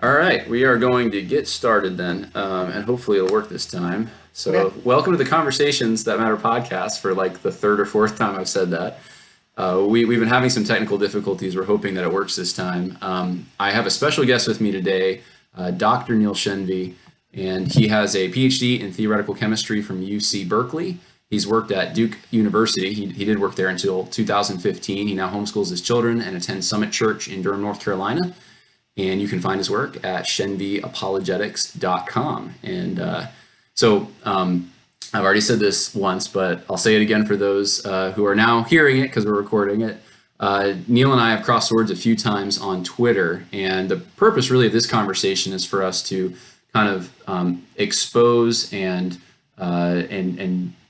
All right, we are going to get started then, and hopefully it'll work this time. Okay. So, welcome to the Conversations That Matter podcast for like the third or fourth time I've said that. We've been having some technical difficulties. We're hoping that it works this time. I have a special guest with me today, Dr. Neil Shenvi, and he has a PhD in theoretical chemistry from UC Berkeley. He's worked at Duke University. He did work there until 2015. He now homeschools his children and attends Summit Church in Durham, North Carolina. And you can find his work at shenviapologetics.com. I've already said this once, but I'll say it again for those who are now hearing it because we're recording it. Neil and I have crossed swords a few times on Twitter, and the purpose really of this conversation is for us to kind of expose and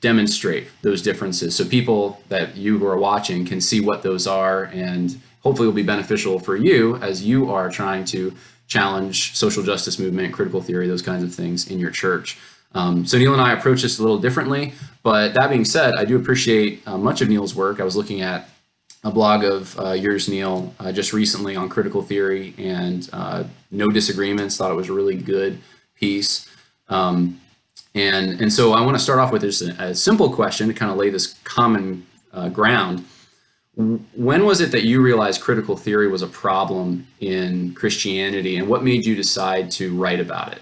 demonstrate those differences, so people that you who are watching can see what those are, and hopefully will be beneficial for you as you are trying to challenge social justice movement, critical theory, those kinds of things in your church. So Neil and I approach this a little differently, but that being said, I do appreciate much of Neil's work. I was looking at a blog of yours, Neil, just recently on critical theory and no disagreements. Thought it was a really good piece. So I want to start off with just a simple question to kind of lay this common ground. When was it that you realized critical theory was a problem in Christianity, and what made you decide to write about it?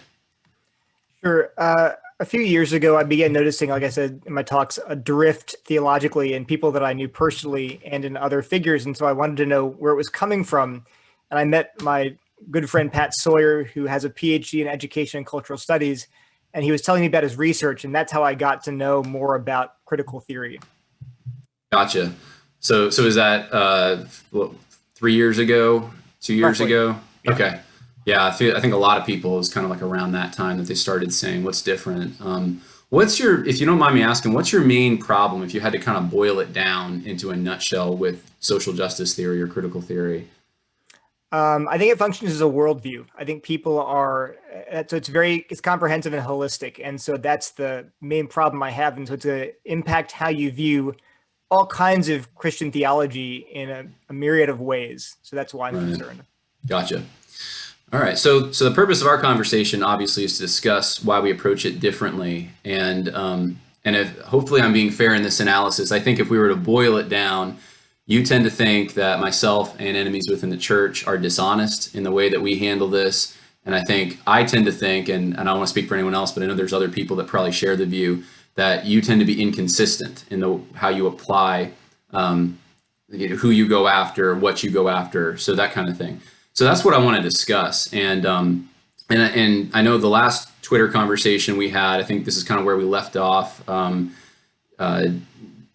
Sure. A few years ago, I began noticing, like I said in my talks, a drift theologically in people that I knew personally and in other figures. And so I wanted to know where it was coming from. And I met my good friend, Pat Sawyer, who has a PhD in education and cultural studies. And he was telling me about his research. And that's how I got to know more about critical theory. Gotcha. So is that 3 years ago, 2 years Roughly. ago? Yeah. Okay. Yeah, I think a lot of people, it was kind of like around that time that they started saying what's different. If you don't mind me asking, what's your main problem if you had to kind of boil it down into a nutshell with social justice theory or critical theory? I think it functions as a worldview. I think people are, so it's comprehensive and holistic. And so that's the main problem I have. And so it's to impact how you view all kinds of Christian theology in a myriad of ways. So that's why I'm Right. concerned. Gotcha. All right. So the purpose of our conversation obviously is to discuss why we approach it differently. And if hopefully I'm being fair in this analysis, I think if we were to boil it down, you tend to think that myself and enemies within the church are dishonest in the way that we handle this. And I think I tend to think, and I don't want to speak for anyone else, but I know there's other people that probably share the view that you tend to be inconsistent in how you apply who you go after, what you go after, so that kind of thing. So that's what I want to discuss. And I know the last Twitter conversation we had, I think this is kind of where we left off.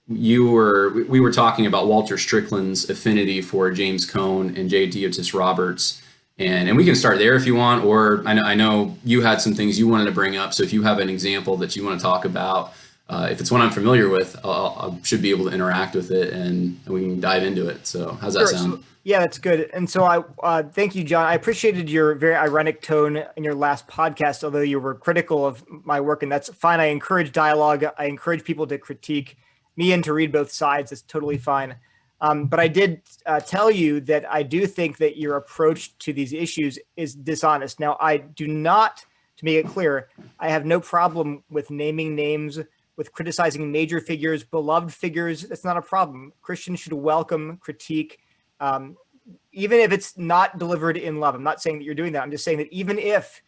We were talking about Walter Strickland's affinity for James Cone and J. Diotis Roberts. And we can start there if you want, or I know you had some things you wanted to bring up. So if you have an example that you want to talk about, if it's one I'm familiar with, I should be able to interact with it and we can dive into it. So how's that sound? So, yeah, that's good. And so thank you, John. I appreciated your very ironic tone in your last podcast, although you were critical of my work, and that's fine. I encourage dialogue. I encourage people to critique me and to read both sides. It's totally fine. But I did tell you that I do think that your approach to these issues is dishonest. Now, I do not, to make it clear, I have no problem with naming names, with criticizing major figures, beloved figures. That's not a problem. Christians should welcome critique, even if it's not delivered in love. I'm not saying that you're doing that. I'm just saying that even if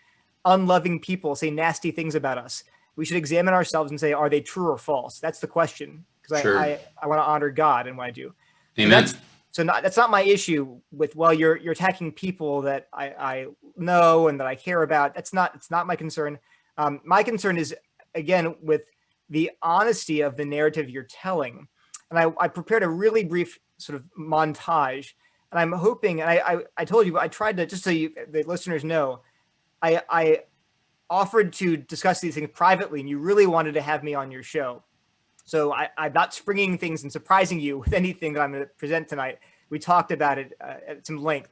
unloving people say nasty things about us, we should examine ourselves and say, are they true or false? That's the question, because Sure. I want to honor God in what I do. Amen. That's not my issue with, well, you're attacking people that I know and that I care about. It's not my concern. My concern is, again, with the honesty of the narrative you're telling. And I prepared a really brief sort of montage, and I'm hoping, and I told you, I tried to, just so the listeners know, I offered to discuss these things privately, and you really wanted to have me on your show. So I'm not springing things and surprising you with anything that I'm going to present tonight. We talked about it at some length.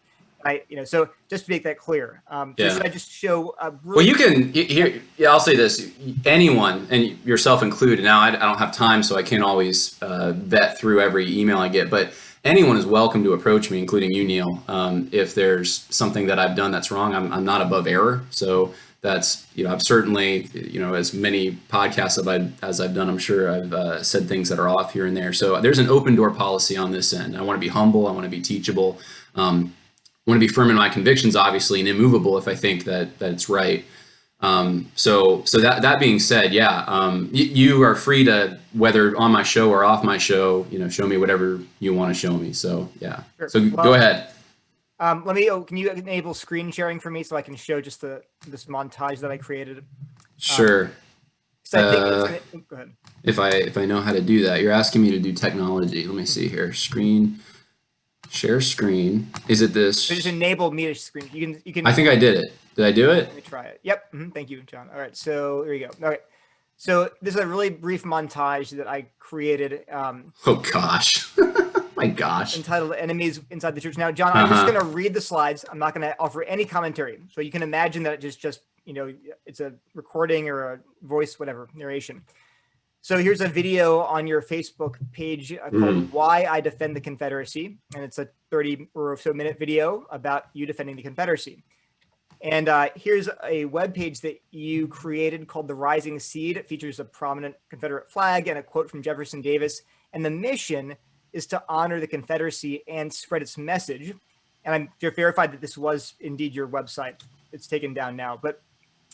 So just to make that clear. So Yeah. should I just show a really— Well, you can here. Yeah, I'll say this: anyone, and yourself included. Now, I don't have time, so I can't always vet through every email I get. But anyone is welcome to approach me, including you, Neil. If there's something that I've done that's wrong, I'm not above error. So that's, I've certainly, as many podcasts as I've done, I'm sure I've said things that are off here and there. So there's an open door policy on this end. I want to be humble. I want to be teachable. I want to be firm in my convictions, obviously, and immovable if I think that it's right. So that being said, you are free to, whether on my show or off my show, show me whatever you want to show me. So yeah. Sure. So go ahead. Can you enable screen sharing for me so I can show just this montage that I created? Sure. So I think go ahead. If I know how to do that, you're asking me to do technology. Let me see here. Share screen. Is it this? So just enable me to screen. You can. I think I did it. Did I do it? Let me try it. Yep. Thank you, John. All right. So there you go. All right. So this is a really brief montage that I created. Oh gosh. My gosh. Entitled "Enemies Inside the Church." Now, John, I'm just going to read the slides. I'm not going to offer any commentary. So you can imagine that it just it's a recording or a voice, whatever, narration. So here's a video on your Facebook page called "Why I Defend the Confederacy," and it's a 30 or so minute video about you defending the Confederacy. And here's a web page that you created called "The Rising Seed." It features a prominent Confederate flag and a quote from Jefferson Davis. And the mission is to honor the Confederacy and spread its message. And I'm verified that this was indeed your website. It's taken down now. But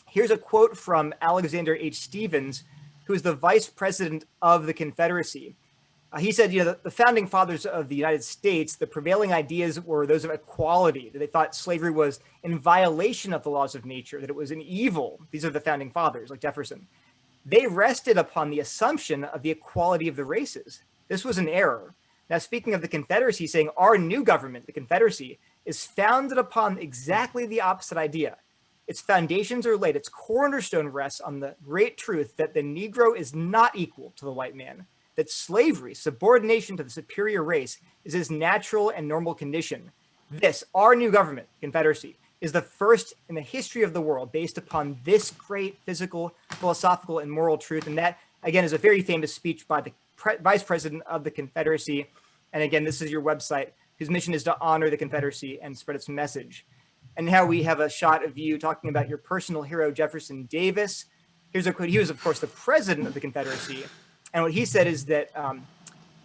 here's a quote from Alexander H. Stephens, who is the vice president of the Confederacy. He said, the founding fathers of the United States, the prevailing ideas were those of equality, that they thought slavery was in violation of the laws of nature, that it was an evil. These are the founding fathers, like Jefferson. They rested upon the assumption of the equality of the races. This was an error. Now, speaking of the Confederacy, saying our new government, the Confederacy, is founded upon exactly the opposite idea. Its foundations are laid, its cornerstone rests on the great truth that the Negro is not equal to the white man, that slavery, subordination to the superior race, is his natural and normal condition. This, our new government, Confederacy, is the first in the history of the world based upon this great physical, philosophical, and moral truth. And that, again, is a very famous speech by the vice president of the Confederacy. And again, this is your website, whose mission is to honor the Confederacy and spread its message. And now we have a shot of you talking about your personal hero, Jefferson Davis. Here's a quote. He was, of course, the president of the Confederacy. And what he said is that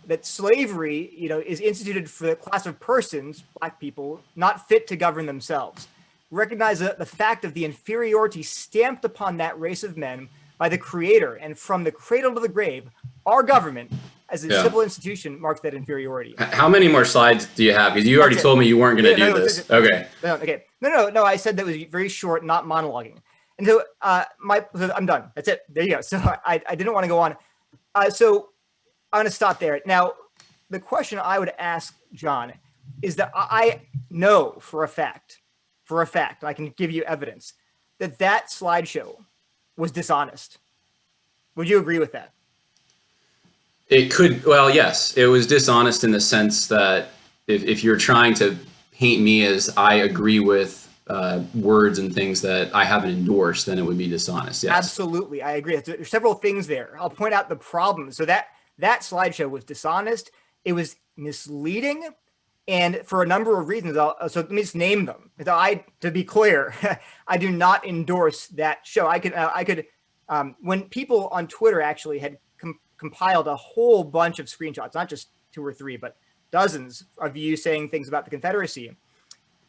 that slavery, is instituted for the class of persons, black people, not fit to govern themselves. Recognize the fact of the inferiority stamped upon that race of men by the Creator, and from the cradle to the grave, our government, as a civil institution, marks that inferiority. How many more slides do you have? Because you already told me you weren't going to do this. Okay. No, I said that was very short, not monologuing. And so I'm done. That's it. There you go. So I didn't want to go on. So I'm going to stop there. Now, the question I would ask, John, is that I know for a fact, I can give you evidence, that slideshow was dishonest. Would you agree with that? It could, well, yes, it was dishonest in the sense that if you're trying to paint me as I agree with words and things that I haven't endorsed, then it would be dishonest. Yes. Absolutely. I agree. There's several things there. I'll point out the problems. So that slideshow was dishonest. It was misleading. And for a number of reasons, so let me just name them. To be clear, I do not endorse that show. I could, when people on Twitter actually had compiled a whole bunch of screenshots, not just 2 or 3, but dozens of you saying things about the Confederacy.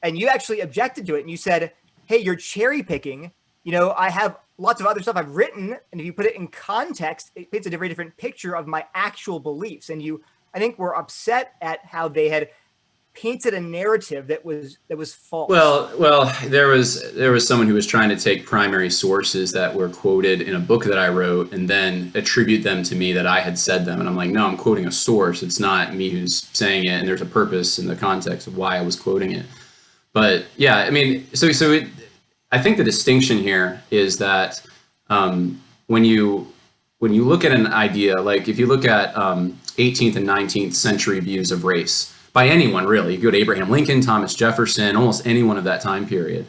And you actually objected to it. And you said, hey, you're cherry picking. I have lots of other stuff I've written. And if you put it in context, it paints a very different picture of my actual beliefs. And you, I think, were upset at how they had painted a narrative that was false. Well, there was someone who was trying to take primary sources that were quoted in a book that I wrote and then attribute them to me that I had said them. And I'm like, no, I'm quoting a source. It's not me who's saying it. And there's a purpose in the context of why I was quoting it. But yeah, I mean, I think the distinction here is that when you look at an idea, like if you look at 18th and 19th century views of race, by anyone, really. You go to Abraham Lincoln, Thomas Jefferson, almost anyone of that time period,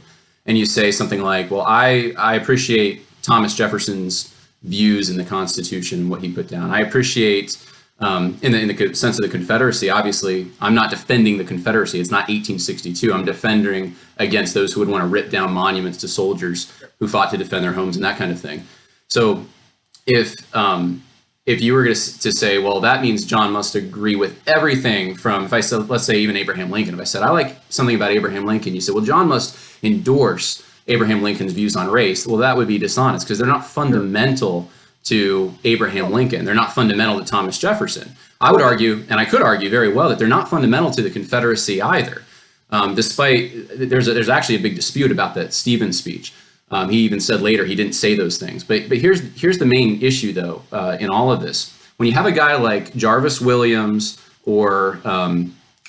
and you say something like, well, I appreciate Thomas Jefferson's views in the Constitution and what he put down. I appreciate In the sense of the Confederacy, obviously, I'm not defending the Confederacy. It's not 1862. I'm defending against those who would want to rip down monuments to soldiers who fought to defend their homes and that kind of thing. So if you were to say, well, that means John must agree with everything from, if I said, let's say even Abraham Lincoln, if I said, I like something about Abraham Lincoln, you said, well, John must endorse Abraham Lincoln's views on race. Well, that would be dishonest because they're not fundamental to Abraham Lincoln. They're not fundamental to Thomas Jefferson. I would argue, and I could argue very well, that they're not fundamental to the Confederacy either. Despite, there's actually a big dispute about that Stevens speech. He even said later he didn't say those things. But here's the main issue, though, in all of this. When you have a guy like Jarvis Williams or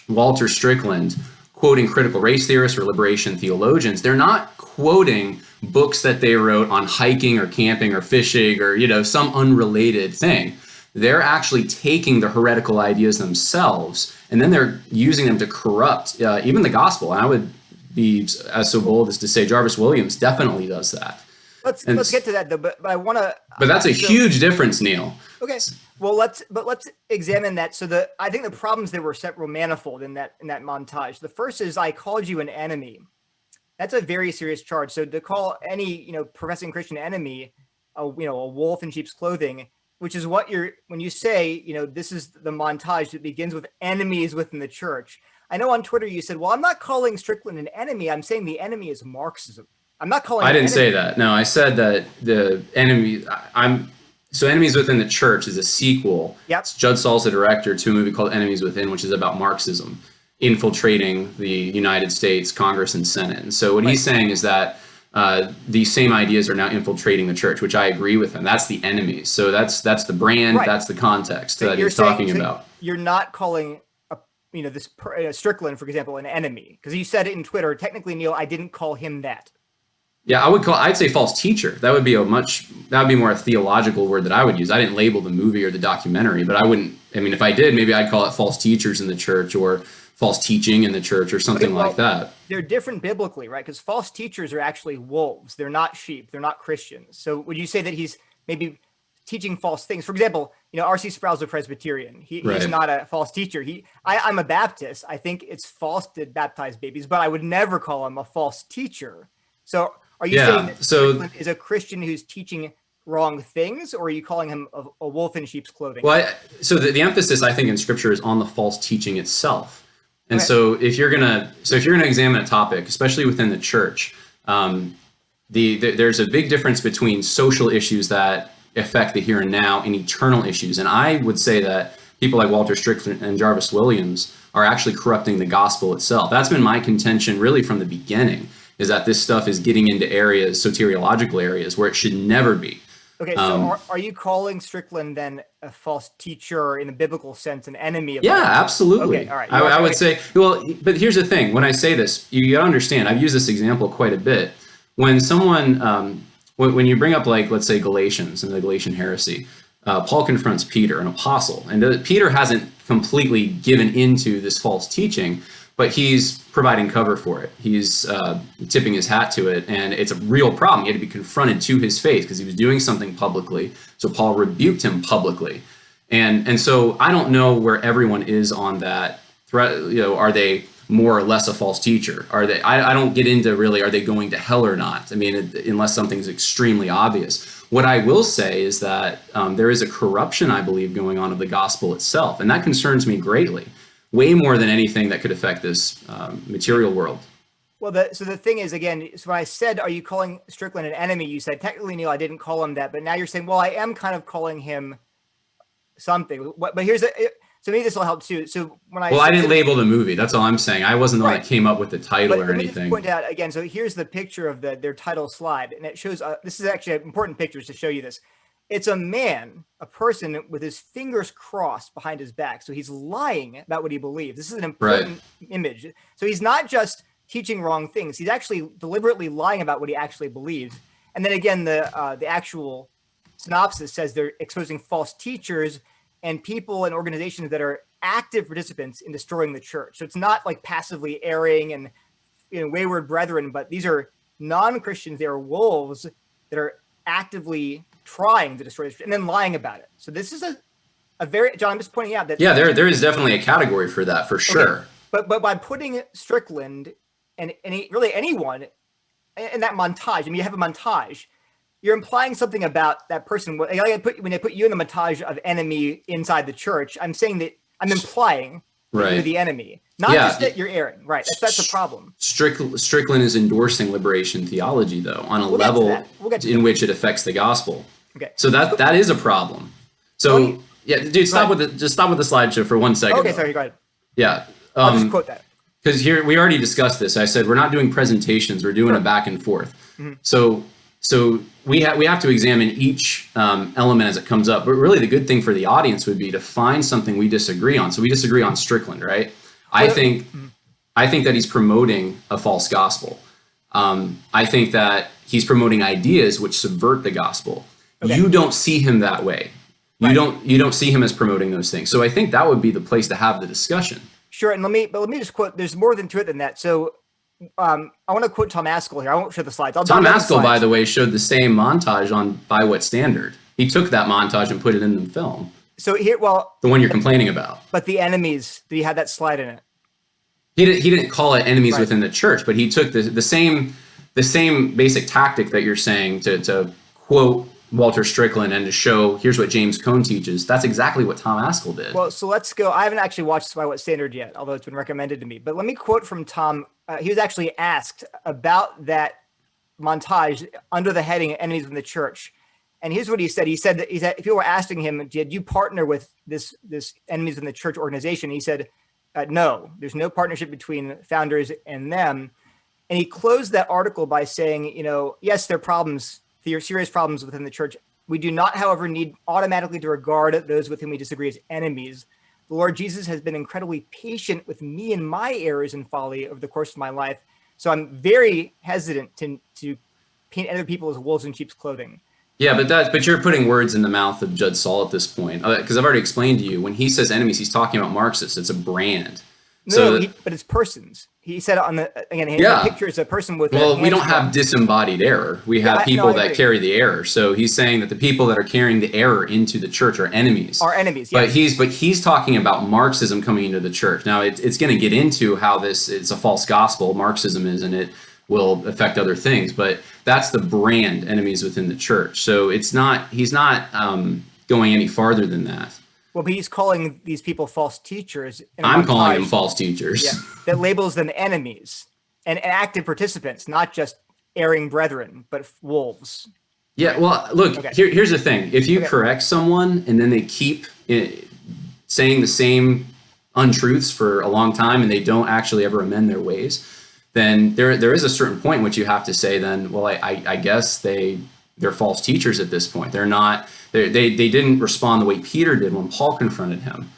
Walter Strickland quoting critical race theorists or liberation theologians, they're not quoting books that they wrote on hiking or camping or fishing or some unrelated thing. They're actually taking the heretical ideas themselves and then they're using them to corrupt even the gospel. And I would be as so bold as to say Jarvis Williams definitely does that. Let's get to that though, but I want to. But that's a huge difference, Neil. Okay. Well, let's examine that. So I think the problems there were manifold in that montage. The first is I called you an enemy. That's a very serious charge. So to call any professing Christian enemy a wolf in sheep's clothing, which is what when you say this is the montage that begins with enemies within the church. I know on Twitter you said, well, I'm not calling Strickland an enemy. I'm saying the enemy is Marxism. I'm not calling. I didn't say that. No, I said that the enemy. So Enemies Within the Church is a sequel. Yep. Judd Saul's the director to a movie called Enemies Within, which is about Marxism infiltrating the United States Congress and Senate. And so what he's saying is that these same ideas are now infiltrating the church, which I agree with him. That's the enemies. So that's the brand. Right. That's the context that he's talking about. You're not calling this Strickland, for example, an enemy, because you said it in Twitter. Technically, Neil, I didn't call him that. Yeah, I'd say false teacher. That would be more a theological word that I would use. I didn't label the movie or the documentary, but I wouldn't. I mean, if I did, maybe I'd call it false teachers in the church or false teaching in the church or something like that. They're different biblically, right? Because false teachers are actually wolves. They're not sheep. They're not Christians. So would you say that he's maybe teaching false things? For example, R.C. Sproul's a Presbyterian. He's not a false teacher. I'm a Baptist. I think it's false to baptize babies, but I would never call him a false teacher. So are you saying that Strickland is a Christian who's teaching wrong things, or are you calling him a wolf in sheep's clothing? Well, so the emphasis I think in Scripture is on the false teaching itself. And so if you're gonna examine a topic, especially within the church, there's a big difference between social issues that affect the here and now and eternal issues. And I would say that people like Walter Strickland and Jarvis Williams are actually corrupting the gospel itself. That's been my contention really from the beginning, is that this stuff is getting into areas, soteriological areas, where it should never be. Okay, so are you calling Strickland then a false teacher in the biblical sense, an enemy of? Yeah, absolutely. Okay, all right. I would say, well, but here's the thing. When I say this, you gotta understand, I've used this example quite a bit. When someone, when you bring up, like, let's say Galatians and the Galatian heresy, Paul confronts Peter, an apostle, and Peter hasn't completely given into this false teaching, but he's providing cover for it. He's tipping his hat to it, and it's a real problem. He had to be confronted to his face because he was doing something publicly. So Paul rebuked him publicly, and so I don't know where everyone is on that threat. Are they more or less a false teacher? Are they? I don't get into really, are they going to hell or not? I mean, unless something's extremely obvious. What I will say is that there is a corruption, I believe, going on of the gospel itself, and that concerns me greatly. Way more than anything that could affect this material world. Well, so the thing is, again, so when I said, are you calling Strickland an enemy? You said, technically, Neil, I didn't call him that. But now you're saying, well, I am kind of calling him something. But here's so maybe this will help too. So when I didn't label the movie. That's all I'm saying. I wasn't the one that came up with the title or anything. Just point out again. So here's the picture of their title slide, and it shows. This is actually an important picture to show you this. It's a man, a person with his fingers crossed behind his back. So he's lying about what he believes. This is an important image. So he's not just teaching wrong things. He's actually deliberately lying about what he actually believes. And then again, the actual synopsis says they're exposing false teachers and people and organizations that are active participants in destroying the church. So it's not like passively erring and wayward brethren, but these are non-Christians. They are wolves that are actively trying to destroy this and then lying about it. So this is John, I'm just pointing out that Yeah, there is definitely a category for that, for sure. Okay. But by putting Strickland and really anyone in that montage, I mean, you have a montage, you're implying something about that person. When they put you in the montage of enemy inside the church, I'm saying that I'm implying that you're the enemy, not just that you're erring. Right. That's the problem. Strickland is endorsing liberation theology, though, on a level in which it affects the gospel. Okay. So that is a problem. So yeah, dude, stop with the slideshow for 1 second. Okay, sorry, go ahead. Yeah. I'll just quote that. Because here we already discussed this. I said we're not doing presentations; we're doing a back and forth. Mm-hmm. So we have to examine each element as it comes up. But really, the good thing for the audience would be to find something we disagree on. So we disagree on Strickland, right? I think that he's promoting a false gospel. I think that he's promoting ideas which subvert the gospel. Okay. You don't see him that way. Right. You don't see him as promoting those things. So I think that would be the place to have the discussion. Sure, and let me just quote. There's more to it than that. So I want to quote Tom Ascol here. I won't show the slides. Tom Ascol, by the way, showed the same montage on By What Standard. He took that montage and put it in the film. So here, the one you're complaining about. But the enemies, he had that slide in it. He didn't call it enemies within the church, but he took the same basic tactic that you're saying to quote Walter Strickland and to show here's what James Cone teaches. That's exactly what Tom Ascol did. Well, so let's go. I haven't actually watched By What Standard yet, although it's been recommended to me. But let me quote from Tom. He was actually asked about that montage under the heading "Enemies in the Church," and here's what he said. He said that people were asking him, "Did you partner with this Enemies in the Church organization?" He said, "No, there's no partnership between founders and them." And he closed that article by saying, yes, there are problems. There are serious problems within the church. We do not, however, need automatically to regard those with whom we disagree as enemies. The Lord Jesus has been incredibly patient with me and my errors and folly over the course of my life. So I'm very hesitant to paint other people as wolves in sheep's clothing. Yeah, but you're putting words in the mouth of Judge Saul at this point. Because I've already explained to you, when he says enemies, he's talking about Marxists. It's a brand. But it's persons. He said on the picture is a person with. Well, we don't have disembodied error. We have people that carry the error. So he's saying that the people that are carrying the error into the church are enemies. Are enemies. Yes. But he's talking about Marxism coming into the church. Now it's going to get into how it's a false gospel. Marxism is, and it will affect other things. But that's the brand, enemies within the church. So he's not going any farther than that. Well, but he's calling these people false teachers. I'm calling them false teachers. Yeah, that labels them enemies and active participants, not just erring brethren, but wolves. Yeah, well, look, here's the thing. If you correct someone and then they keep saying the same untruths for a long time and they don't actually ever amend their ways, then there is a certain point in which you have to say then, well, I guess they're false teachers at this point. They're not... They didn't respond the way Peter did when Paul confronted him.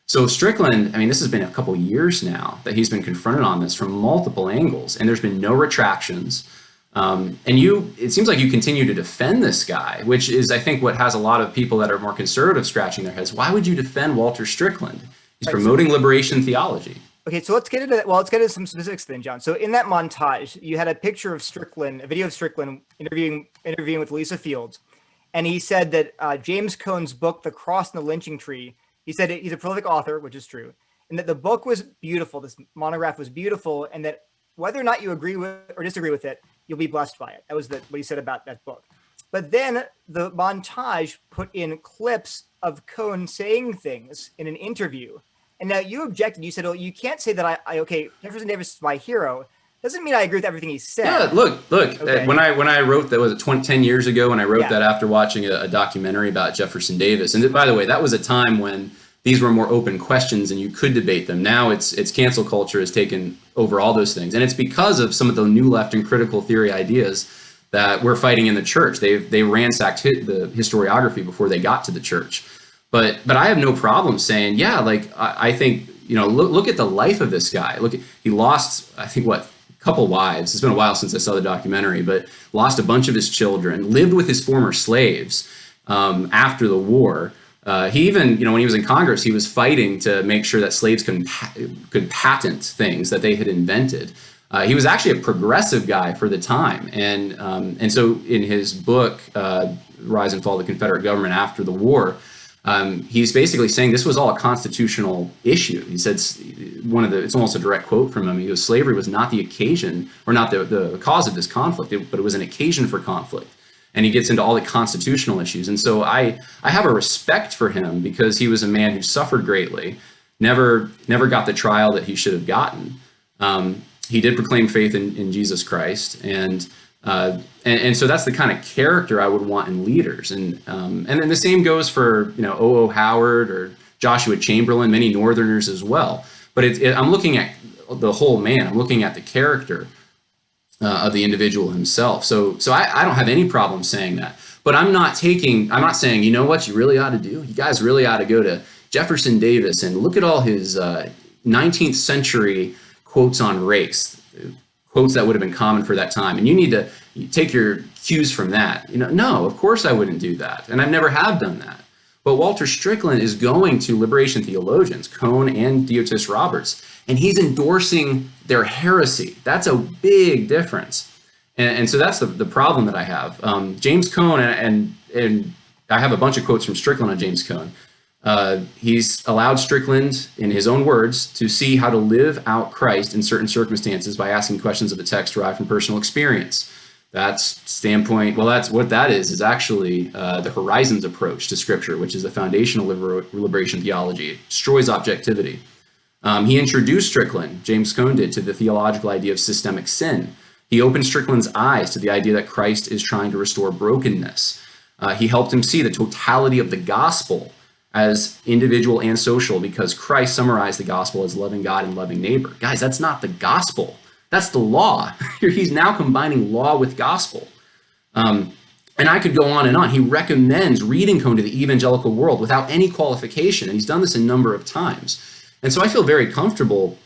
So Strickland, I mean, this has been a couple years now that he's been confronted on this from multiple angles, and there's been no retractions. And it seems like you continue to defend this guy, which is, I think, what has a lot of people that are more conservative scratching their heads. Why would you defend Walter Strickland? He's promoting liberation theology. Okay, so let's get into some specifics then, John. So in that montage, you had a picture of Strickland, a video of Strickland interviewing with Lisa Fields. And he said that James Cone's book, The Cross and the Lynching Tree, he said he's a prolific author, which is true, and that the book was beautiful. This monograph was beautiful, and that whether or not you agree with or disagree with it, you'll be blessed by it. That was what he said about that book. But then the montage put in clips of Cone saying things in an interview. And now you objected. You said, "Oh, you can't say that Jefferson Davis is my hero. Doesn't mean I agree with everything he said." Yeah, look. Okay. When I wrote that, was it 10 years ago? When I wrote that after watching a documentary about Jefferson Davis, and by the way, that was a time when these were more open questions and you could debate them. Now it's cancel culture has taken over all those things, and it's because of some of the new left and critical theory ideas that we're fighting in the church. They ransacked the historiography before they got to the church. But I have no problem saying, I think look at the life of this guy. He lost, I think, couple wives. It's been a while since I saw the documentary, but lost a bunch of his children, lived with his former slaves after the war. He even, when he was in Congress, he was fighting to make sure that slaves could patent things that they had invented. He was actually a progressive guy for the time. And so in his book, Rise and Fall of the Confederate Government After the War, He's basically saying this was all a constitutional issue. He said it's almost a direct quote from him. He goes, slavery was not the occasion or not the cause of this conflict, but it was an occasion for conflict. And he gets into all the constitutional issues. And so I have a respect for him because he was a man who suffered greatly, never got the trial that he should have gotten. He did proclaim faith in Jesus Christ, and so that's the kind of character I would want in leaders. And then the same goes for O.O. Howard or Joshua Chamberlain, many Northerners as well. But I'm looking at the whole man. I'm looking at the character of the individual himself. So I don't have any problem saying that. But I'm not saying, you know what you really ought to do? You guys really ought to go to Jefferson Davis and look at all his 19th century quotes on race, quotes that would have been common for that time. And you need to take your cues from that. No, of course I wouldn't do that. And I never have done that. But Walter Strickland is going to liberation theologians, Cone and Diotis Roberts, and he's endorsing their heresy. That's a big difference. And so that's the problem that I have. James Cone, and I have a bunch of quotes from Strickland on James Cone. He's allowed Strickland, in his own words, to see how to live out Christ in certain circumstances by asking questions of the text derived from personal experience. That's standpoint. Well, that's what that is actually the Horizons approach to Scripture, which is the foundational liberation theology. It destroys objectivity. He introduced Strickland, James Cone did, to the theological idea of systemic sin. He opened Strickland's eyes to the idea that Christ is trying to restore brokenness. He helped him see the totality of the gospel as individual and social, because Christ summarized the gospel as loving God and loving neighbor. Guys, that's not the gospel. That's the law. He's now combining law with gospel. And I could go on and on. He recommends reading Cone to the evangelical world without any qualification. And he's done this a number of times. And so I feel very comfortable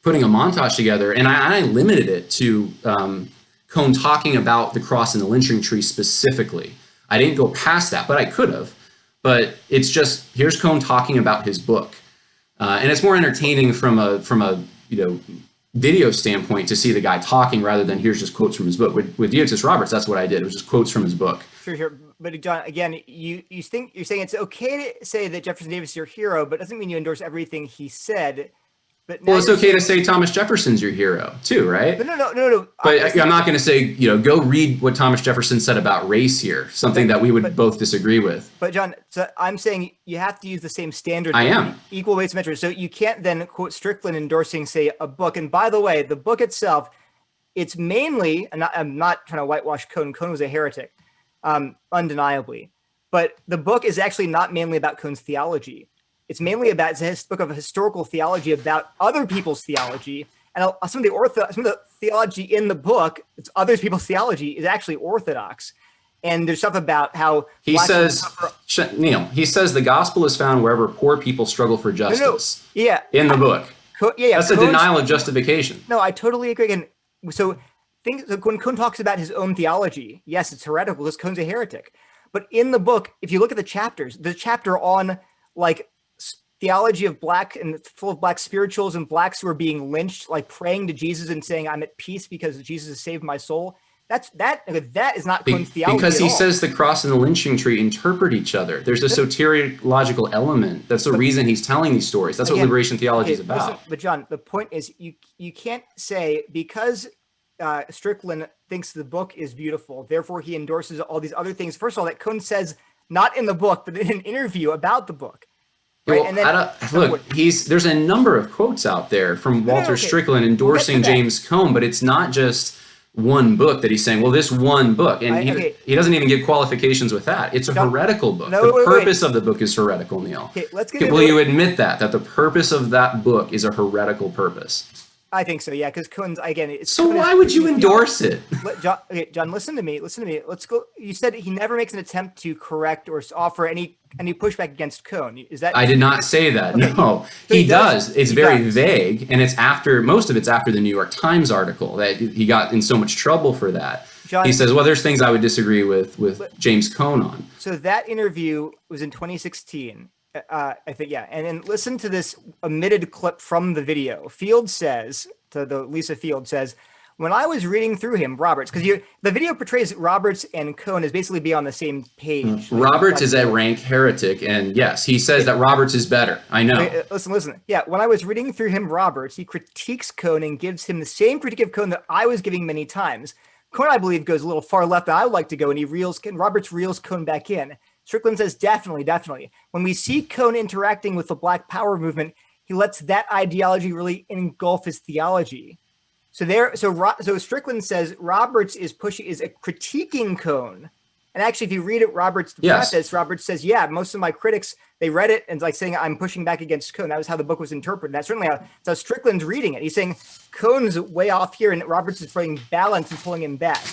putting a montage together. And I limited it to Cone talking about the cross and the lynching tree specifically. I didn't go past that, but I could have. But it's just, here's Cone talking about his book. And it's more entertaining from a video standpoint to see the guy talking rather than here's just quotes from his book. With Diotis Roberts, that's what I did. It was just quotes from his book. Sure. But John, again, you're saying it's okay to say that Jefferson Davis is your hero, but it doesn't mean you endorse everything he said. But well, it's okay to say Thomas Jefferson's your hero too, right? No. But I'm not going to say, go read what Thomas Jefferson said about race here, something that we would both disagree with. But John, so I'm saying you have to use the same standard. I am. Equal weights measure. So you can't then quote Strickland endorsing, say, a book. And by the way, the book itself, it's mainly, and I'm not trying to whitewash Cone. Cone was a heretic, undeniably. But the book is actually not mainly about Cone's theology. It's mainly about, it's a book of historical theology about other people's theology. And some of the theology in the book, it's other people's theology, is actually orthodox. And there's stuff about how he says, Neil, he says the gospel is found wherever poor people struggle for justice. Yeah. In the book. That's a denial of justification. No, I totally agree. And so when Cone talks about his own theology, yes, it's heretical because Cone's a heretic. But in the book, if you look at the chapters, the chapter on like theology of black and full of black spirituals and blacks who are being lynched, like praying to Jesus and saying, I'm at peace because Jesus has saved my soul. That is not Cone's theology. Because he says the cross and the lynching tree interpret each other. There's a soteriological element. That's the reason he's telling these stories. That's what liberation theology is about. Listen, but John, the point is you can't say because Strickland thinks the book is beautiful, therefore he endorses all these other things. First of all, that Cone says not in the book, but in an interview about the book. Right? Well, and then, there's a number of quotes out there from Walter Strickland endorsing James Cone, but it's not just one book that he's saying, well, this one book. And he doesn't even give qualifications with that. It's a heretical book. The purpose of the book is heretical, Neil. Will you admit that the purpose of that book is a heretical purpose? I think so, yeah, because Cone's, again... Why would you endorse it? John, listen to me. Let's go. You said he never makes an attempt to correct or offer any pushback against Cone. Is that... I did not say that, no. So he does. It's very vague, and most of it's after the New York Times article that he got in so much trouble for that. John, he says, well, there's things I would disagree with James Cone on. So that interview was in 2016. I think, yeah. And then listen to this omitted clip from the video. Lisa Field says, when I was reading through him, Roberts, because the video portrays Roberts and Cohn as basically be on the same page. Roberts is a rank heretic, and yes, he says that Roberts is better. I know. Listen. Yeah, when I was reading through him, Roberts, he critiques Cohn and gives him the same critique of Cohn that I was giving many times. Cohn, I believe, goes a little far left than I would like to go, and Roberts reels Cohn back in. Strickland says, definitely. When we see Cohn interacting with the Black Power movement, he lets that ideology really engulf his theology. So Strickland says Roberts is critiquing Cohn. And actually, if you read it, Roberts' preface, Roberts says, yeah, most of my critics, they read it and like saying I'm pushing back against Cohn. That was how the book was interpreted. That's certainly how Strickland's reading it. He's saying Cohn's way off here and Roberts is bringing balance and pulling him back.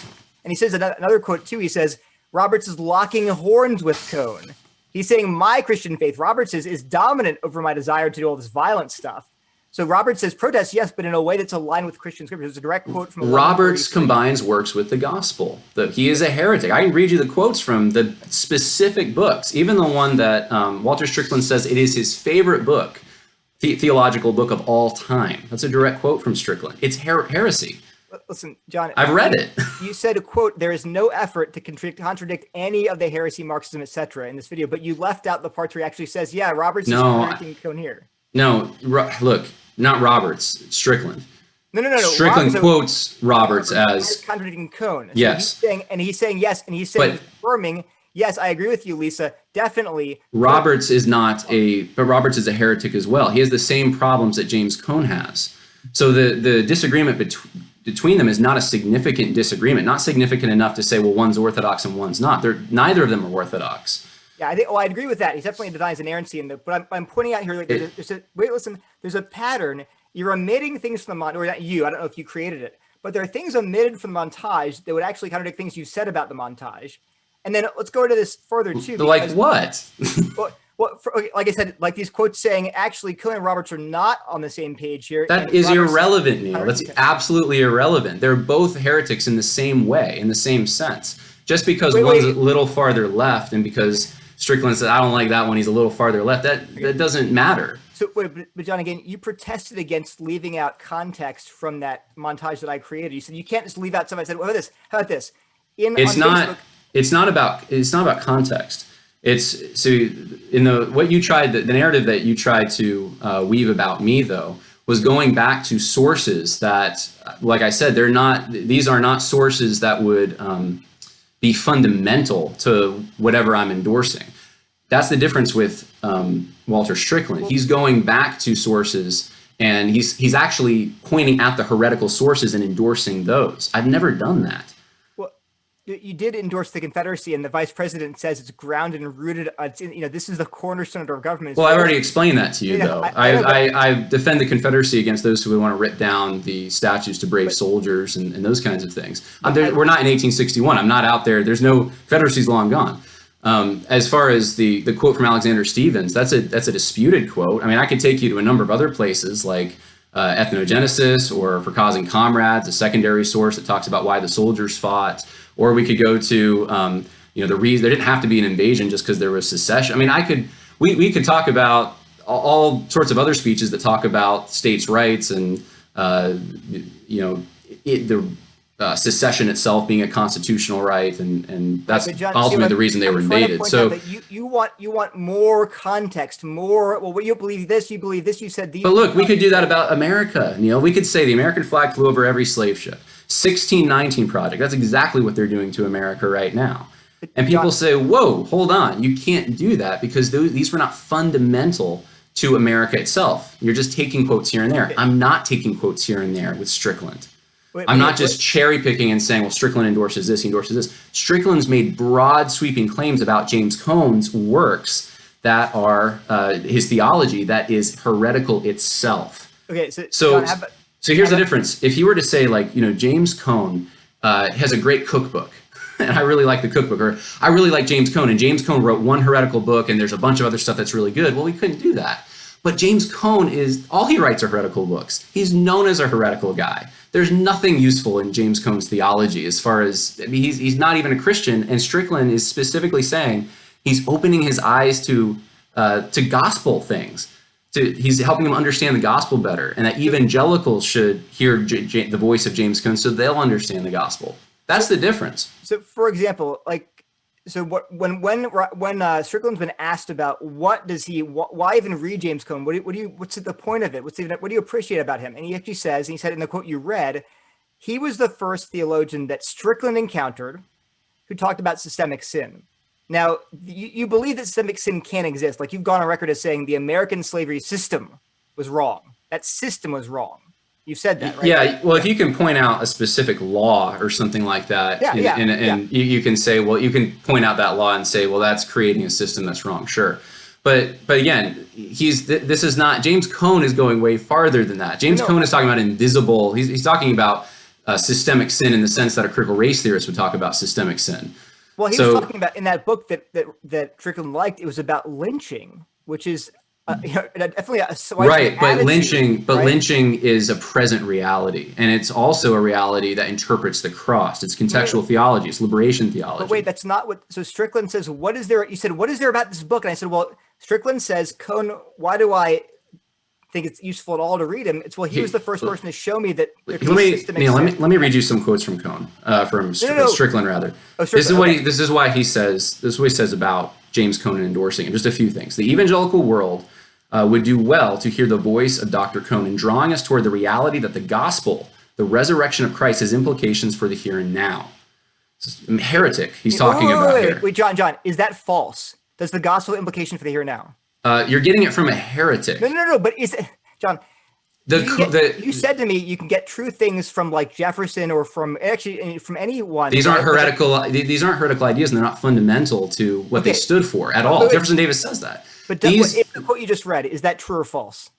And he says another quote too. He says, Roberts is locking horns with Cohn. He's saying my Christian faith, Roberts is dominant over my desire to do all this violent stuff. So Roberts says protest, yes, but in a way that's aligned with Christian scripture. There's a direct quote from Roberts combines works with the gospel. He is a heretic. I can read you the quotes from the specific books, even the one that Walter Strickland says it is his favorite book, theological book of all time. That's a direct quote from Strickland. It's heresy. Listen, John, I've read it. You said, a quote, there is no effort to contradict any of the heresy, Marxism, etc. in this video, but you left out the parts where he actually says, yeah, Roberts is contradicting Cohn here. No, look, not Roberts, Strickland. No. Strickland quotes Roberts as contradicting Cohn. So yes. He's saying yes, and he's saying affirming, yes, I agree with you, Lisa, definitely. Roberts is but Roberts is a heretic as well. He has the same problems that James Cohn has. So the disagreement between them is not a significant disagreement, not significant enough to say, well, one's orthodox and one's not. Neither of them are orthodox. Yeah, I agree with that. He definitely denies inerrancy, but I'm pointing out here, like, there's a pattern. You're omitting things from the montage, or not you, I don't know if you created it, but there are things omitted from the montage that would actually contradict things you said about the montage. And then let's go into this further too. Like what? Like I said, like these quotes saying, actually, Cohn and Roberts are not on the same page here. That is irrelevant, Neil. That's absolutely irrelevant. They're both heretics in the same way, in the same sense. Just because one's a little farther left, and because Strickland said, I don't like that one, he's a little farther left, that doesn't matter. So, but John, again, you protested against leaving out context from that montage that I created. You said you can't just leave out stuff. I said, well, how about this? It's not about context. It's so in the narrative that you tried to weave about me, though, was going back to sources that, like I said, these are not sources that would be fundamental to whatever I'm endorsing. That's the difference with Walter Strickland. He's going back to sources, and he's actually pointing at the heretical sources and endorsing those. I've never done that. You did endorse the Confederacy, and the vice president says it's grounded and rooted. This is the cornerstone of our government. Well, I've already explained that to you, though. I defend the Confederacy against those who would want to rip down the statues to brave soldiers and those kinds of things. We're not in 1861. I'm not out there. There's no Confederacy's long gone. As far as the quote from Alexander Stevens, that's a disputed quote. I mean, I could take you to a number of other places like Ethnogenesis, or For Causing Comrades, a secondary source that talks about why the soldiers fought. Or we could go to, the reason there didn't have to be an invasion just because there was secession. I mean, we could talk about all sorts of other speeches that talk about states' rights and, secession itself being a constitutional right, and that's ultimately the reason they were invaded. So you want more context, more. Well, what you believe this, you said these. But look, we could do that about America, Neil. We could say the American flag flew over every slave ship. 1619 Project. That's exactly what they're doing to America right now. And people say, whoa, hold on. You can't do that because these were not fundamental to America itself. You're just taking quotes here and there. I'm not taking quotes here and there with Strickland. I'm not just cherry picking and saying, well, Strickland endorses this, he endorses this. Strickland's made broad sweeping claims about James Cohn's works that are his theology that is heretical itself. Okay, so here's the difference. If you were to say, like, James Cohn has a great cookbook, and I really like the cookbook, or I really like James Cohn, and James Cohn wrote one heretical book, and there's a bunch of other stuff that's really good. Well, we couldn't do that. But James Cohn all he writes are heretical books. He's known as a heretical guy. There's nothing useful in James Cohn's theology as far as, he's not even a Christian, and Strickland is specifically saying he's opening his eyes to gospel things. he's helping them understand the gospel better, and that evangelicals should hear the voice of James Cone so they'll understand the gospel. That's the difference. So, for example, when Strickland's been asked about why even read James Cone? What's the point of it? What do you appreciate about him? And he actually says, and he said in the quote you read, he was the first theologian that Strickland encountered who talked about systemic sin. Now, you believe that systemic sin can't exist. Like, you've gone on record as saying the American slavery system was wrong. That system was wrong. You've said that, right? Yeah. Well, if you can point out a specific law or something like that, you can say, well, you can point out that law and say, well, that's creating a system that's wrong. Sure. But again, this is not, James Cone is going way farther than that. James Cone is talking about invisible. He's talking about systemic sin in the sense that a critical race theorist would talk about systemic sin. Well, he was talking about in that book that Strickland liked. It was about lynching, which is definitely a right. But attitude, lynching is a present reality, and it's also a reality that interprets the cross. It's contextual theology. It's liberation theology. But wait, that's not what. So Strickland says, "What is there?" You said, "What is there about this book?" And I said, "Well, Strickland says, Cone, why do I think it's useful at all to read him? It's he was the first person to show me that." Let me read you some quotes from Cone, Strickland rather. Oh, Strickland, this is what he says about James Cone endorsing him. Just a few things. The evangelical world would do well to hear the voice of Dr. Cone in drawing us toward the reality that the gospel, the resurrection of Christ, has implications for the here and now. Heretic, he's talking about here. Wait, John, is that false? Does the gospel implication for the here and now? You're getting it from a heretic. No. But is it, John? You said to me you can get true things from like Jefferson or from anyone. These aren't heretical. These aren't heretical ideas, and they're not fundamental to what they stood for at all. Jefferson Davis says that. But the quote you just read, is that true or false?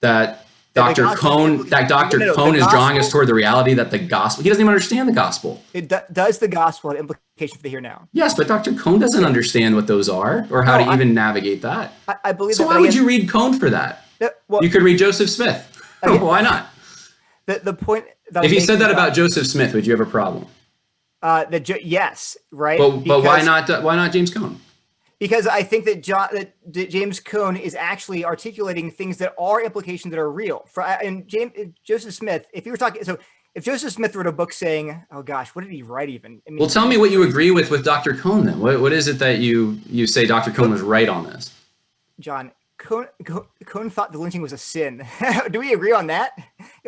That Dr. Cone is drawing us toward the reality that the gospel. He doesn't even understand the gospel. Does the gospel have implications for the here now? Yes, but Dr. Cone doesn't understand what those are or how to even navigate that. I believe. So why would you read Cone for that? You could read Joseph Smith. Why not? The point. If he said that about Joseph Smith, would you have a problem? Yes, right. But why not? Why not James Cone? Because I think that James Cone is actually articulating things that are implications that are real. Joseph Smith, if Joseph Smith wrote a book saying, "Oh gosh, what did he write even?" Well, tell me what you agree with Dr. Cone then. What is it that you say Dr. Cone was right on this? John, Cone thought the lynching was a sin. Do we agree on that?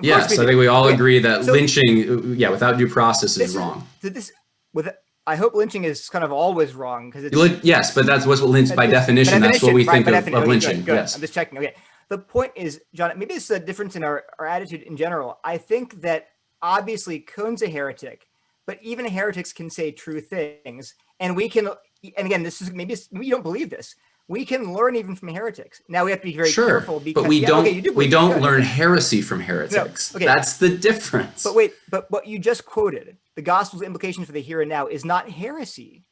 Yes, I think we all agree that lynching, without due process, is wrong. I hope lynching is kind of always wrong because it's. Yes, but that's what lynch by definition. That's what we think of lynching. Good. Yes, I'm just checking. Okay, the point is, John, maybe it's a difference in our attitude in general. I think that obviously Cone's a heretic, but even heretics can say true things, and we can. And again, this is maybe you don't believe this. We can learn even from heretics. Now we have to be very careful because but we don't learn heresy from heretics. No, that's the difference. But wait, but what you just quoted, the gospel's implication for the here and now, is not heresy,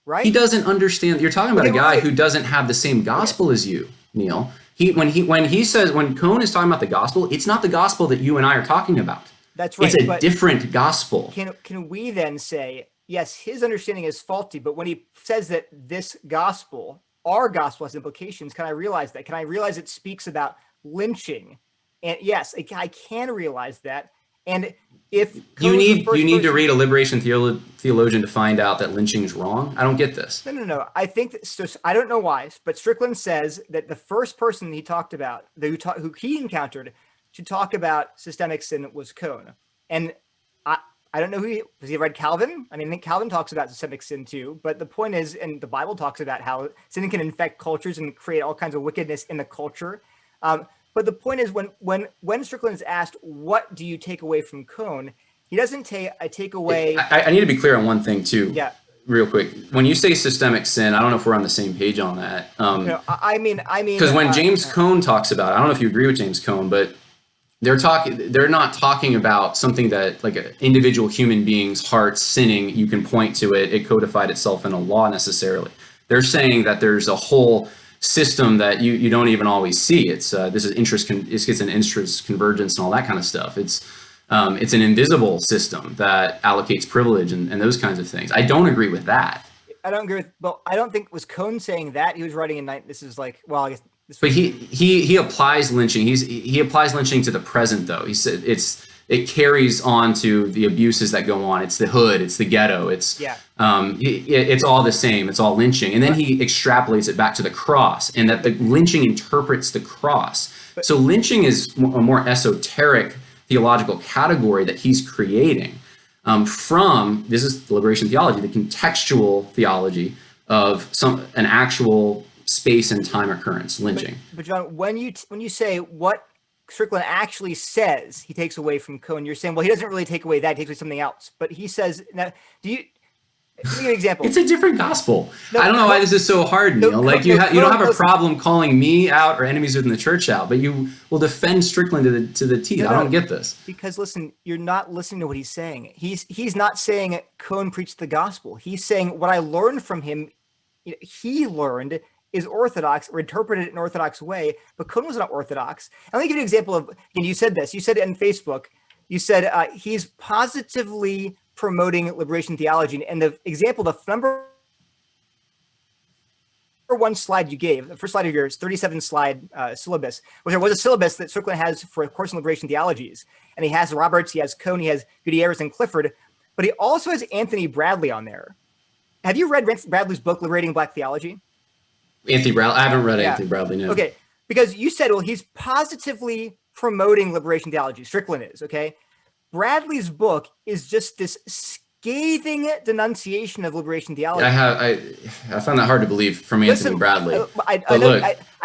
right? He doesn't understand. You're talking about a guy who doesn't have the same gospel as you, Neil. When Cone is talking about the gospel, it's not the gospel that you and I are talking about. That's right. It's a different gospel. Can we then say, yes, his understanding is faulty, but when he says that this gospel, our gospel, has implications, can I realize that? Can I realize it speaks about lynching? And yes, I can realize that. And if you need to read a liberation theologian to find out that lynching is wrong. I don't get this. No. I think that, so I don't know why, but Strickland says that the first person he talked about, who he encountered to talk about systemic sin, was Cone. And I don't know has he read Calvin? I mean, I think Calvin talks about systemic sin too, but the point is, and the Bible talks about how sin can infect cultures and create all kinds of wickedness in the culture. But the point is, when Strickland is asked, what do you take away from Cone? He doesn't take away. I need to be clear on one thing too. Yeah. Real quick, when you say systemic sin, I don't know if we're on the same page on that. No, I mean, because when James Cone talks about it, I don't know if you agree with James Cone, but they're not talking about something that like an individual human being's heart sinning, you can point to it codified itself in a law necessarily. They're saying that there's a whole system that you don't even always see. It's an interest convergence and all that kind of stuff. It's an invisible system that allocates privilege and those kinds of things. I don't agree with that. I don't agree with, but I don't think was Cone saying that. He was writing this is like, well, I guess But he applies lynching. He applies lynching to the present, though. He said it carries on to the abuses that go on. It's the hood. It's the ghetto. It's it's all the same. It's all lynching. And then he extrapolates it back to the cross, and that the lynching interprets the cross. So lynching is a more esoteric theological category that he's creating from, this is liberation theology, the contextual theology of an actual space and time occurrence, lynching. But John, when you say what Strickland actually says he takes away from Cohn, you're saying, well, he doesn't really take away that, he takes away something else. But he says, now, let me give you an example. It's a different gospel. I don't know why this is so hard, Neil. Like you don't have a problem calling me out or enemies within the church out, but you will defend Strickland to the teeth. I don't get this. Because listen, you're not listening to what he's saying. He's not saying Cohn preached the gospel. He's saying what I learned from him, he learned is orthodox or interpreted it in an orthodox way, but Cohn was not orthodox. And let me give you an example of, and you said this, you said it on Facebook, you said he's positively promoting liberation theology. And the example, the number one slide you gave, the first slide of yours, 37 slide syllabus, which there was a syllabus that Strickland has for a course in liberation theologies. And he has Roberts, he has Cohn, he has Gutierrez and Clifford, but he also has Anthony Bradley on there. Have you read Bradley's book, Liberating Black Theology? Anthony Bradley, I haven't read Anthony Bradley, no. Okay, because you said, well, he's positively promoting liberation theology. Strickland is, okay? Bradley's book is just this scathing denunciation of liberation theology. I found that hard to believe from Anthony Bradley. I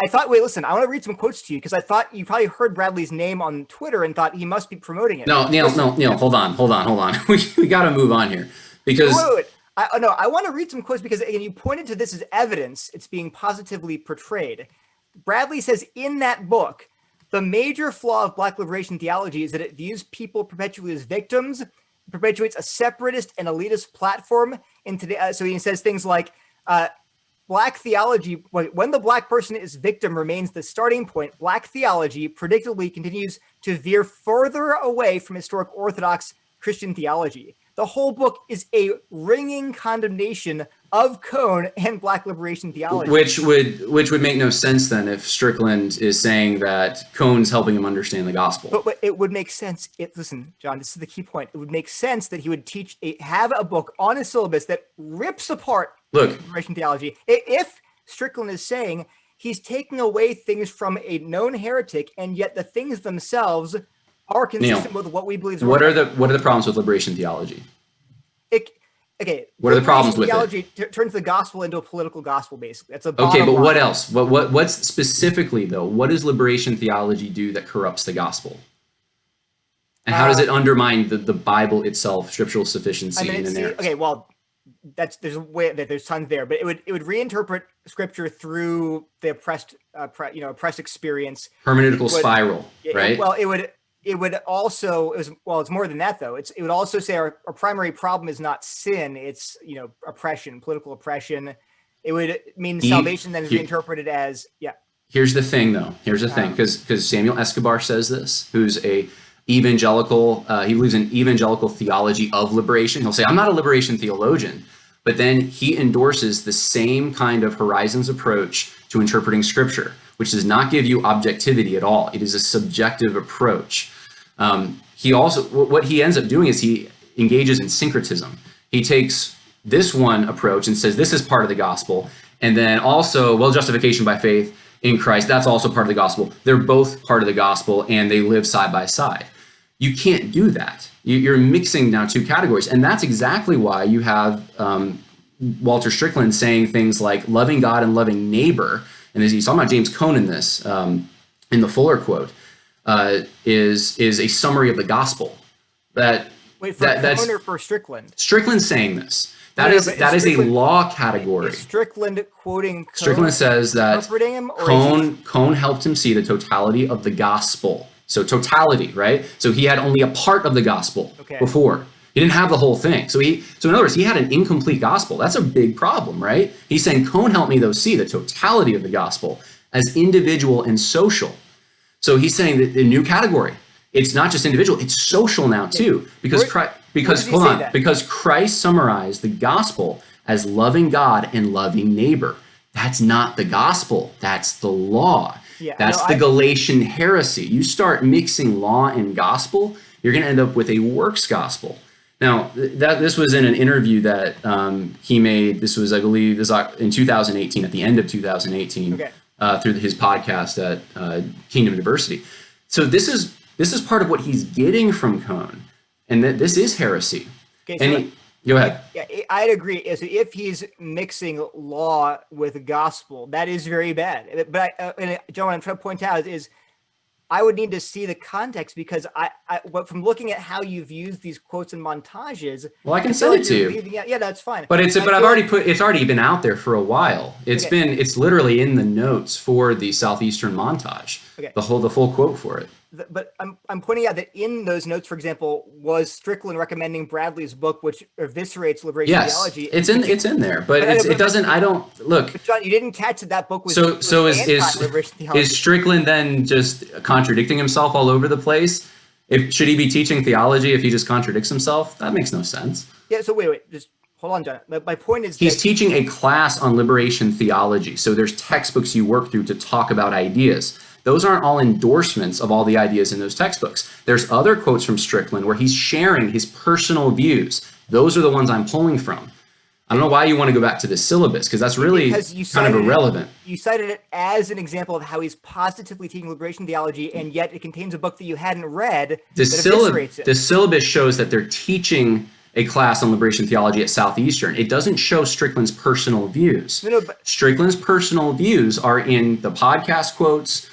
thought, wait, listen, I want to read some quotes to you because I thought you probably heard Bradley's name on Twitter and thought he must be promoting it. No, Neil, hold on. We got to move on here because... Wait. I want to read some quotes because again, you pointed to this as evidence it's being positively portrayed. Bradley says in that book, the major flaw of Black liberation theology is that it views people perpetually as victims, perpetuates a separatist and elitist platform. So he says things like, Black theology, when the Black person is victim remains the starting point, Black theology predictably continues to veer further away from historic Orthodox Christian theology. The whole book is a ringing condemnation of Cohn and Black liberation theology. Which would make no sense then if Strickland is saying that Cohn's helping him understand the gospel. But it would make sense. Listen, John, this is the key point. It would make sense that he would have a book on his syllabus that rips apart liberation theology. If Strickland is saying he's taking away things from a known heretic, and yet the things themselves are consistent with what we believe. What are the problems with liberation theology? What are the problems with theology turns the gospel into a political gospel, basically. That's okay, but what else? What's specifically though? What does liberation theology do that corrupts the gospel? And how does it undermine the Bible itself, scriptural sufficiency and inerrancy? Okay, well, there's tons there, but it would reinterpret scripture through the oppressed experience. Hermeneutical spiral, right? It would also, it's more than that though. It would also say our primary problem is not sin, it's oppression, political oppression. It would mean salvation then is reinterpreted as Here's the thing though. Because Samuel Escobar says this, who's a evangelical, he believes in evangelical theology of liberation. He'll say, I'm not a liberation theologian, but then he endorses the same kind of horizons approach to interpreting scripture, which does not give you objectivity at all. It is a subjective approach. What he ends up doing is he engages in syncretism. He takes this one approach and says, this is part of the gospel. And then also, justification by faith in Christ, that's also part of the gospel. They're both part of the gospel and they live side by side. You can't do that. You're mixing now two categories. And that's exactly why you have Walter Strickland saying things like loving God and loving neighbor. And as he's talking about James Cohn in this, in the Fuller quote, is a summary of the gospel. Cohn or for Strickland? Strickland's saying this. That is a law category. Is Strickland quoting Cohn? Strickland says that Cohn helped him see the totality of the gospel. So totality, right? So he had only a part of the gospel before. He didn't have the whole thing. So in other words, he had an incomplete gospel. That's a big problem, right? He's saying Cohn helped me though see the totality of the gospel as individual and social. So he's saying that the new category, it's not just individual, it's social now too. Because Christ summarized the gospel as loving God and loving neighbor. That's not the gospel. That's the law. Yeah, That's the Galatian heresy. You start mixing law and gospel, you're going to end up with a works gospel. Now, this was in an interview that he made. This was, I believe, in 2018, at the end of 2018, through his podcast at Kingdom Diversity. So this is part of what he's getting from Cone, and this is heresy. Okay, and go ahead. Yeah, I'd agree. So if he's mixing law with gospel, that is very bad. But John, what I'm trying to point out is I would need to see the context, because from looking at how you've used these quotes and montages. Well, I can send it to you. Yeah, that's fine. But it's already been out there for a while. It's literally in the notes for the Southeastern montage. The full quote for it. But I'm pointing out that in those notes, for example, was Strickland recommending Bradley's book, which eviscerates liberation theology. It's in there, but it doesn't. I don't look. But John, you didn't catch that book was is Strickland then just contradicting himself all over the place? Should he be teaching theology if he just contradicts himself? That makes no sense. Yeah. So wait, just hold on, John. My point is he's teaching a class on liberation theology. So there's textbooks you work through to talk about ideas. Those aren't all endorsements of all the ideas in those textbooks. There's other quotes from Strickland where he's sharing his personal views. Those are the ones I'm pulling from. I don't know why you want to go back to the syllabus, because that's really kind of irrelevant. You cited it as an example of how he's positively teaching liberation theology, and yet it contains a book that you hadn't read the syllabus shows that they're teaching a class on liberation theology at Southeastern. It doesn't show Strickland's personal views. But Strickland's personal views are in the podcast quotes.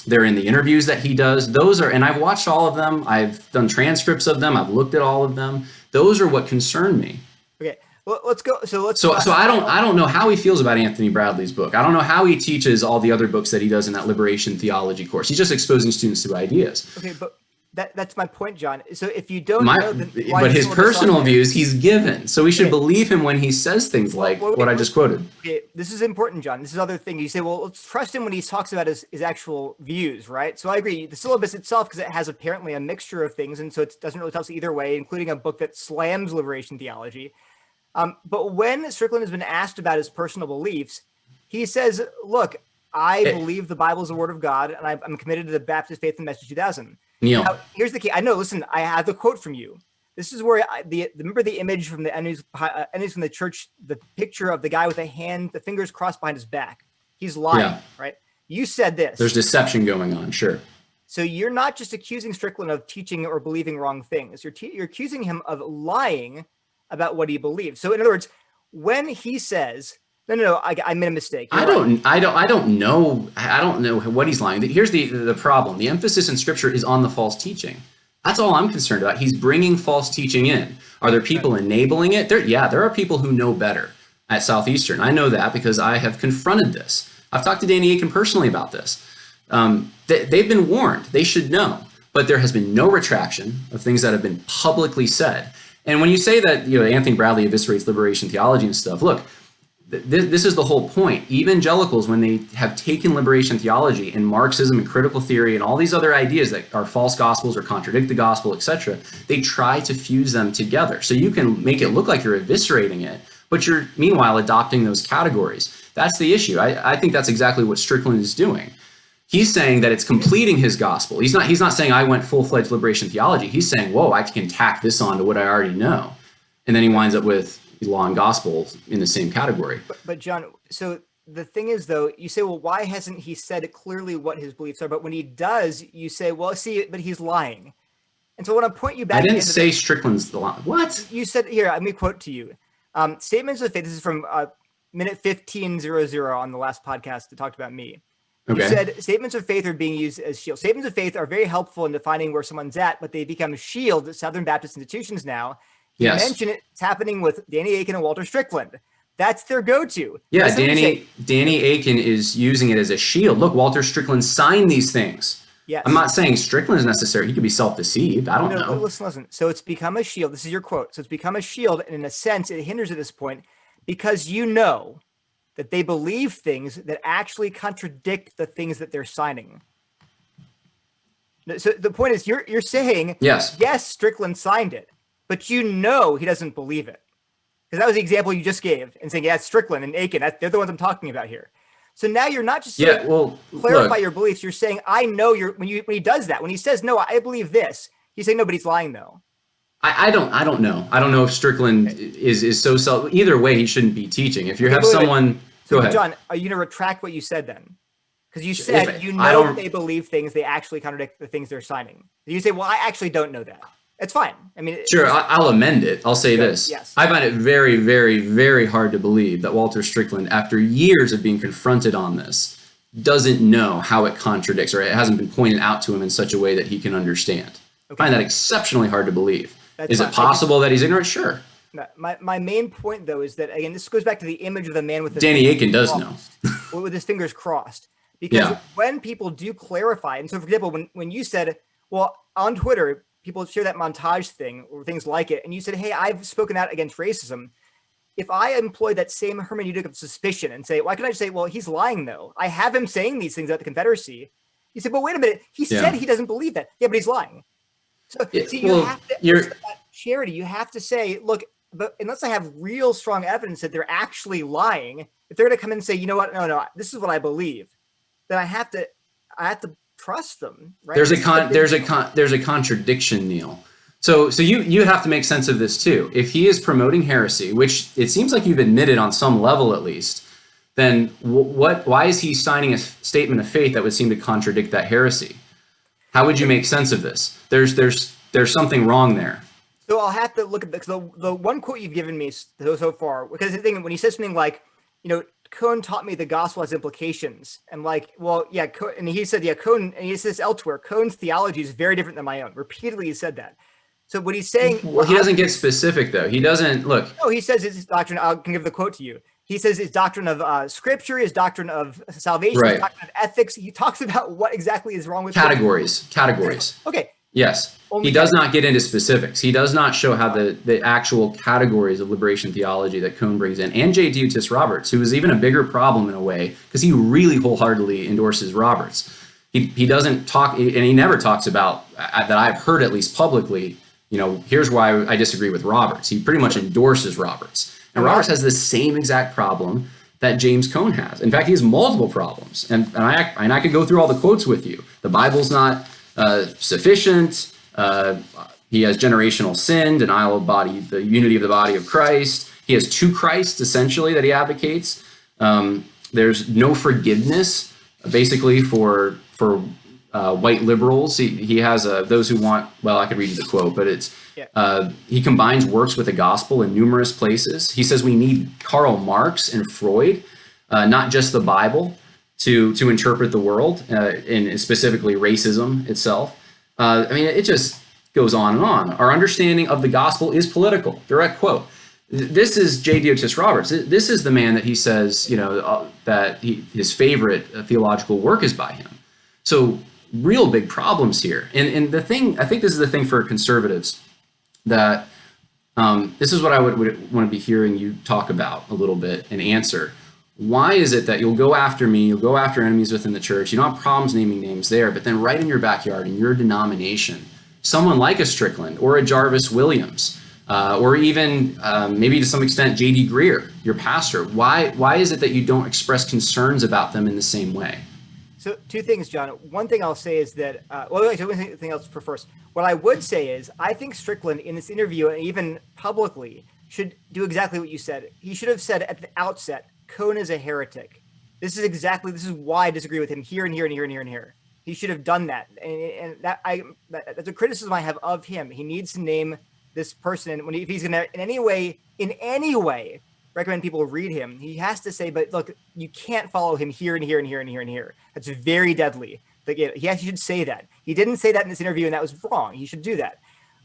They're in the interviews that he does. And I've watched all of them. I've done transcripts of them. I've looked at all of them. Those are what concern me. Okay, well, let's go. So I don't know how he feels about Anthony Bradley's book. I don't know how he teaches all the other books that he does in that liberation theology course. He's just exposing students to ideas. Okay, but that's my point, John. So if you don't know, then why but his personal views he's given, so we should believe him when he says things like what I just quoted. Okay, this is important, John. This is other thing. You say, well, let's trust him when he talks about his actual views, right? So I agree. The syllabus itself, because it has apparently a mixture of things, and so it doesn't really tell us either way, including a book that slams liberation theology. But when Strickland has been asked about his personal beliefs, he says, look, I believe the Bible is the word of God, and I'm committed to the Baptist Faith and Message 2000. Neil. Now, here's the key. I know. Listen, I have the quote from you. This is where remember the image from the enemies from the church, the picture of the guy with the fingers crossed behind his back. He's lying, right? You said this. There's deception going on, sure. So you're not just accusing Strickland of teaching or believing wrong things. You're accusing him of lying about what he believes. So in other words, when he says, no, I made a mistake. I don't know what he's lying. Here's the problem. The emphasis in Scripture is on the false teaching. That's all I'm concerned about. He's bringing false teaching in. Are there people enabling it? There are people who know better at Southeastern. I know that because I have confronted this. I've talked to Danny Aiken personally about this. They've been warned. They should know. But there has been no retraction of things that have been publicly said. And when you say that Anthony Bradley eviscerates liberation theology and stuff, look, this is the whole point. Evangelicals, when they have taken liberation theology and Marxism and critical theory and all these other ideas that are false gospels or contradict the gospel, etc., they try to fuse them together. So you can make it look like you're eviscerating it, but you're meanwhile adopting those categories. That's the issue. I think that's exactly what Strickland is doing. He's saying that it's completing his gospel. He's not saying I went full-fledged liberation theology. He's saying, whoa, I can tack this on to what I already know. And then he winds up with law and gospel in the same category. But John, so the thing is, though, you say, well, why hasn't he said clearly what his beliefs are? But when he does, you say, well, see, but he's lying. And so when I point you back, I didn't say Strickland's the lie. What? You said, here, let me quote to you. Statements of faith, this is from minute 1500 on the last podcast that talked about me. Okay. You said statements of faith are being used as shields. Statements of faith are very helpful in defining where someone's at, but they become shields at Southern Baptist institutions now. You mentioned it's happening with Danny Aiken and Walter Strickland. That's their go-to. Yeah, Danny Aiken is using it as a shield. Look, Walter Strickland signed these things. Yes. I'm not saying Strickland is necessary. He could be self-deceived. I don't know. Listen. So it's become a shield. This is your quote. So it's become a shield, and in a sense, it hinders at this point because you know that they believe things that actually contradict the things that they're signing. So the point is, you're saying, yes, Strickland signed it. But you know he doesn't believe it. because that was the example you just gave, and saying, yeah, it's Strickland and Aiken. They're the ones I'm talking about here. So now you're not just saying, clarify your beliefs. You're saying, I know when he does that, when he says, no, I believe this, he's saying, no, but he's lying though. I don't know. I don't know if Strickland is so either way, he shouldn't be teaching. If you have someone, go ahead. John, are you going to retract what you said then? Because you said that they believe things, they actually contradict the things they're signing. You say, well, I actually don't know that. It's fine. I mean, sure, I'll amend it. I'll say this. Yes. I find it very, very, very hard to believe that Walter Strickland, after years of being confronted on this, doesn't know how it contradicts, or it hasn't been pointed out to him in such a way that he can understand. I find that exceptionally hard to believe. Is it possible that he's ignorant? Sure. My main point, though, is that, again, this goes back to the image of the man with Danny Aiken does know. With his fingers crossed. Because when people do clarify, and so, for example, when you said, well, on Twitter, people share that montage thing or things like it, and you said, hey, I've spoken out against racism. If I employ that same hermeneutic of suspicion and say, why can't I just say, well, he's lying, though. I have him saying these things about the Confederacy. You said, well, wait a minute. He said he doesn't believe that. Yeah, but he's lying. So you have to, charity, you have to say, look, but unless I have real strong evidence that they're actually lying, if they're going to come in and say, you know what, no, this is what I believe, then I have to trust them. Right? There's a contradiction, Neil. So you have to make sense of this too. If he is promoting heresy, which it seems like you've admitted on some level at least, then why is he signing a statement of faith that would seem to contradict that heresy? How would you make sense of this? There's something wrong there. So I'll have to look at the one quote you've given me so far, because the thing, when he says something like, Cohn taught me the gospel has implications. I'm like, well, yeah, and he said, yeah, Cohn, and he says elsewhere, Cohn's theology is very different than my own. Repeatedly he said that. So what he's saying... Well, he doesn't get specific, though. He doesn't, look... No, he says his doctrine, I can give the quote to you. He says his doctrine of scripture, his doctrine of salvation, his doctrine of ethics. He talks about what exactly is wrong with... Categories. Okay. Yes. He does not get into specifics. He does not show how the actual categories of liberation theology that Cohn brings in, and J. Diotis Roberts, who is even a bigger problem in a way, because he really wholeheartedly endorses Roberts. He doesn't talk, and he never talks about, that I've heard at least publicly, here's why I disagree with Roberts. He pretty much endorses Roberts. And Roberts has the same exact problem that James Cohn has. In fact, he has multiple problems. And I could go through all the quotes with you. The Bible's not sufficient. He has generational sin, denial of the unity of the body of Christ. He has two Christs, essentially, that he advocates. There's no forgiveness, basically, for white liberals. He has those who want, well, I could read you the quote, but it's, he combines works with the gospel in numerous places. He says we need Karl Marx and Freud, not just the Bible, to interpret the world, and specifically racism itself. It just goes on and on. Our understanding of the gospel is political. Direct quote. This is J. Diotis Roberts. This is the man that he says, that his favorite theological work is by him. So real big problems here. And the thing, I think this is the thing for conservatives, that this is what I would want to be hearing you talk about a little bit and answer. Why is it that you'll go after me, you'll go after enemies within the church, you don't have problems naming names there, but then right in your backyard, in your denomination, someone like a Strickland or a Jarvis Williams, or even maybe to some extent J.D. Greer, your pastor, why is it that you don't express concerns about them in the same way? So two things, John. One thing I'll say is that, one thing else for first. What I would say is, I think Strickland in this interview, and even publicly, should do exactly what you said. He should have said at the outset, Cohn is a heretic. This is why I disagree with him here and here and here and here and here. He should have done that. And that's a criticism I have of him. He needs to name this person. If he's going to in any way recommend people read him, he has to say, but look, you can't follow him here and here and here and here and here. That's very deadly. He should say that. He didn't say that in this interview, and that was wrong. He should do that.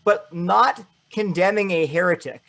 But not condemning a heretic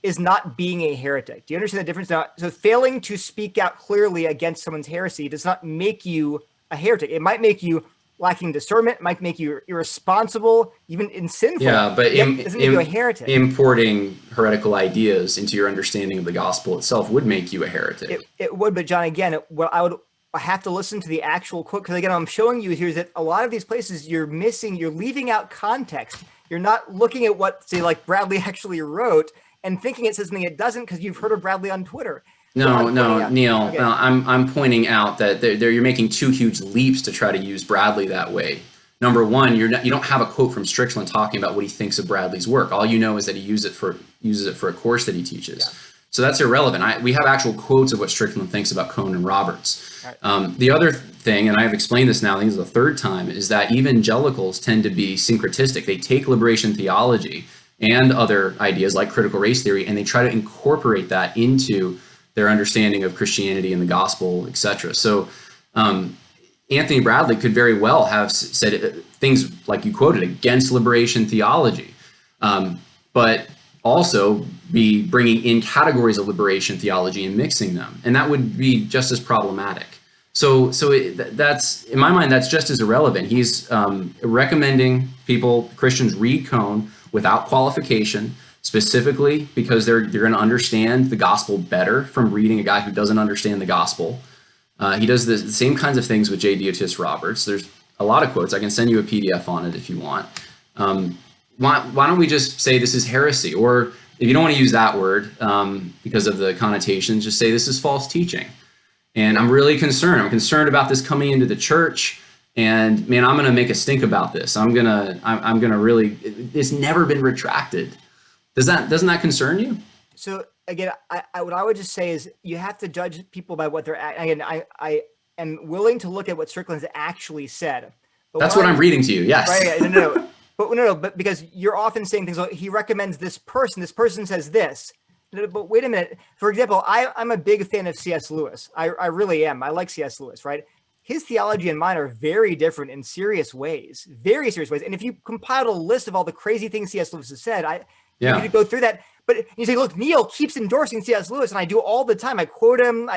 is not being a heretic. Do you understand the difference now? So failing to speak out clearly against someone's heresy does not make you a heretic. It might make you lacking discernment, might make you irresponsible, even sinful. Yeah, but doesn't make you a heretic. Importing heretical ideas into your understanding of the gospel itself would make you a heretic. It would, but John, again, I have to listen to the actual quote, because again, I'm showing you here that a lot of these places you're leaving out context. You're not looking at what, say, like Bradley actually wrote and thinking it says something it doesn't because you've heard of Bradley on Twitter. No, Neil. Okay. I'm pointing out that you're making two huge leaps to try to use Bradley that way. Number one, you don't have a quote from Strickland talking about what he thinks of Bradley's work. All you know is that he uses it for a course that he teaches. Yeah. So that's irrelevant. We have actual quotes of what Strickland thinks about Cohn and Roberts. Right. The other thing, and I've explained this now, I think it's the third time, is that evangelicals tend to be syncretistic. They take liberation theology and other ideas like critical race theory, and they try to incorporate that into their understanding of Christianity and the gospel, etc. So Anthony Bradley could very well have said things like you quoted against liberation theology, but also be bringing in categories of liberation theology and mixing them, and that would be just as problematic. So that's, in my mind, that's just as irrelevant. He's recommending Christians read Cohn without qualification, specifically because they're going to understand the gospel better from reading a guy who doesn't understand the gospel. He does the same kinds of things with J. Diotis Roberts. There's a lot of quotes. I can send you a PDF on it if you want. Why don't we just say this is heresy? Or if you don't want to use that word because of the connotations, just say this is false teaching. And I'm really concerned. I'm concerned about this coming into the church. And man, I'm going to make a stink about this. I'm going to really, it's never been retracted. Doesn't that concern you? So again, what I would just say is you have to judge people by what they're, again, I am willing to look at what Strickland's actually said. But that's what I'm reading to you. Yes. Right. No. But because you're often saying things like he recommends this person says this. But wait a minute. For example, I'm a big fan of C.S. Lewis. I really am. I like C.S. Lewis, right? His theology and mine are very different in serious ways, very serious ways. And if you compiled a list of all the crazy things C.S. Lewis has said, you could go through that. But you say, look, Neil keeps endorsing C.S. Lewis, and I do all the time. I quote him.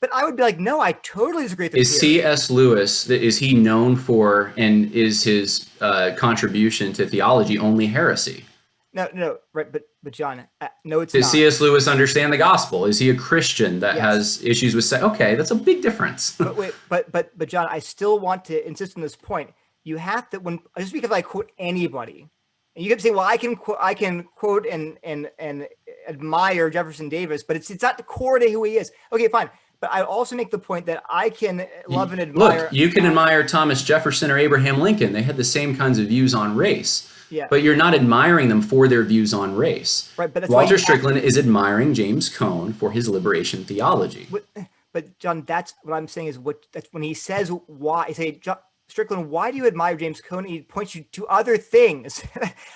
But I would be like, no, I totally disagree with him. Is C.S. Lewis, is he known for, and is his contribution to theology only heresy? No, right, but John, no, it's Does not. C.S. Lewis understand the gospel? Is he a Christian that has issues with okay, that's a big difference. but John, I still want to insist on this point. You have to, just because I quote anybody, and you can say, well, I can quote and admire Jefferson Davis, but it's not the core to who he is. Okay, fine. But I also make the point that I can love and admire. Look, you can admire Thomas Jefferson or Abraham Lincoln. They had the same kinds of views on race. Yeah. But you're not admiring them for their views on race. Right, but that's Walter Strickland is admiring James Cone for his liberation theology. But John, that's what I'm saying is that's when he says why. I say, Strickland, why do you admire James Cone? He points you to other things.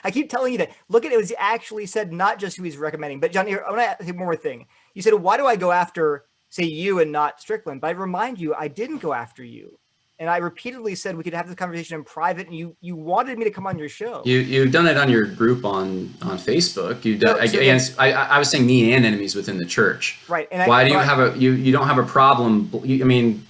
I keep telling you that. Look at it was actually said, not just who he's recommending. But John, here, I want to say one more thing. You said, why do I go after, say, you and not Strickland? But I remind you, I didn't go after you. And I repeatedly said we could have this conversation in private, and you wanted me to come on your show. You've done it on your group on Facebook. I was saying me and enemies within the church. Right. And why do you have you don't have a problem? I mean,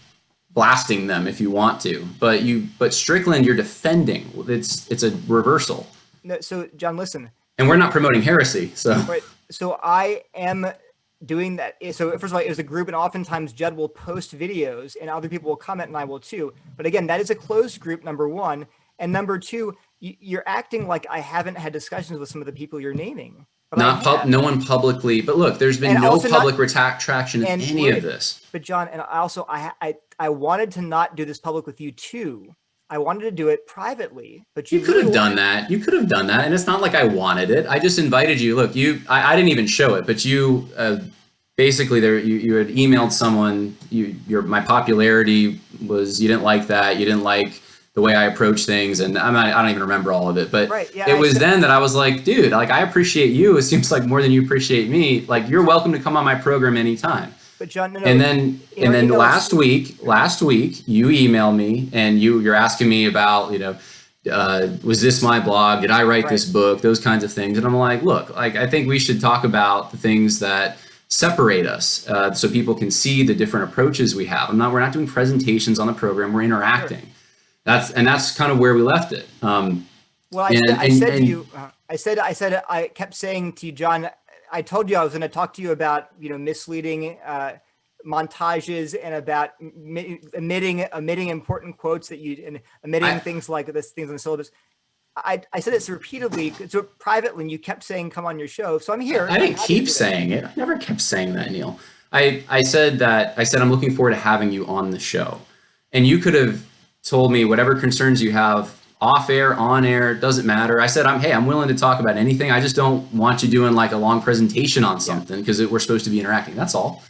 blasting them if you want to, but Strickland you're defending. It's a reversal. No, so John, listen. And we're not promoting heresy. So right. So I am doing that. So first of all, it was a group, and oftentimes Judd will post videos and other people will comment, and I will too. But again, that is a closed group, number one. And number two, you're acting like I haven't had discussions with some of the people you're naming. But no one publicly, but look, there's been no public retraction in any of this. But John, and also I wanted to not do this public with you too. I wanted to do it privately, but you could have done that. You could have done that, and it's not like I wanted it. I just invited you. Look, I didn't even show it, but you basically you had emailed someone. My popularity was you didn't like that. You didn't like the way I approach things, and I don't even remember all of it. But it was then that I was like, dude, like I appreciate you. It seems like more than you appreciate me. Like you're welcome to come on my program anytime. But John, no, and then last week you emailed me and you're asking me about, was this my blog? Did I write this book? Those kinds of things. And I'm like, look, I think we should talk about the things that separate us so people can see the different approaches we have. We're not doing presentations on the program. We're interacting. Sure. That's kind of where we left it. I kept saying to you, John, I told you I was going to talk to you about, misleading montages and about omitting important quotes and omitting things like things in the syllabus. I said this repeatedly, so privately, and you kept saying, come on your show. So I'm here. I didn't keep saying it. I never kept saying that, Neil. I said I'm looking forward to having you on the show. And you could have told me whatever concerns you have off air, on air, doesn't matter. I said, I'm willing to talk about anything. I just don't want you doing like a long presentation on something because we're supposed to be interacting. That's all.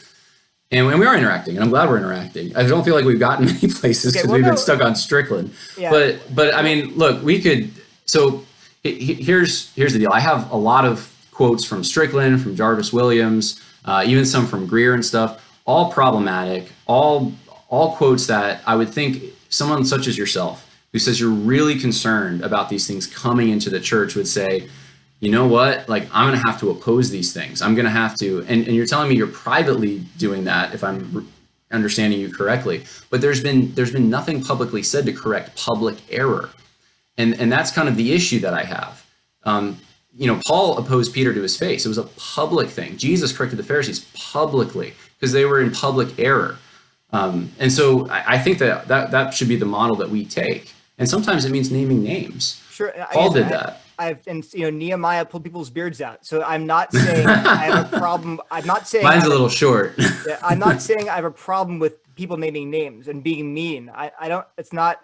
And we are interacting, and I'm glad we're interacting. I don't feel like we've gotten many places because we've been stuck on Strickland. Yeah. But I mean, look, we could. So here's the deal. I have a lot of quotes from Strickland, from Jarvis Williams, even some from Greer and stuff. All problematic. All quotes that I would think someone such as yourself, who says you're really concerned about these things coming into the church, would say, you know what, like, I'm going to have to oppose these things. I'm going to have to, and you're telling me you're privately doing that, if I'm understanding you correctly, but there's been nothing publicly said to correct public error. And that's kind of the issue that I have. Paul opposed Peter to his face. It was a public thing. Jesus corrected the Pharisees publicly because they were in public error. And so I think that should be the model that we take. And sometimes it means naming names. Sure. Paul did that. Nehemiah pulled people's beards out. So I'm not saying I have a problem. I'm not saying mine's a little short. I'm not saying I have a problem with people naming names and being mean. I don't. It's not.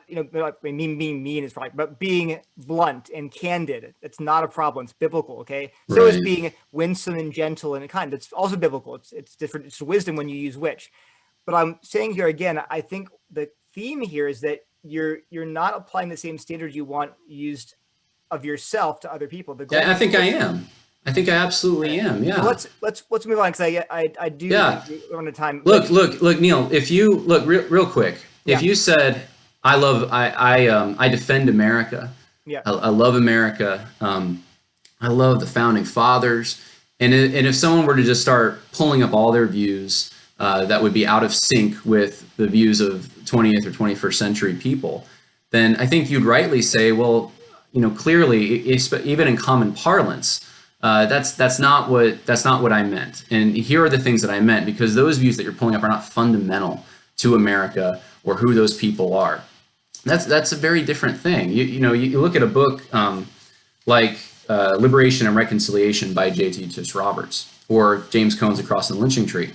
Being mean is right, but being blunt and candid, it's not a problem. It's biblical. Okay. So is being winsome and gentle and kind. It's also biblical. It's different. It's wisdom when you use which. But I'm saying here again, I think the theme here is that you're not applying the same standards you want used of yourself to other people. Yeah, I think I am. I think I absolutely am. Yeah. Well, let's move on because I do. Yeah. On a time. Look, Neil. If you look real quick, if you said I defend America. Yeah. I love America. I love the founding fathers. And if someone were to just start pulling up all their views that would be out of sync with the views of 20th or 21st century people, then I think you'd rightly say, well, clearly, even in common parlance, that's not what I meant. And here are the things that I meant, because those views that you're pulling up are not fundamental to America or who those people are. That's a very different thing. You look at a book like Liberation and Reconciliation by J.T. Tiss Roberts or James Cone's Across the Lynching Tree.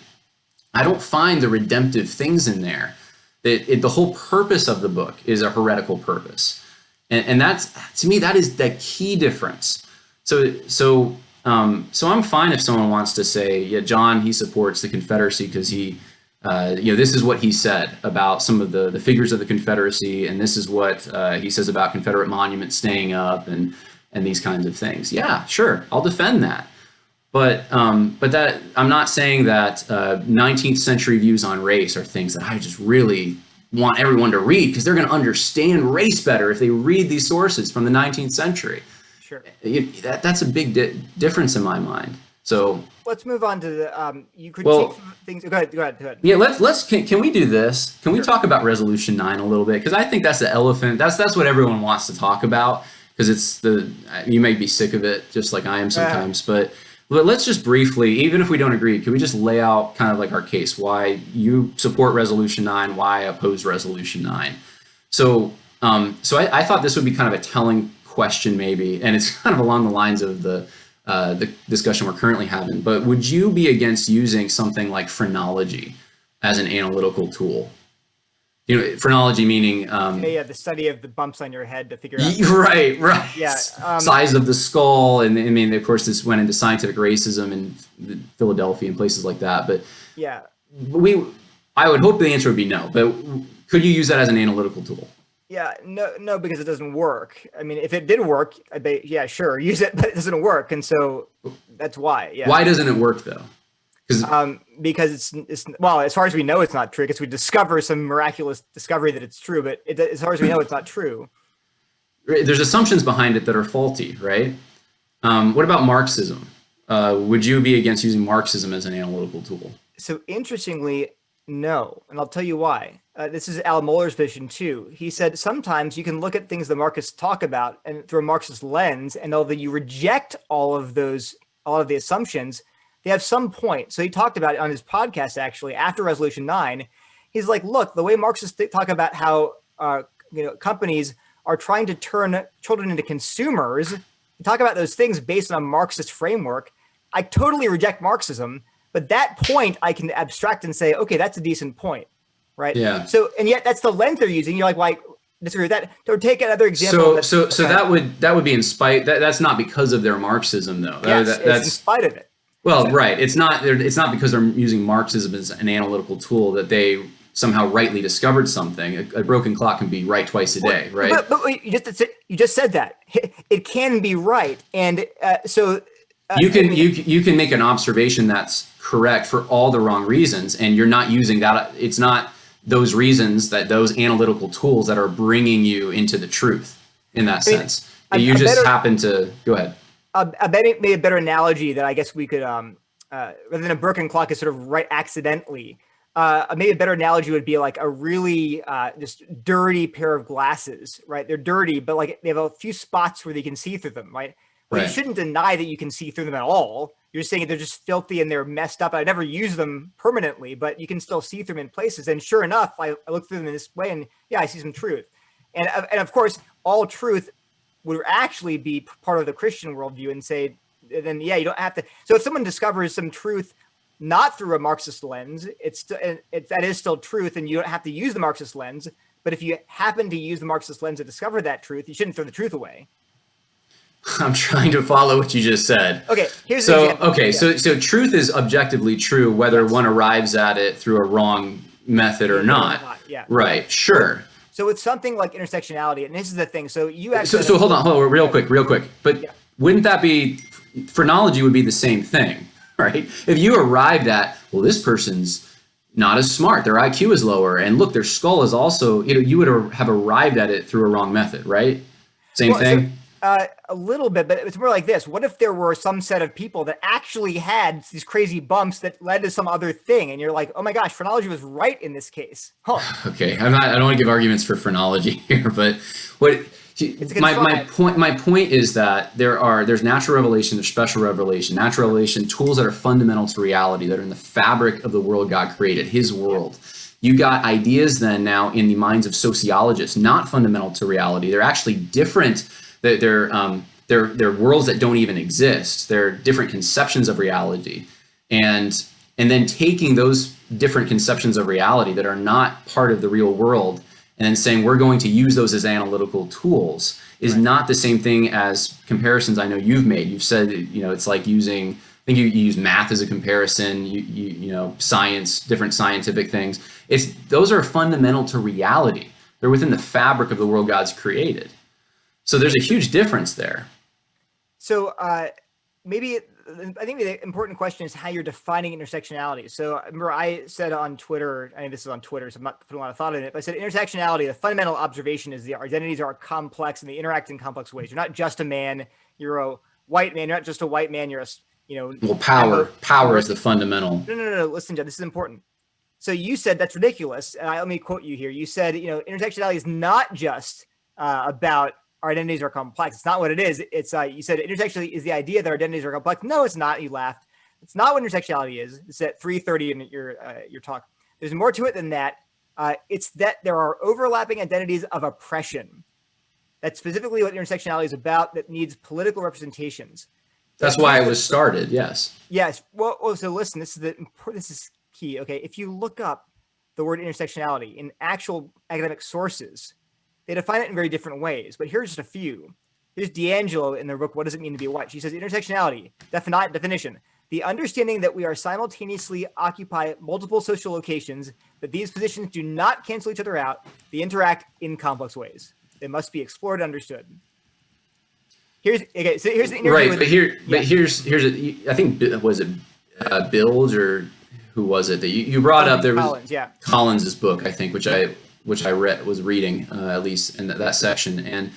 I don't find the redemptive things in there. The whole purpose of the book is a heretical purpose. And that's, to me, that is the key difference. So I'm fine if someone wants to say, yeah, John, he supports the Confederacy because he, this is what he said about some of the figures of the Confederacy, and this is what he says about Confederate monuments staying up and these kinds of things. Yeah, sure, I'll defend that. But that I'm not saying that 19th century views on race are things that I just really want everyone to read because they're going to understand race better if they read these sources from the 19th century. Sure. That's a big difference in my mind. So let's move on to the you critique things. Go ahead. Yeah, let's can we do this? Can we talk about Resolution 9 a little bit? Because I think that's the elephant. That's what everyone wants to talk about because it's you may be sick of it just like I am sometimes, but let's just briefly, even if we don't agree, can we just lay out kind of like our case, why you support Resolution 9, why I oppose Resolution 9? So I thought this would be kind of a telling question maybe, and it's kind of along the lines of the discussion we're currently having, but would you be against using something like phrenology as an analytical tool? Phrenology meaning the study of the bumps on your head to figure out right yeah size of the skull, and I mean, of course, this went into scientific racism in Philadelphia and places like that. But yeah, I would hope the answer would be no. But could you use that as an analytical tool? Yeah, no, because it doesn't work. I mean, if it did work, yeah, sure, use it, but it doesn't work, and so that's why. Yeah. Why doesn't it work though? Because it's well, as far as we know, it's not true. Because we discover some miraculous discovery that it's true, but as far as we know, it's not true. There's assumptions behind it that are faulty, right? What about Marxism? Would you be against using Marxism as an analytical tool? So interestingly, no, and I'll tell you why. This is Al Mohler's vision too. He said sometimes you can look at things the Marxists talk about and through a Marxist lens, and although you reject all of the assumptions, they have some point. So he talked about it on his podcast, actually, after Resolution 9. He's like, look, the way Marxists talk about how companies are trying to turn children into consumers, talk about those things based on a Marxist framework, I totally reject Marxism. But that point I can abstract and say, okay, that's a decent point, right? Yeah. So, and yet that's the lens they're using. You're like, why disagree with that? Or take another example. So that would be in spite. That's not because of their Marxism, though. Yes, it's in spite of it. Well, right. It's not because they're using Marxism as an analytical tool that they somehow rightly discovered something. A broken clock can be right twice a day, right? But you just said that it can be right, and so you can make an observation that's correct for all the wrong reasons, and you're not using that. It's not those reasons, those analytical tools that are bringing you into the truth in that sense. You just happen to go ahead. I bet it made a better analogy that I guess we could, rather than a broken clock is sort of right accidentally. Maybe a better analogy would be like a really just dirty pair of glasses, right? They're dirty, but like they have a few spots where they can see through them, right? Well, you shouldn't deny that you can see through them at all. You're saying they're just filthy and they're messed up. I never use them permanently, but you can still see through them in places. And sure enough, I look through them in this way and yeah, I see some truth. And of course, all truth would actually be part of the Christian worldview and say, then yeah, you don't have to. So if someone discovers some truth not through a Marxist lens, that is still truth and you don't have to use the Marxist lens. But if you happen to use the Marxist lens to discover that truth, you shouldn't throw the truth away. I'm trying to follow what you just said. Okay, here's the example. Okay, so truth is objectively true whether one arrives at it through a wrong method or not. Yeah. Right, sure. So with something like intersectionality, and this is the thing, so you actually... So hold on, real quick. But wouldn't that be, phrenology would be the same thing, right? If you arrived at, well, this person's not as smart, their IQ is lower, and look, their skull is also, you would have arrived at it through a wrong method, right? Same thing? A little bit, but it's more like this. What if there were some set of people that actually had these crazy bumps that led to some other thing? And you're like, oh my gosh, phrenology was right in this case. Huh. Okay, I don't want to give arguments for phrenology here, but my point is that there's natural revelation, there's special revelation. Natural revelation, tools that are fundamental to reality, that are in the fabric of the world God created, his world. You got ideas then now in the minds of sociologists, not fundamental to reality. They're actually different. They're worlds that don't even exist. They're different conceptions of reality, and then taking those different conceptions of reality that are not part of the real world, and then saying we're going to use those as analytical tools is not the same thing as comparisons I know you've made. You've said it's like using. I think you use math as a comparison. You know science, different scientific things. Those are fundamental to reality. They're within the fabric of the world God's created. So there's a huge difference there. So maybe I think the important question is how you're defining intersectionality. So remember I said on Twitter, I think this is on Twitter, so I'm not putting a lot of thought in it, but I said intersectionality, the fundamental observation is the identities are complex and they interact in complex ways. You're not just a man, you're a white man, you're not just a white man, you're Well, power is the fundamental. No, listen, John, this is important. So you said that's ridiculous. And let me quote you here. You said, intersectionality is not just about our identities are complex. It's not what it is. It's you said intersectionality is the idea that our identities are complex. No, it's not. You laughed. It's not what intersectionality is. It's at 3:30 in your talk. There's more to it than that. It's that there are overlapping identities of oppression. That's specifically what intersectionality is about. That needs political representations. That's why it was started. Yes. Yes. Well, so listen. This is key. Okay, if you look up the word intersectionality in actual academic sources, they define it in very different ways, but here's just a few. Here's D'Angelo in their book, What Does It Mean to Be White? She says, intersectionality, definition, the understanding that we are simultaneously occupy multiple social locations, that these positions do not cancel each other out, they interact in complex ways. They must be explored and understood. So here's the interview. Right, but here's I think, was it Bilge or who was it that you brought up? There was Collins's book, I think, which I was reading at least in that section, and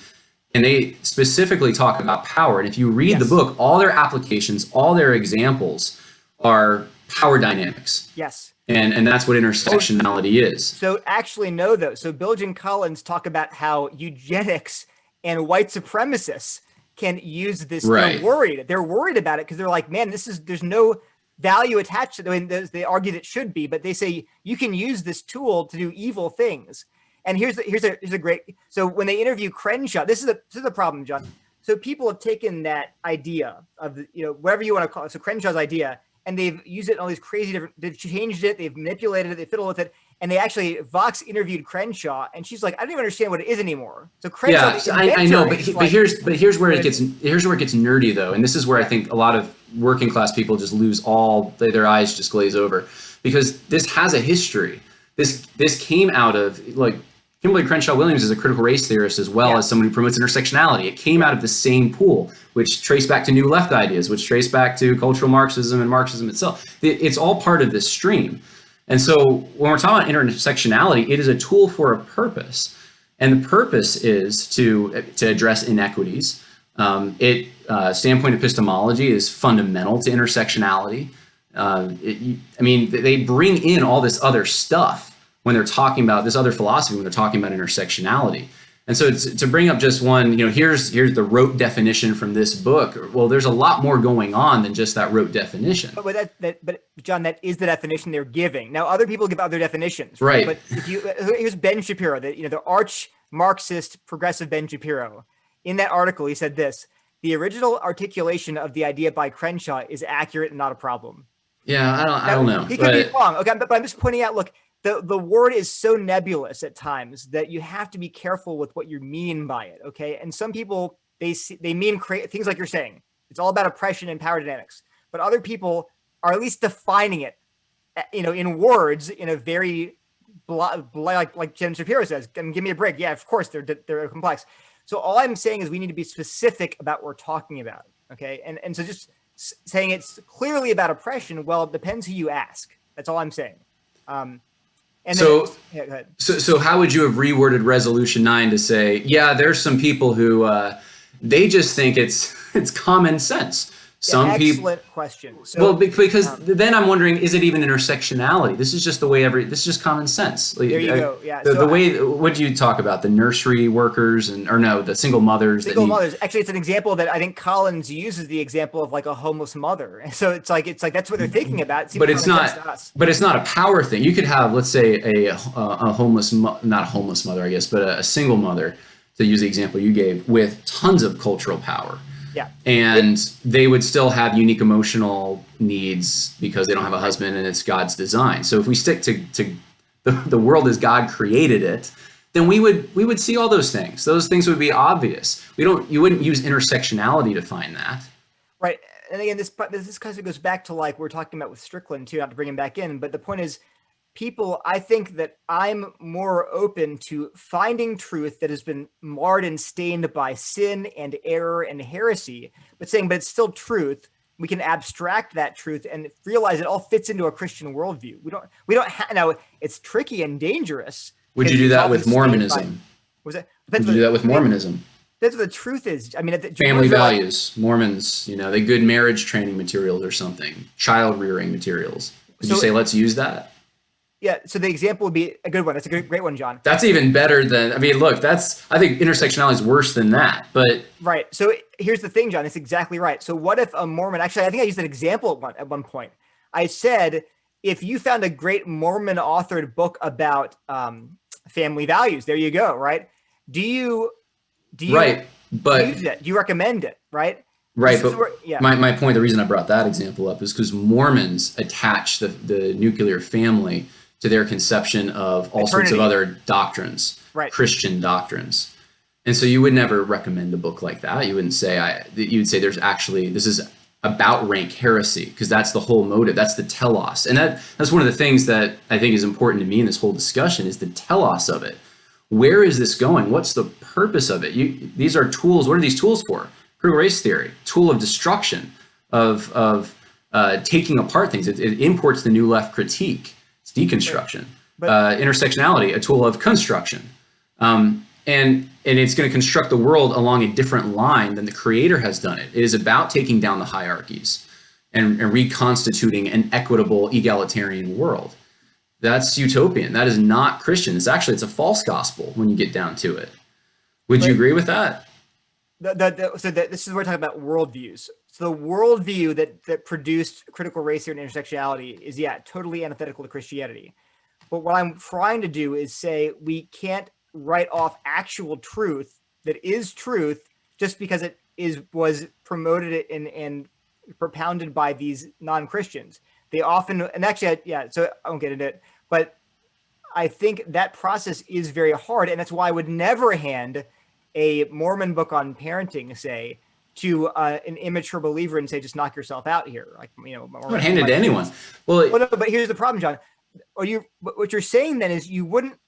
they specifically talk about power. And if you read the book, all their applications, all their examples are power dynamics. Yes. And that's what intersectionality is. So actually, no, though. So Bilge and Collins talk about how eugenics and white supremacists can use this. Right. They're worried about it because they're like, man, there's no value attached to it. I mean, they argue that it should be, but they say you can use this tool to do evil things. And here's a great. So when they interview Crenshaw, this is the problem, John. So people have taken that idea of whatever you want to call it. So Crenshaw's idea, and they've used it in all these crazy different. They've changed it, they've manipulated it, they fiddle with it, and they actually Vox interviewed Crenshaw, and she's like, I don't even understand what it is anymore. So Crenshaw, I know, but here's where it gets nerdy though, and this is where I think a lot of working class people just lose their eyes just glaze over, because this has a history. This came out of Kimberly Crenshaw Williams is a critical race theorist as well as someone who promotes intersectionality. It came out of the same pool, which trace back to New Left ideas, which trace back to cultural Marxism and Marxism itself. It's all part of this stream. And so when we're talking about intersectionality, it is a tool for a purpose. And the purpose is to address inequities. Standpoint epistemology is fundamental to intersectionality. They bring in all this other stuff when they're talking about this other philosophy, when they're talking about intersectionality. And so to bring up just one, here's the rote definition from this book. Well, there's a lot more going on than just that rote definition. But John, that is the definition they're giving. Now, other people give other definitions, right? But here's Ben Shapiro, the arch Marxist progressive Ben Shapiro. In that article, he said this: the original articulation of the idea by Crenshaw is accurate and not a problem. Yeah, I don't know. He could be wrong. Okay, but I'm just pointing out. Look. The word is so nebulous at times that you have to be careful with what you mean by it. Okay, and some people they mean things like you're saying. It's all about oppression and power dynamics. But other people are at least defining it, in words in a very like Jen Shapiro says. Give me a break. Yeah, of course they're complex. So all I'm saying is we need to be specific about what we're talking about. Okay, and so just saying it's clearly about oppression. Well, it depends who you ask. That's all I'm saying. So how would you have reworded Resolution 9 to say, there's some people who they just think it's common sense. Excellent question. So, because then I'm wondering, is it even intersectionality? This is just the way this is just common sense. There you go. Yeah. The way, what do you talk about? The nursery workers the single mothers. Mothers. Actually, it's an example that I think Collins uses the example of like a homeless mother. So it's like that's what they're thinking about. But it's not a power thing. You could have, let's say, a homeless, not a homeless mother, I guess, but a single mother, to use the example you gave, with tons of cultural power. Yeah. And they would still have unique emotional needs because they don't have a husband and it's God's design. So if we stick to the world as God created it, then we would see all those things. Those things would be obvious. You wouldn't use intersectionality to find that. Right. And again, this kind of goes back to like we're talking about with Strickland too, not to bring him back in, but the point is, I think that I'm more open to finding truth that has been marred and stained by sin and error and heresy, but it's still truth. We can abstract that truth and realize it all fits into a Christian worldview. We don't now it's tricky and dangerous. Would you do that with Mormonism? Would you do that with Mormonism? That's what the truth is. I mean, family values, they good marriage training materials or something, child rearing materials. Would you say let's use that? Yeah, so the example would be a good one. That's a great one, John. That's even better than, I think intersectionality is worse than that, but. Right, so here's the thing, John, it's exactly right. So what if a Mormon, actually, I think I used an example at one point. I said, if you found a great Mormon authored book about family values, there you go, right? Do you right, but use it? Do you recommend it, right? Right, but my point, the reason I brought that example up is because Mormons attach the nuclear family to their conception of all sorts of other doctrines, right. Christian doctrines. And so you would never recommend a book like that. You wouldn't say, you would say this is about rank heresy, because that's the whole motive. That's the telos. And that's one of the things that I think is important to me in this whole discussion is the telos of it. Where is this going? What's the purpose of it? These are tools. What are these tools for? Critical race theory, tool of destruction, of taking apart things. It imports the New Left critique. It's deconstruction. Intersectionality, a tool of construction. And it's going to construct the world along a different line than the creator has done it. It is about taking down the hierarchies and reconstituting an equitable, egalitarian world. That's utopian. That is not Christian. It's a false gospel when you get down to it. Would you agree with that? This is what we're talking about worldviews. So the worldview that produced critical race theory and intersectionality is totally antithetical to Christianity. But what I'm trying to do is say we can't write off actual truth that is truth just because it was promoted and propounded by these non-Christians. They often, and actually, so I won't get into it, but I think that process is very hard, and that's why I would never hand a Mormon book on parenting, say, to an immature believer and say, just knock yourself out here. Like, I would hand it to anyone. Well, no, but here's the problem, John. What you're saying then is you wouldn't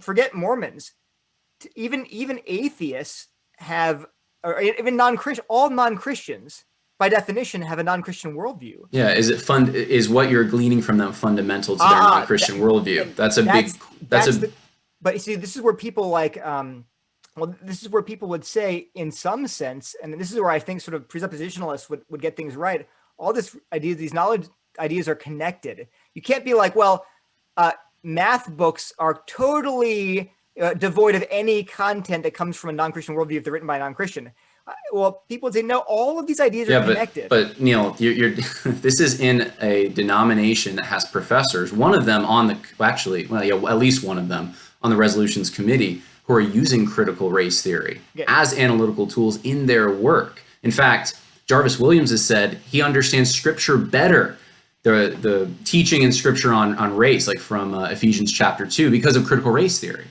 forget Mormons. Even atheists have, or even non-Christian, all non-Christians by definition have a non-Christian worldview. Yeah, is what you're gleaning from them fundamental to their non-Christian worldview? But you see, this is where people like, this is where people would say, in some sense, and this is where I think sort of presuppositionalists would get things right. All these knowledge ideas are connected. You can't be like, well, math books are totally devoid of any content that comes from a non-Christian worldview if they're written by a non-Christian. Well, people would say, no, all of these ideas are connected. But Neil, you're this is in a denomination that has professors, one of them on the, at least one of them on the resolutions committee, who are using critical race theory as analytical tools in their work. In fact, Jarvis Williams has said he understands scripture better, the teaching in scripture on race, like from Ephesians chapter 2, because of critical race theory.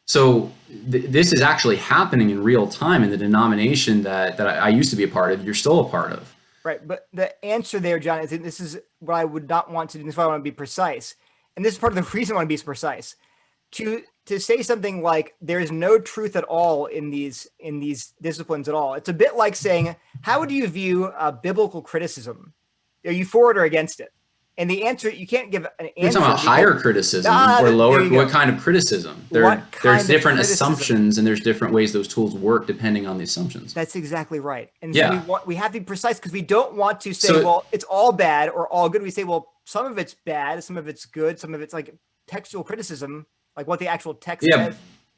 So this is actually happening in real time in the denomination that I used to be a part of. You're still a part of. Right. But the answer there, John, is that this is what I would not want to do. This is why I want to be precise. And this is part of the reason I want to be precise. To say something like there is no truth at all in these disciplines at all. It's a bit like saying, how would you view biblical criticism? Are you for it or against it? And the answer, you can't give an answer. You're talking about higher criticism or lower. What kind of criticism? There's different assumptions, and there's different ways those tools work depending on the assumptions. That's exactly right. And so we have to be precise because we don't want to say, well, it's all bad or all good. We say, well, some of it's bad, some of it's good, some of it's like textual criticism, like what the actual text says.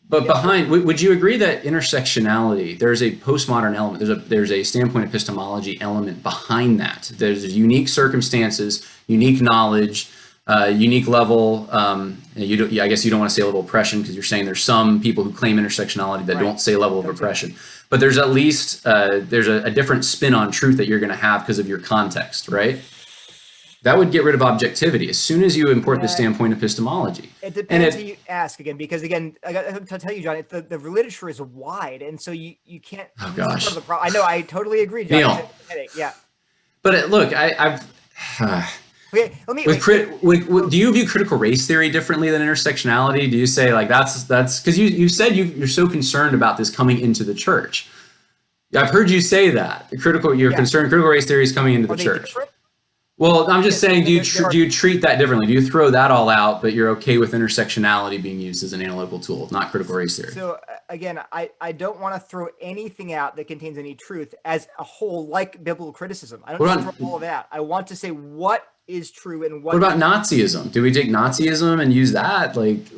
But would you agree that intersectionality, there's a postmodern element, there's a standpoint epistemology element behind that. There's unique circumstances, unique knowledge, unique level. I guess you don't want to say level of oppression because you're saying there's some people who claim intersectionality that don't say level of oppression. But there's at least there's a different spin on truth that you're going to have because of your context, right? That would get rid of objectivity as soon as you import the standpoint epistemology. It depends who you ask again, because again, I got to tell you, John, the literature is wide, and so you can't. Oh gosh! I know, I totally agree, John. Neil. Yeah. But look, I've. Okay, do you view critical race theory differently than intersectionality? Do you say like that's because you said you're so concerned about this coming into the church? I've heard you say that you're concerned critical race theory is coming into the church. Different? Well, I'm just saying, do you treat that differently? Do you throw that all out, but you're okay with intersectionality being used as an analytical tool, not critical race theory? So again, I don't want to throw anything out that contains any truth as a whole, like biblical criticism. I don't want to throw all of that. I want to say what is true and what. What about Nazism? Do we take Nazism and use that? Like,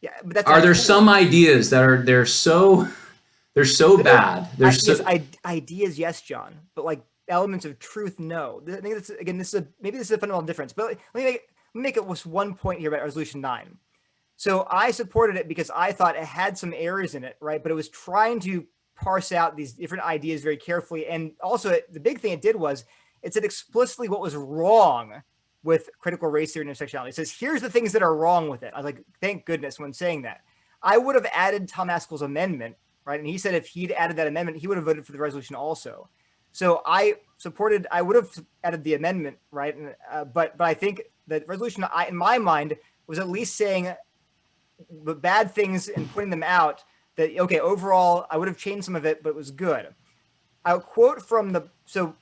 yeah, but that's are there some ideas that they're so bad? Ideas, yes, John, but like. Elements of truth, no. I think maybe this is a fundamental difference. But let me make it just one point here about Resolution 9. So I supported it because I thought it had some errors in it, right? But it was trying to parse out these different ideas very carefully. And also, the big thing it did was it said explicitly what was wrong with critical race theory and intersectionality. It says, here's the things that are wrong with it. I was like, thank goodness when saying that. I would have added Tom Askell's amendment, right? And he said if he'd added that amendment, he would have voted for the resolution also. So I would have added the amendment, right? And, but I think that resolution, in my mind, was at least saying the bad things and putting them out. That okay, overall, I would have changed some of it, but it was good. I'll quote from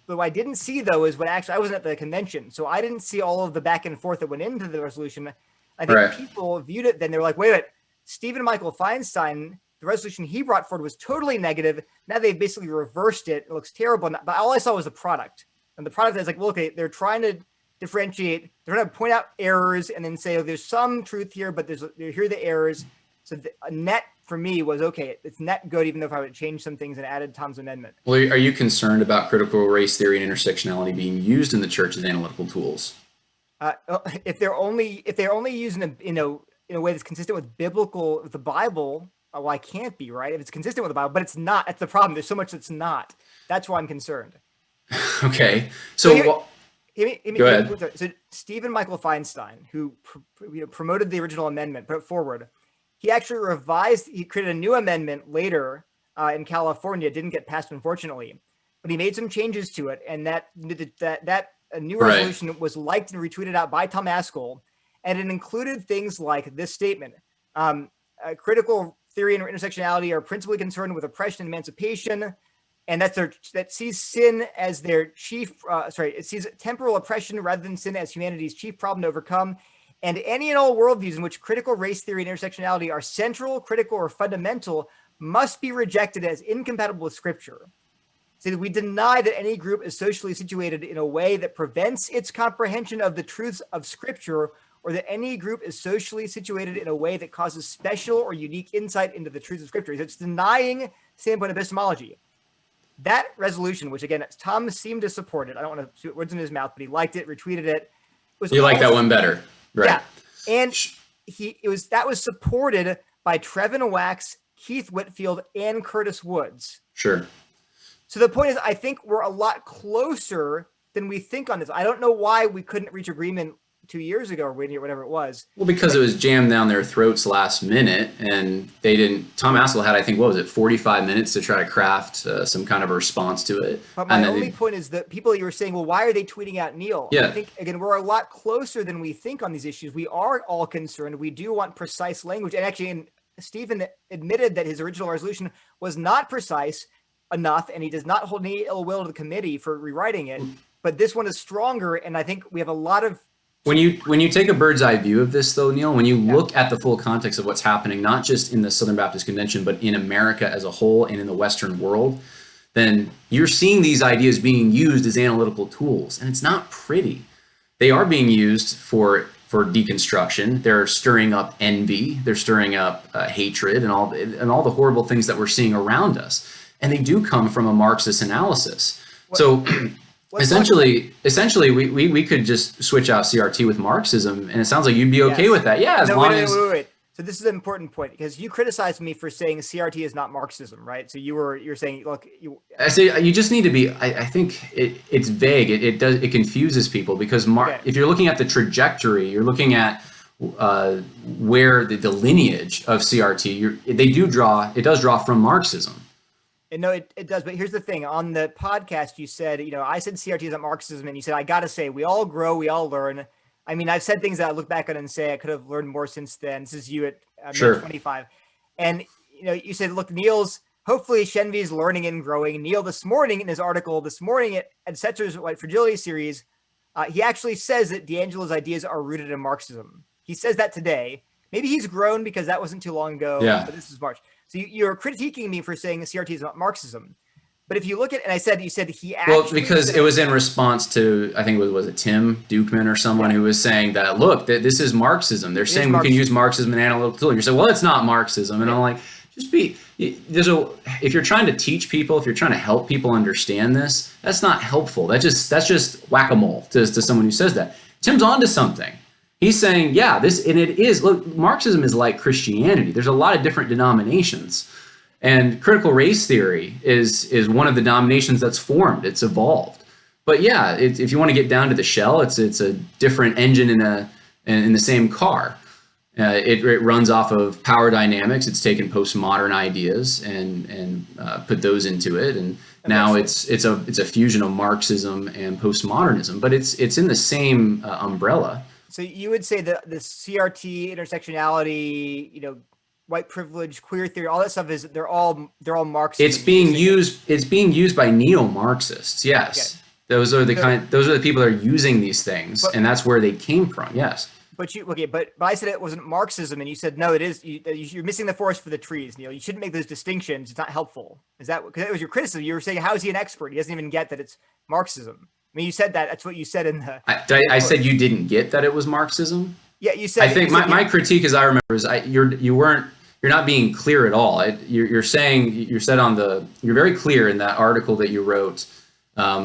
what I didn't see though is I wasn't at the convention, so I didn't see all of the back and forth that went into the resolution. I think people viewed it, then they were like, wait, Stephen Michael Feinstein. The resolution he brought forward was totally negative. Now they've basically reversed it. It looks terrible. But all I saw was the product. And the product is like, well, okay, they're trying to differentiate. They're trying to point out errors and then say, oh, there's some truth here, but here are the errors. So a net for me was, okay, it's net good, even though if I would change some things and added Tom's amendment. Well, are you concerned about critical race theory and intersectionality being used in the church as analytical tools? If they're only using in a way that's consistent with the Bible, well, I can't be right if it's consistent with the Bible, but it's not. That's the problem. There's so much that's not. That's why I'm concerned. Okay, So go ahead. So Stephen Michael Feinstein, who promoted the original amendment, put it forward, he actually revised. He created a new amendment later in California. It didn't get passed, unfortunately, but he made some changes to it, and that new resolution was liked and retweeted out by Tom Askell, and it included things like this statement: critical theory and intersectionality are principally concerned with oppression and emancipation. And that sees sin as their chief. It sees temporal oppression rather than sin as humanity's chief problem to overcome. And any and all worldviews in which critical race theory and intersectionality are central, critical, or fundamental must be rejected as incompatible with Scripture. So we deny that any group is socially situated in a way that prevents its comprehension of the truths of Scripture, or that any group is socially situated in a way that causes special or unique insight into the truths of Scripture. So it's denying standpoint epistemology. That resolution, which again, Tom seemed to support it. I don't want to put words in his mouth, but he liked it, retweeted it. You like that one better, right? Yeah, and that was supported by Trevin Wax, Keith Whitfield, and Curtis Woods. Sure. So the point is, I think we're a lot closer than we think on this. I don't know why we couldn't reach agreement 2 years ago or whatever it was. Well, because it was jammed down their throats last minute, and they didn't. Tom Askell had, I think, 45 minutes to try to craft some kind of a response to it. But my only point is that people, you were saying, well, why are they tweeting out Neil? Yeah. I think, again, we're a lot closer than we think on these issues. We are all concerned. We do want precise language. And actually, Stephen admitted that his original resolution was not precise enough, and he does not hold any ill will to the committee for rewriting it. But this one is stronger, and I think we have a lot of. When you take a bird's eye view of this, though, Neil, when you look at the full context of what's happening, not just in the Southern Baptist Convention, but in America as a whole and in the Western world, then you're seeing these ideas being used as analytical tools, and it's not pretty. They are being used for deconstruction. They're stirring up envy. They're stirring up hatred and all the horrible things that we're seeing around us. And they do come from a Marxist analysis. So essentially, we could just switch out CRT with Marxism, and it sounds like you'd be okay with that. Yeah, wait. So this is an important point, because you criticized me for saying CRT is not Marxism, right? So you're saying, look, I say you just need to be. I think it's vague. It confuses people, because if you're looking at the trajectory, you're looking at where the lineage of CRT. It does draw from Marxism. And no, it does. But here's the thing. On the podcast, you said, I said CRT is not Marxism, and you said, I got to say, we all grow, we all learn. I mean, I've said things that I look back on and say I could have learned more since then. This is you at 25. And, you said, look, hopefully Shenvi's learning and growing. Neil, this morning in his article, at Setzer's White Fragility series, he actually says that D'Angelo's ideas are rooted in Marxism. He says that today. Maybe he's grown because that wasn't too long ago. Yeah. But this is March. So you're critiquing me for saying the CRT is not Marxism. But if you look at, and you said he actually. Well, because it was in response to, I think was it Tim Dukeman or someone who was saying that, look, this is Marxism. They're saying we can use Marxism and analytical tool. And you're saying, well, it's not Marxism. And I'm like, if you're trying to teach people, if you're trying to help people understand this, that's not helpful. That's just whack-a-mole to someone who says that. Tim's onto something. He's saying, look, Marxism is like Christianity. There's a lot of different denominations. And critical race theory is one of the denominations that's formed. It's evolved. But yeah, if you want to get down to the shell, it's a different engine in the same car. It runs off of power dynamics. It's taken postmodern ideas and put those into it. And now it's a fusion of Marxism and postmodernism. But it's in the same umbrella. So you would say that the CRT, intersectionality, white privilege, queer theory, all that stuff they're all Marxist. It's being used by neo-Marxists. Yes, okay. Those are the people that are using these things, and that's where they came from. Yes. But I said it wasn't Marxism, and you said no, it is. You're missing the forest for the trees, Neil. You shouldn't make those distinctions. It's not helpful. Is that because it was your criticism? You were saying, how is he an expert? He doesn't even get that it's Marxism. I mean, you said that. That's what you said in the. I said you didn't get that it was Marxism. Yeah, you said. I think my critique, as I remember, is you're not being clear at all. You're very clear in that article that you wrote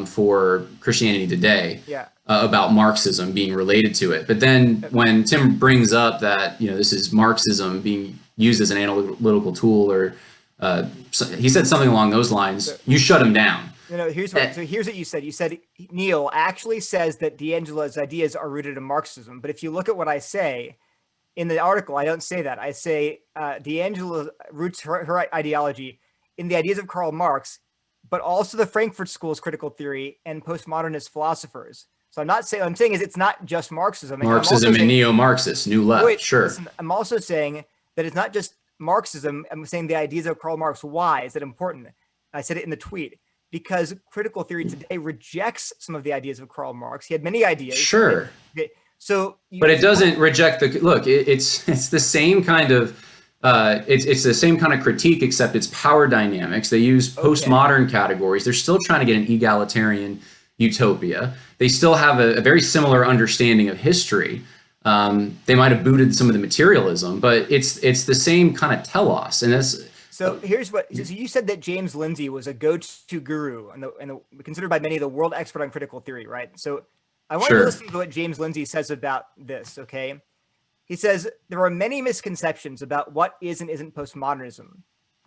for Christianity Today. Yeah. about Marxism being related to it. But then when Tim brings up that, this is Marxism being used as an analytical tool, or he said something along those lines, you shut him down. Here's what you said. You said Neil actually says that D'Angela's ideas are rooted in Marxism. But if you look at what I say in the article, I don't say that. I say D'Angela roots her ideology in the ideas of Karl Marx, but also the Frankfurt School's critical theory and postmodernist philosophers. So I'm saying is it's not just Marxism. Marxism and neo-Marxist, New Left, wait, sure. Listen, I'm also saying that it's not just Marxism. I'm saying the ideas of Karl Marx. Why is it important? I said it in the tweet. Because critical theory today rejects some of the ideas of Karl Marx. He had many ideas. Sure. But it doesn't reject it's the same kind of it's the same kind of critique, except it's power dynamics. They use postmodern categories. They're still trying to get an egalitarian utopia. They still have a very similar understanding of history. They might have booted some of the materialism, but it's the same kind of telos, and that's. So here's what you said, that James Lindsay was a go-to guru and considered by many the world expert on critical theory, right? So I want to listen to what James Lindsay says about this, okay? He says, there are many misconceptions about what is and isn't postmodernism.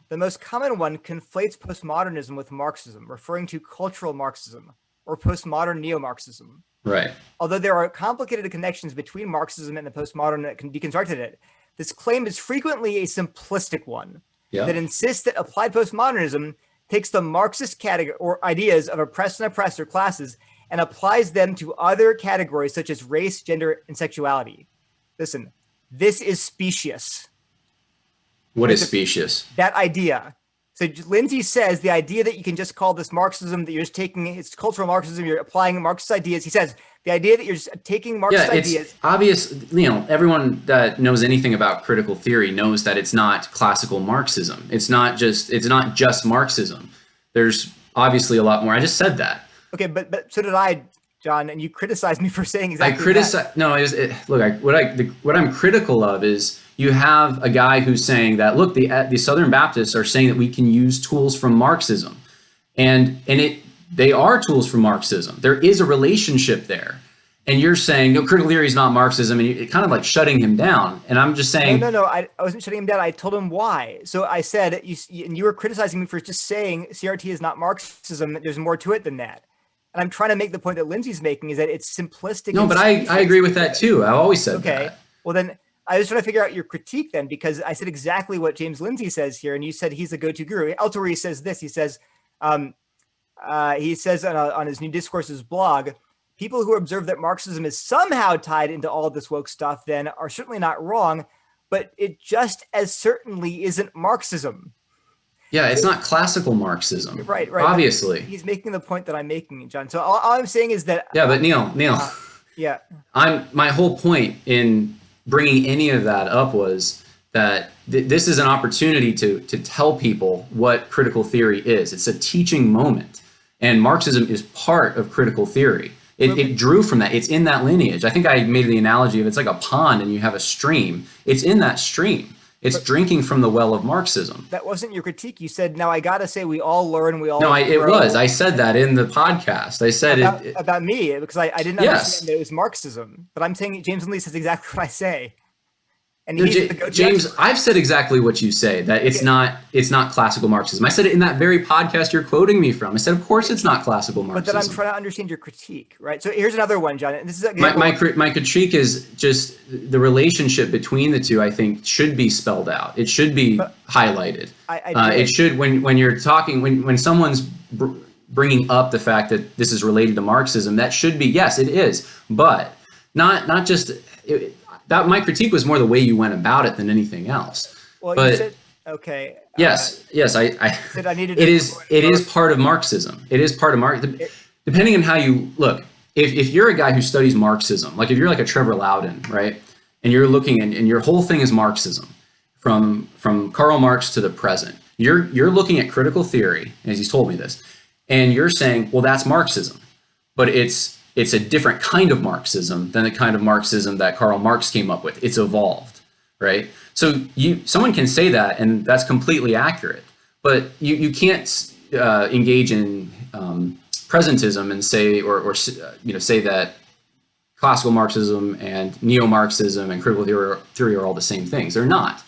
The most common one conflates postmodernism with Marxism, referring to cultural Marxism or postmodern neo-Marxism. Right. Although there are complicated connections between Marxism and the postmodern that can deconstruct it, this claim is frequently a simplistic one. Yeah. That insists that applied postmodernism takes the Marxist category or ideas of oppressed and oppressor classes and applies them to other categories such as race, gender, and sexuality. Listen, this is specious. What is specious? That idea. So Lindsay says the idea that you can just call this Marxism, that you're just taking, it's cultural Marxism, you're applying Marxist ideas. He says the idea that you're just taking Marxist ideas. It's obvious, everyone that knows anything about critical theory knows that it's not classical Marxism. It's not just Marxism. There's obviously a lot more. I just said that. Okay, but so did I, John, and you criticized me for saying exactly that. No, what I'm critical of is you have a guy who's saying that, look, the Southern Baptists are saying that we can use tools from Marxism, and they are tools from Marxism. There is a relationship there, and you're saying no, critical theory is not Marxism, and you're kind of like shutting him down. And I'm just saying, no, I wasn't shutting him down. I told him why. So I said, and you were criticizing me for just saying CRT is not Marxism. There's more to it than that. And I'm trying to make the point that Lindsay's making is that it's simplistic. No, but I agree with that too. I always said that. Okay, well then. I was trying to figure out your critique then, because I said exactly what James Lindsay says here, and you said he's a go-to guru. Elsewhere he says this. He says on his New Discourses blog, people who observe that Marxism is somehow tied into all of this woke stuff then are certainly not wrong, but it just as certainly isn't Marxism. Yeah, it's not classical Marxism. Right. Obviously. He's making the point that I'm making, John. So all I'm saying is that... Yeah, but Neil. Yeah. My whole point in bringing any of that up was that this is an opportunity to tell people what critical theory is. It's a teaching moment, and Marxism is part of critical theory. It drew from that. It's in that lineage. I think I made the analogy of it's like a pond and you have a stream. It's in that stream. It's drinking from the well of Marxism. That wasn't your critique. You said, now I got to say we all learn, we all No, it was. I said that in the podcast. I said about me, because I didn't understand that it was Marxism. But I'm saying James Lindsay says exactly what I say. And James, I've said exactly what you say, that it's not classical Marxism. I said it in that very podcast you're quoting me from. I said, of course it's not classical Marxism. But then I'm trying to understand your critique, right? So here's another one, John. And this is my critique is just the relationship between the two. I think should be spelled out. It should be highlighted. It should when you're talking when someone's bringing up the fact that this is related to Marxism. That should be, yes, it is, but not just. That my critique was more the way you went about it than anything else. Well, you said, okay. Yes. I said I needed. It is part of Marxism. It is part of Marxism. Depending on how you look, if you're a guy who studies Marxism, like if you're like a Trevor Loudon, right, and you're looking and your whole thing is Marxism, from Karl Marx to the present, you're looking at critical theory, as he's told me this, and you're saying, well, that's Marxism, but it's a different kind of Marxism than the kind of Marxism that Karl Marx came up with. It's evolved, right? So someone can say that, and that's completely accurate, but you can't engage in presentism and say, or say that classical Marxism and neo-Marxism and critical theory are all the same things. They're not.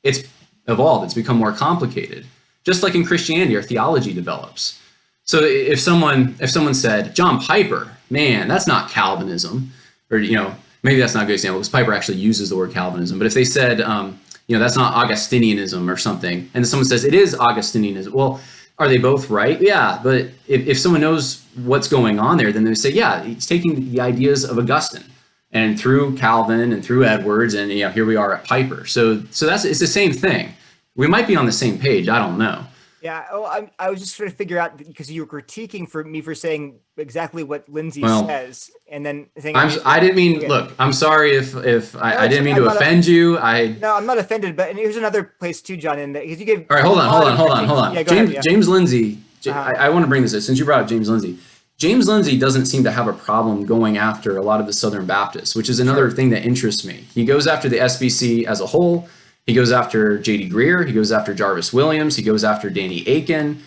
It's evolved. It's become more complicated. Just like in Christianity, our theology develops. So if someone said, John Piper, man, that's not Calvinism, or, maybe that's not a good example because Piper actually uses the word Calvinism. But if they said, that's not Augustinianism or something, and then someone says it is Augustinianism, well, are they both right? Yeah, but if someone knows what's going on there, then they say, yeah, it's taking the ideas of Augustine and through Calvin and through Edwards, and here we are at Piper. So it's the same thing. We might be on the same page. I don't know. Yeah. Oh, I was just trying to figure out because you were critiquing for saying exactly what Lindsay says, and then saying I didn't mean. Okay. Look, I'm sorry if I didn't mean to offend you. No, I'm not offended. But here's another place too, John. And because you gave. All right, hold on. Yeah, James Lindsay. I want to bring this up since you brought up James Lindsay. James Lindsay doesn't seem to have a problem going after a lot of the Southern Baptists, which is another thing that interests me. He goes after the SBC as a whole. He goes after J.D. Greer. He goes after Jarvis Williams. He goes after Danny Aiken.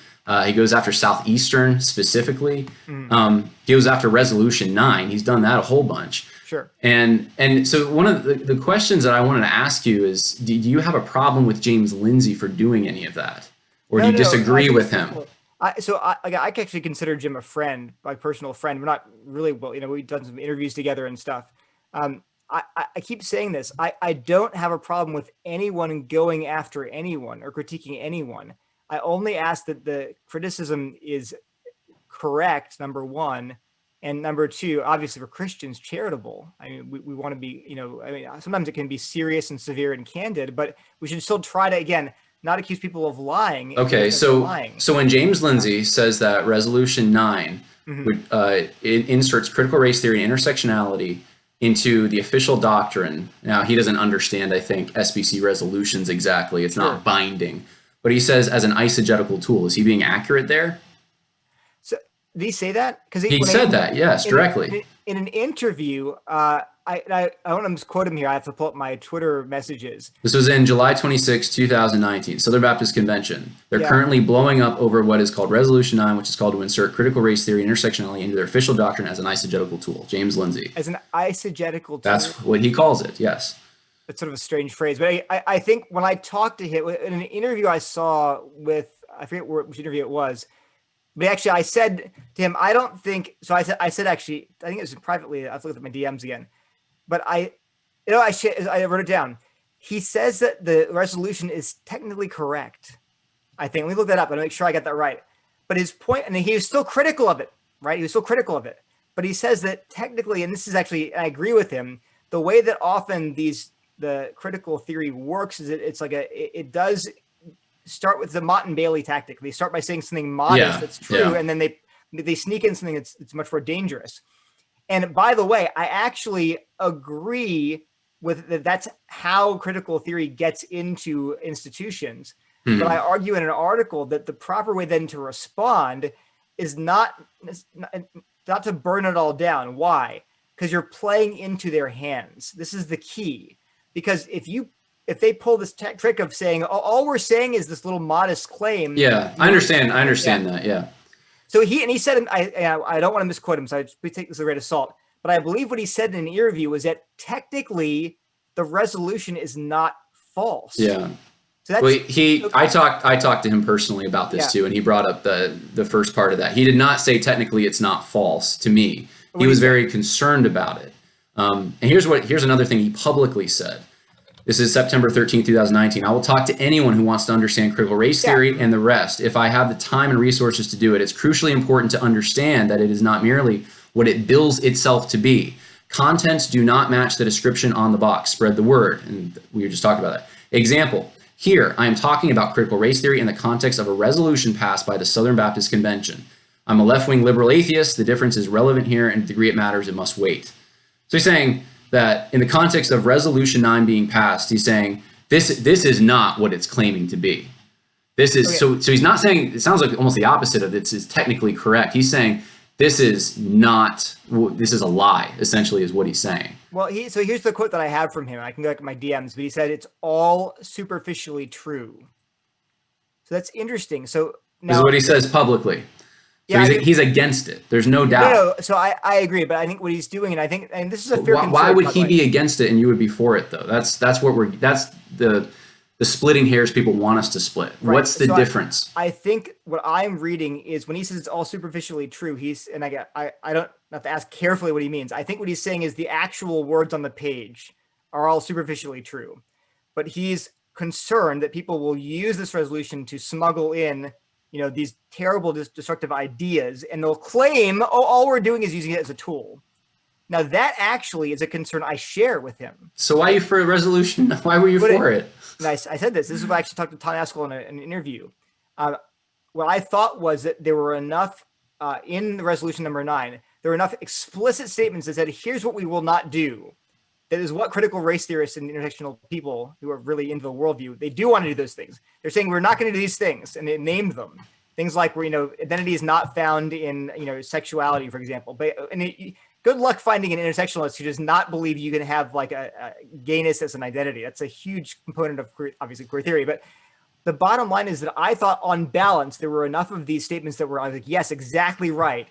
He goes after Southeastern specifically. He goes after Resolution 9. He's done that a whole bunch. Sure. And so one of the questions that I wanted to ask you is, do you have a problem with James Lindsay for doing any of that? Or do you disagree with him? I actually consider Jim a friend, my personal friend. We're not really, we've done some interviews together and stuff. I keep saying this. I don't have a problem with anyone going after anyone or critiquing anyone. I only ask that the criticism is correct, number one, and number two, obviously for Christians, charitable. I mean, we want to be, sometimes it can be serious and severe and candid, but we should still try to, again, not accuse people of lying. Okay, so when James Lindsay says that Resolution 9 it inserts critical race theory and intersectionality into the official doctrine. Now, he doesn't understand, I think, SBC resolutions exactly. It's not binding. But he says as an eisegetical tool. Is he being accurate there? So did he say that? Because he said that, yes, directly. In an interview, I want to quote him here. I have to pull up my Twitter messages. This was in July 26, 2019, Southern Baptist Convention. They're currently blowing up over what is called Resolution 9, which is called to insert critical race theory and intersectionality into their official doctrine as an eisegetical tool. James Lindsay. As an eisegetical tool? That's what he calls it, yes. That's sort of a strange phrase. But I think when I talked to him, in an interview I saw with, I forget which interview it was, but actually I said to him, I don't think, so I said actually, I think it was privately, I have to look at my DMs again. But I wrote it down. He says that the resolution is technically correct. I think. Let me look that up and make sure I got that right. But his point, and he was still critical of it, right? He was still critical of it. But he says that technically, and this is actually, I agree with him, the way that often the critical theory works is it does start with the Mott and Bailey tactic. They start by saying something modest that's true, and then they sneak in something that's much more dangerous. And by the way, I actually agree with that. That's how critical theory gets into institutions. But I argue in an article that the proper way then to respond is not to burn it all down. Why? Because you're playing into their hands. This is the key. Because if they pull this trick of saying, all we're saying is this little modest claim. Yeah, I understand that. Yeah. So he said, I don't want to misquote him, so I just take this with a grain of salt. But I believe what he said in an interview was that technically the resolution is not false. Yeah. So that's, I talked to him personally about this too, and he brought up the first part of that. He did not say technically it's not false to me. He was very concerned about it. And here's another thing he publicly said. This is September 13, 2019. I will talk to anyone who wants to understand critical race theory and the rest. If I have the time and resources to do it, it's crucially important to understand that it is not merely what it bills itself to be. Contents do not match the description on the box. Spread the word. And we were just talking about that. Example, here I am talking about critical race theory in the context of a resolution passed by the Southern Baptist Convention. I'm a left-wing liberal atheist. The difference is relevant here, and to the degree it matters, it must wait. So he's saying that in the context of Resolution 9 being passed, he's saying this is not what it's claiming to be. This is so he's not saying, it sounds like almost the opposite of this is technically correct. He's saying this is a lie, essentially, is what he's saying. Well, so here's the quote that I have from him. I can go back to my DMs, but he said it's all superficially true. So that's interesting. So now, this is what he says publicly. So he's against it. There's no doubt. No. So I agree, but I think what he's doing, and this is a fair concern. Why would he be against it and you would be for it though? That's the splitting hairs people want us to split. Right. What's the difference? I think what I'm reading is when he says it's all superficially true, I don't have to ask carefully what he means. I think what he's saying is the actual words on the page are all superficially true. But he's concerned that people will use this resolution to smuggle in, these terrible destructive ideas, and they'll claim, oh, all we're doing is using it as a tool. Now that actually is a concern I share with him. So why are you for a resolution? Why were you for it? I said this. This is what I actually talked to Tom Askell in an interview. What I thought was that there were enough in the resolution number 9, there were enough explicit statements that said, here's what we will not do. That is what critical race theorists and intersectional people who are really into the worldview, they do want to do those things. They're saying we're not going to do these things, and they named them. Things like where, identity is not found in, sexuality, for example. But good luck finding an intersectionalist who does not believe you can have like a gayness as an identity. That's a huge component of obviously queer theory. But the bottom line is that I thought on balance, there were enough of these statements that were like, yes, exactly right,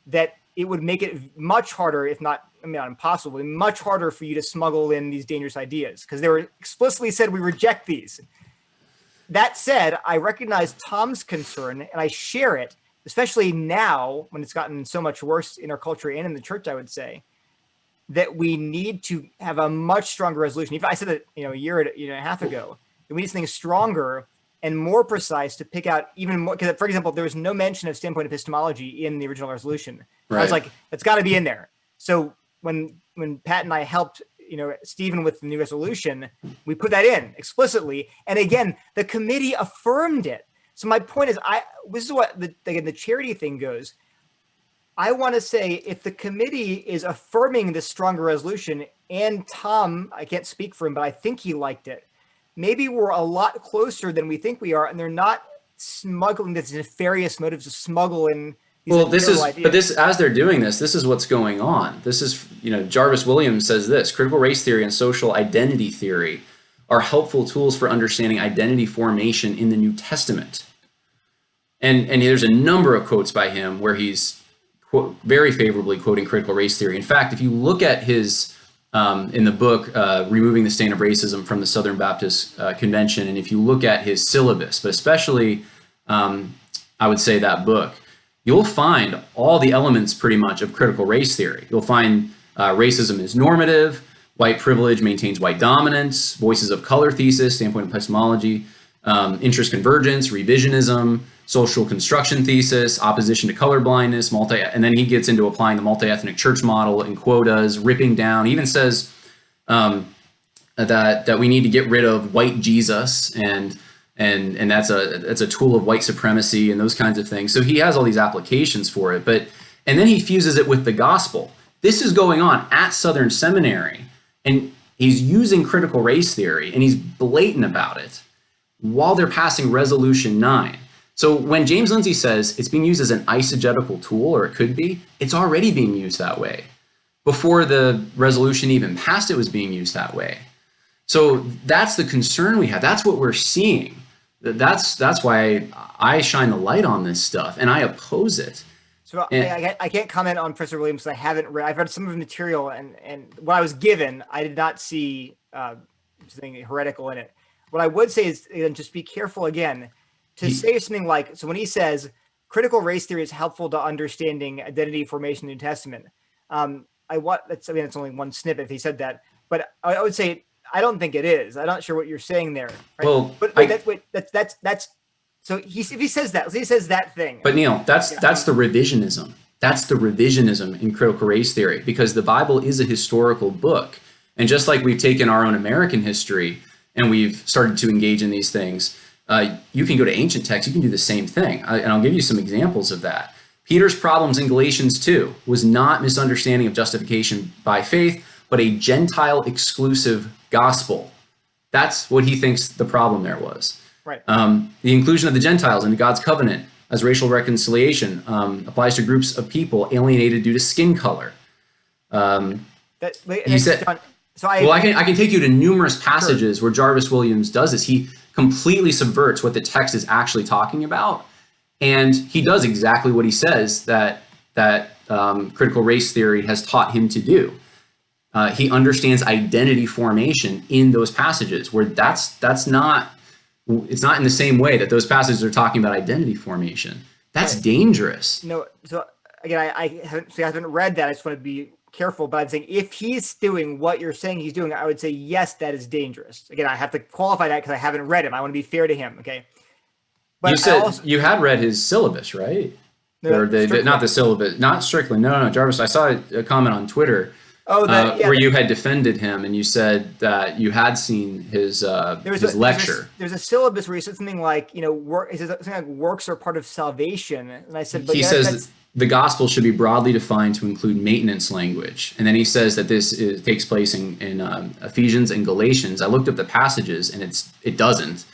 that it would make it much harder, if not, not impossible, much harder for you to smuggle in these dangerous ideas because they were explicitly said, we reject these. That said, I recognize Tom's concern and I share it, especially now when it's gotten so much worse in our culture and in the church, I would say, that we need to have a much stronger resolution. Even I said it, a year and a half ago, that we need something stronger and more precise to pick out even more. Because, for example, there was no mention of standpoint epistemology in the original resolution. Right. I was like, it's got to be in there. So when Pat and I helped, Stephen with the new resolution, we put that in explicitly. And again, the committee affirmed it. So my point is, this is what the charity thing goes. I want to say if the committee is affirming this stronger resolution, and Tom, I can't speak for him, but I think he liked it. Maybe we're a lot closer than we think we are, and they're not smuggling this nefarious motives to smuggle in. Well, as they're doing this is what's going on. This is, Jarvis Williams says this: critical race theory and social identity theory are helpful tools for understanding identity formation in the New Testament. And there's a number of quotes by him where he's very favorably quoting critical race theory. In fact, if you look at his in the book, Removing the Stain of Racism from the Southern Baptist Convention, and if you look at his syllabus, but especially I would say that book, you'll find all the elements pretty much of critical race theory. You'll find racism is normative, white privilege maintains white dominance, voices of color thesis, standpoint epistemology, interest convergence, revisionism, social construction thesis, opposition to colorblindness, and then he gets into applying the multi-ethnic church model and quotas, ripping down, he even says that we need to get rid of white Jesus and that's a tool of white supremacy and those kinds of things. So he has all these applications for it, and then he fuses it with the gospel. This is going on at Southern Seminary, and he's using critical race theory, and he's blatant about it while they're passing Resolution 9. So when James Lindsay says it's being used as an eisegetical tool, or it could be, it's already being used that way. Before the resolution even passed, it was being used that way. So that's the concern we have. That's what we're seeing. That's why I shine the light on this stuff, and I oppose it. So I can't comment on Professor Williams because I haven't read. I've read some of his material, and what I was given, I did not see something heretical in it. What I would say is, just be careful again to say something like, so when he says critical race theory is helpful to understanding identity formation in the New Testament, that's only one snippet if he said that, but I would say I don't think it is. I'm not sure what you're saying there. Right? Well, that's so if he says that, he says that thing. But Neil, that's the revisionism. That's the revisionism in critical race theory, because the Bible is a historical book, and just like we've taken our own American history and we've started to engage in these things. You can go to ancient texts, you can do the same thing. And I'll give you some examples of that. Peter's problems in Galatians 2 was not misunderstanding of justification by faith, but a Gentile exclusive gospel. That's what he thinks the problem there was. Right. The inclusion of the Gentiles into God's covenant as racial reconciliation applies to groups of people alienated due to skin color. He said, I can take you to numerous passages where Jarvis Williams does this. He completely subverts what the text is actually talking about And he does exactly what he says that critical race theory has taught him to do. He understands identity formation in those passages, where it's not in the same way that those passages are talking about identity formation. That's dangerous. No, so again, I haven't read that. I just want to be careful, but I'm saying if he's doing what you're saying he's doing, I would say yes, that is dangerous. Again, I have to qualify that because I haven't read him. I want to be fair to him. Okay. But you said you had read his syllabus, right? No, or not the syllabus, not strictly. No, Jarvis. I saw a comment on Twitter where you had defended him, and you said that you had seen his lecture. There's a syllabus where he said something like, something like works are part of salvation, and I said, but he says the gospel should be broadly defined to include maintenance language, and then he says that this takes place in Ephesians and Galatians. I looked up the passages, and it doesn't.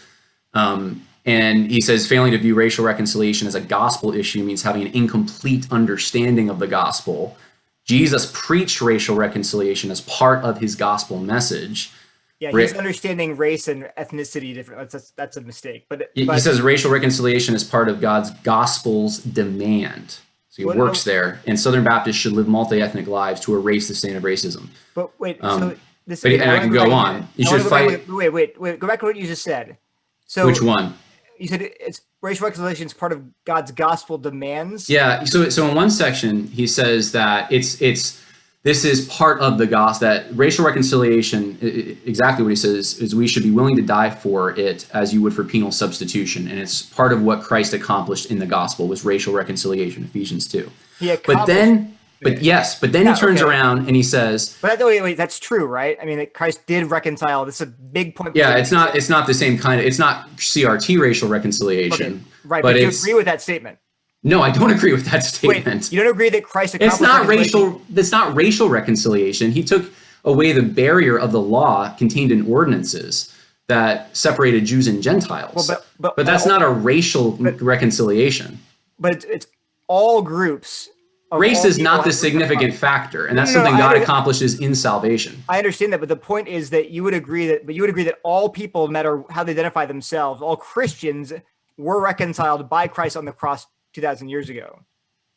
And he says failing to view racial reconciliation as a gospel issue means having an incomplete understanding of the gospel. Jesus preached racial reconciliation as part of his gospel message. Yeah, he's understanding race and ethnicity different. That's a mistake. But he says racial reconciliation is part of God's gospel's demand. So he works there. And Southern Baptists should live multi-ethnic lives to erase the stain of racism. But wait, and I can go on. You should fight. Wait. Go back to what you just said. So which one? You said it's racial reconciliation is part of God's gospel demands. Yeah. So in one section he says that this is part of the gospel, that racial reconciliation, exactly what he says, is we should be willing to die for it as you would for penal substitution, and it's part of what Christ accomplished in the gospel was racial reconciliation, Ephesians 2. But then he turns around and he says, "But wait, that's true, right? I mean, that Christ did reconcile. This is a big point." Yeah, it's not the same kind of. It's not CRT racial reconciliation, okay, right? But you agree with that statement? No, I don't agree with that statement. Wait, you don't agree that Christ accomplished? It's not racial reconciliation. He took away the barrier of the law contained in ordinances that separated Jews and Gentiles. But that's not a racial reconciliation. But it's all groups. Race is not the significant factor, and that's something God accomplishes in salvation. I understand that, but the point is that you would agree that all people, no matter how they identify themselves, all Christians were reconciled by Christ on the cross 2,000 years ago.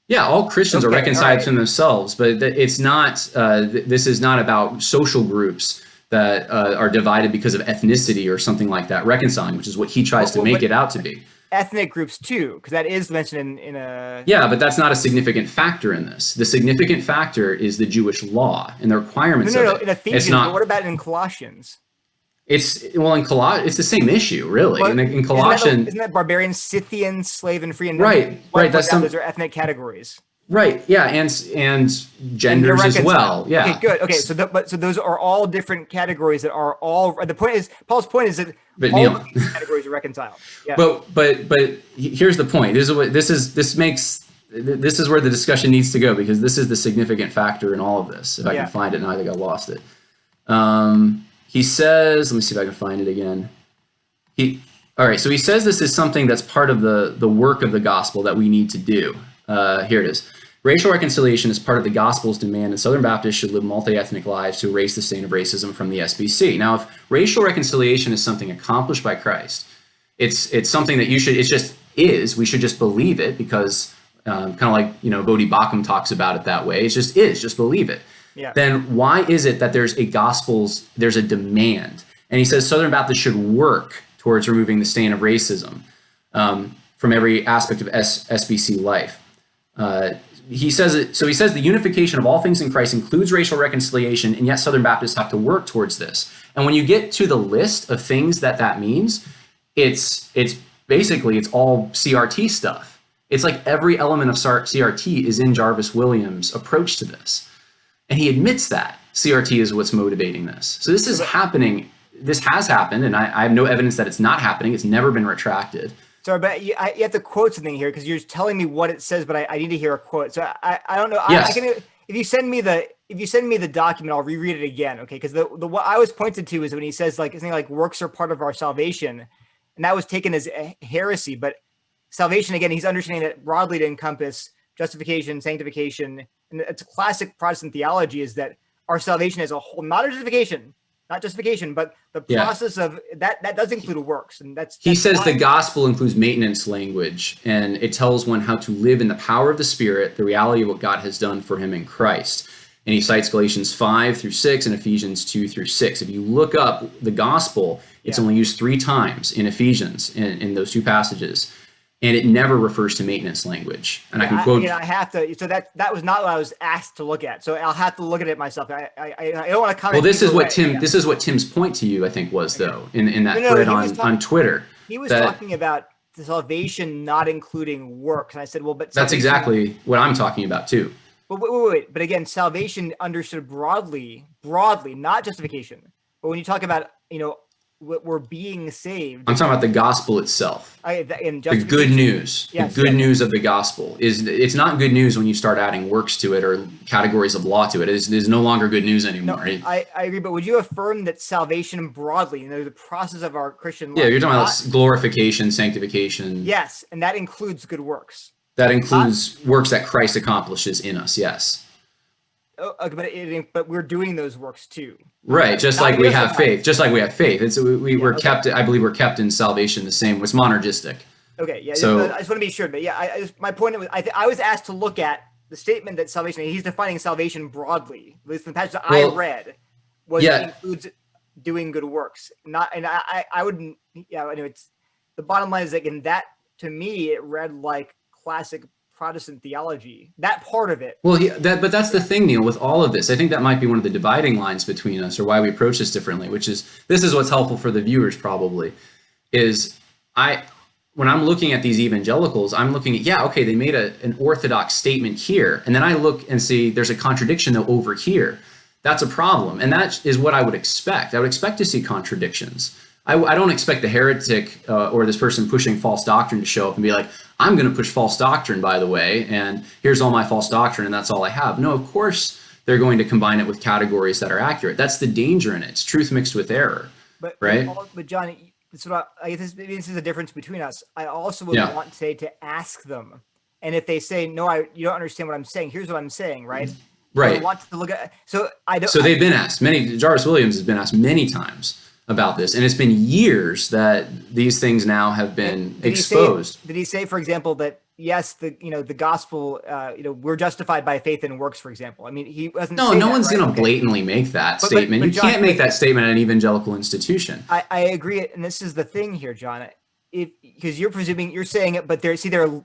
Yeah, all Christians are reconciled to themselves, but it's not. This is not about social groups that are divided because of ethnicity or something like that. Reconciling, which is what he tries to make it out to be. Ethnic groups too, because that is mentioned in a. Yeah, but that's not a significant factor in this. The significant factor is the Jewish law and the requirements of it. No, in Ephesians, but what about in Colossians? It's the same issue, really. In Colossians, isn't that barbarian, Scythian, slave, and free? And right. Those are ethnic categories. Right. Yeah, and genders as well. Yeah. Okay. Good. Okay. So those are all different categories that are all. The point is, Paul's point is that all of these categories are reconciled. Yeah. But here's the point. This is where the discussion needs to go, because this is the significant factor in all of this. If I can find it now, I think I lost it. He says, let me see if I can find it again. So he says this is something that's part of the work of the gospel that we need to do. Here it is. Racial reconciliation is part of the gospel's demand, and Southern Baptists should live multi-ethnic lives to erase the stain of racism from the SBC. Now, if racial reconciliation is something accomplished by Christ, it's something that we should just believe it, because kind of like, Bodhi Bacham talks about it that way. It just is, just believe it. Yeah. Then why is it that there's a demand? And he says Southern Baptists should work towards removing the stain of racism from every aspect of SBC life. He says the unification of all things in Christ includes racial reconciliation, and yet Southern Baptists have to work towards this. And when you get to the list of things that means, it's basically all CRT stuff. It's like every element of CRT is in Jarvis Williams' approach to this. And he admits that CRT is what's motivating this. So this is happening. This has happened, and I have no evidence that it's not happening. It's never been retracted. Sorry, but you have to quote something here, because you're telling me what it says, but I need to hear a quote. So I don't know. Yes. If you send me the document, I'll reread it again. Okay, because the what I was pointed to is when he says something like works are part of our salvation, and that was taken as a heresy. But salvation, again, he's understanding that broadly to encompass justification, sanctification, and it's a classic Protestant theology is that our salvation as a whole, not our justification, not justification, but the Yeah. process of that does include works, and He that's says why. the gospel includes maintenance language, and it tells one how to live in the power of the Spirit, the reality of what God has done for him in Christ. And he cites Galatians 5-6 and Ephesians 2-6. If you look up the gospel, it's only used 3 times in Ephesians in those 2 passages, and it never refers to maintenance language. And I can quote. I have to. So that was not what I was asked to look at. So I'll have to look at it myself. I don't want to comment. Well, this is what Tim. This is what Tim's point to you, I think, was though in that thread on Twitter. He was talking about the salvation not including works, and I said, well, but that's exactly what I'm talking about too. But wait. But again, salvation understood broadly, not justification. But when you talk about, we're being saved, I'm talking about the gospel itself. The good news. Yes, the good news of the gospel is it's not good news when you start adding works to it or categories of law to it. It is no longer good news anymore. No, I agree. But would you affirm that salvation broadly, the process of our Christian life? Yeah, you're talking about glorification, sanctification. Yes, and that includes good works. That includes works that Christ accomplishes in us, yes. But we're doing those works too. Right, just like we have faith. Just like we have faith. We're kept, I believe we're kept in salvation the same. It's monergistic. Okay, yeah, so, I just want to be sure. But yeah, my point was, I was asked to look at the statement that salvation, he's defining salvation broadly. At least the passage that I read includes doing good works. I wouldn't, anyway, it's, the bottom line is that in that, to me, it read like classic Protestant theology, that part of it. Well, but that's the thing, Neil, with all of this. I think that might be one of the dividing lines between us, or why we approach this differently, which is, this is what's helpful for the viewers probably, is when I'm looking at these evangelicals, I'm looking at, okay, they made an orthodox statement here, and then I look and see there's a contradiction though over here. That's a problem, and that is what I would expect. I would expect to see contradictions. I don't expect the heretic or this person pushing false doctrine to show up and be like, I'm going to push false doctrine, by the way, and here's all my false doctrine, and that's all I have. No, of course they're going to combine it with categories that are accurate. That's the danger in it. It's truth mixed with error, right? But John, this is the difference between us. I also would want to say to ask them, and if they say, no, you don't understand what I'm saying, here's what I'm saying, right? Right. I want to look at, so they've been asked, Jarvis Williams has been asked many times about this, and it's been years that these things now have been exposed. Did he say, for example, that yes, the gospel, we're justified by faith and works, for example? I mean, he wasn't. No one's going to blatantly make that statement. You can't make that statement at an evangelical institution. I agree, and this is the thing here, John. Because you're saying it, but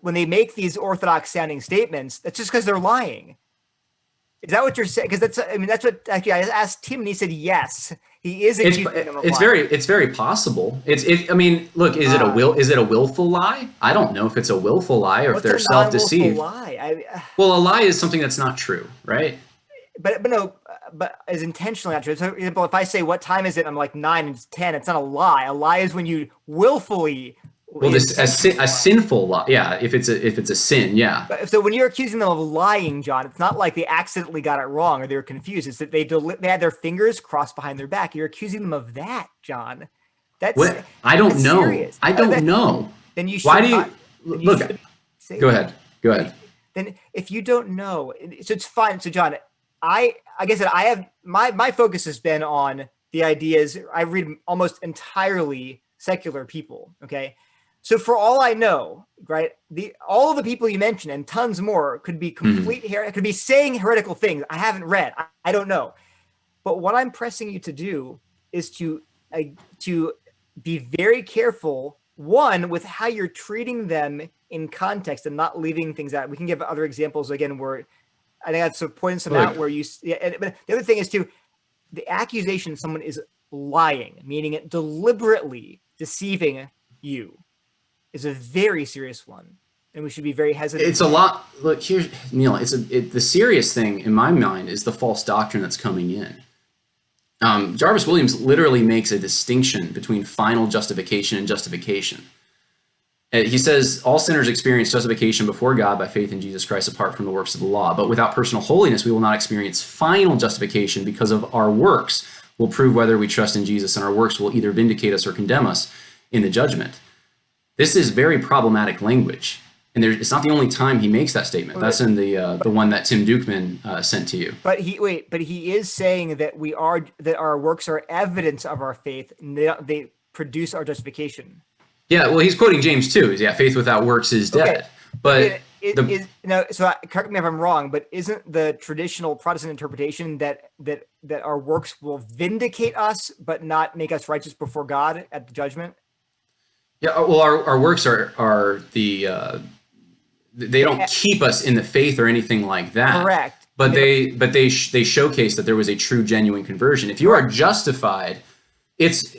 when they make these orthodox sounding statements, that's just because they're lying. Is that what you're saying? Because that's what actually I asked Tim, and he said yes. He is accusing them of lying. It's very possible. Look, is it a willful lie? I don't know if it's a willful lie or if they're self-deceived. Well, a lie is something that's not true, right? But is intentionally not true. So, for example, if I say what time is it, I'm like 9 and it's 10. It's not a lie. A lie is when you willfully. Well, a sinful lie, yeah. If it's a sin, yeah. So when you're accusing them of lying, John, it's not like they accidentally got it wrong or they were confused. It's that they had their fingers crossed behind their back. You're accusing them of that, John. I don't know. Serious. I don't know. Then you should. Why do you look? Go ahead. Then if you don't know, so it's fine. So John, like I said, I have my focus has been on the ideas. I read almost entirely secular people. Okay. So for all I know, right, all of the people you mentioned and tons more could be complete could be saying heretical things. I haven't read. I don't know. But what I'm pressing you to do is to be very careful, one, with how you're treating them in context and not leaving things out. We can give other examples again where I think that's pointing some out where but the other thing is too, the accusation someone is lying, meaning it deliberately deceiving you, is a very serious one, and we should be very hesitant. It's a lot. Look, here's Neil. The serious thing in my mind is the false doctrine that's coming in. Jarvis Williams literally makes a distinction between final justification and justification. He says all sinners experience justification before God by faith in Jesus Christ apart from the works of the law. But without personal holiness, we will not experience final justification because of our works will prove whether we trust in Jesus, and our works will either vindicate us or condemn us in the judgment. This is very problematic language. Yeah. And it's not the only time he makes that statement. That's in the one that Tim Dukeman sent to you. But he is saying that our works are evidence of our faith, and they produce our justification. Yeah, well, he's quoting James too. Yeah, faith without works is dead. Okay. But so correct me if I'm wrong, but isn't the traditional Protestant interpretation that our works will vindicate us, but not make us righteous before God at the judgment? Yeah, well, our works are the they don't keep us in the faith or anything like that. Correct. But they showcase that there was a true, genuine conversion. If you are justified, it's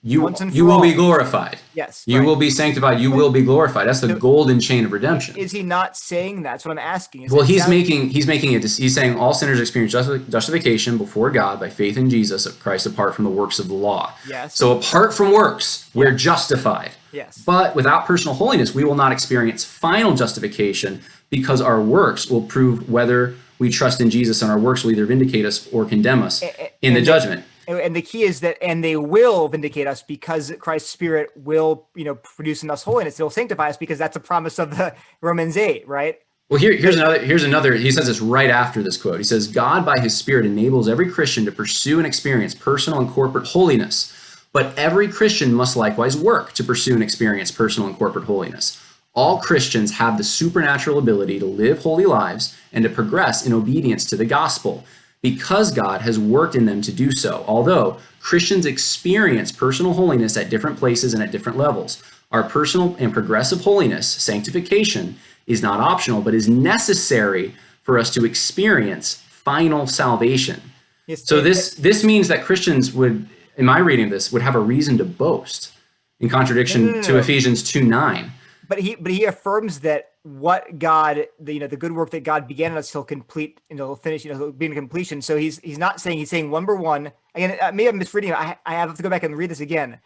you will be glorified. Yes. You will be sanctified. You will be glorified. That's the golden chain of redemption. Is he not saying that? That's what I'm asking. Well, he's saying all sinners experience justification before God by faith in Jesus of Christ apart from the works of the law. Yes. So apart from works, we're justified. Yes. But without personal holiness, we will not experience final justification because our works will prove whether we trust in Jesus, and our works will either vindicate us or condemn us in the judgment. And the key is that, and they will vindicate us because Christ's Spirit will, produce in us holiness. It will sanctify us because that's a promise of the Romans 8, right? Well, here's another. He says this right after this quote. He says, God by his Spirit enables every Christian to pursue and experience personal and corporate holiness. But every Christian must likewise work to pursue and experience personal and corporate holiness. All Christians have the supernatural ability to live holy lives and to progress in obedience to the gospel, because God has worked in them to do so. Although Christians experience personal holiness at different places and at different levels, our personal and progressive holiness, sanctification, is not optional, but is necessary for us to experience final salvation. Yes, so this means that Christians would, in my reading of this, would have a reason to boast, in contradiction to Ephesians 2:9. But he affirms that what God, the good work that God began in us, he'll complete, he'll finish, he'll be in completion. So he's not saying, he's saying number one, again, maybe I'm misreading it. I have to go back and read this again.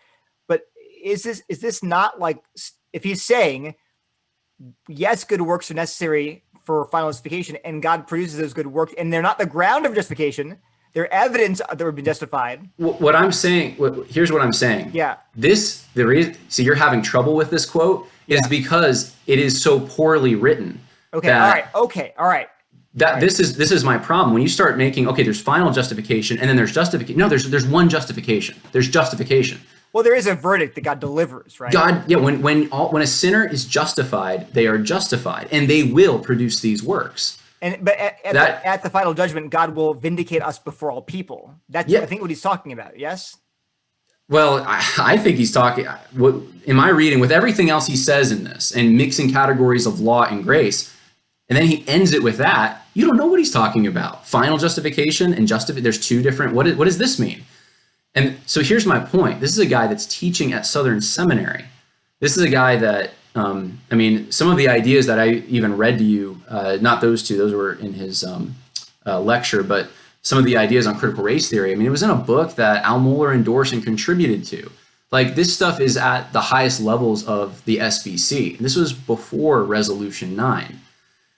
But is this not like, if he's saying, yes, good works are necessary for final justification, and God produces those good works, and they're not the ground of justification, they're evidence that we've been justified. What I'm saying, here's what I'm saying. Yeah. So you're having trouble with this quote is because it is so poorly written. Okay. All right. This is my problem. When you start making, there's final justification and then there's justification. No, there's one justification. There's justification. Well, there is a verdict that God delivers, right? When a sinner is justified, they are justified, and they will produce these works. But at the final judgment, God will vindicate us before all people. That's I think what he's talking about. Yes. Well, I think he's talking, in my reading, with everything else he says in this, and mixing categories of law and grace, and then he ends it with that. You don't know what he's talking about. Final justification and there's two different. What does this mean? And so here's my point. This is a guy that's teaching at Southern Seminary. This is a guy that, some of the ideas that I even read to you, not those two, those were in his lecture, but some of the ideas on critical race theory. It was in a book that Al Mohler endorsed and contributed to. Like, this stuff is at the highest levels of the SBC. This was before Resolution 9.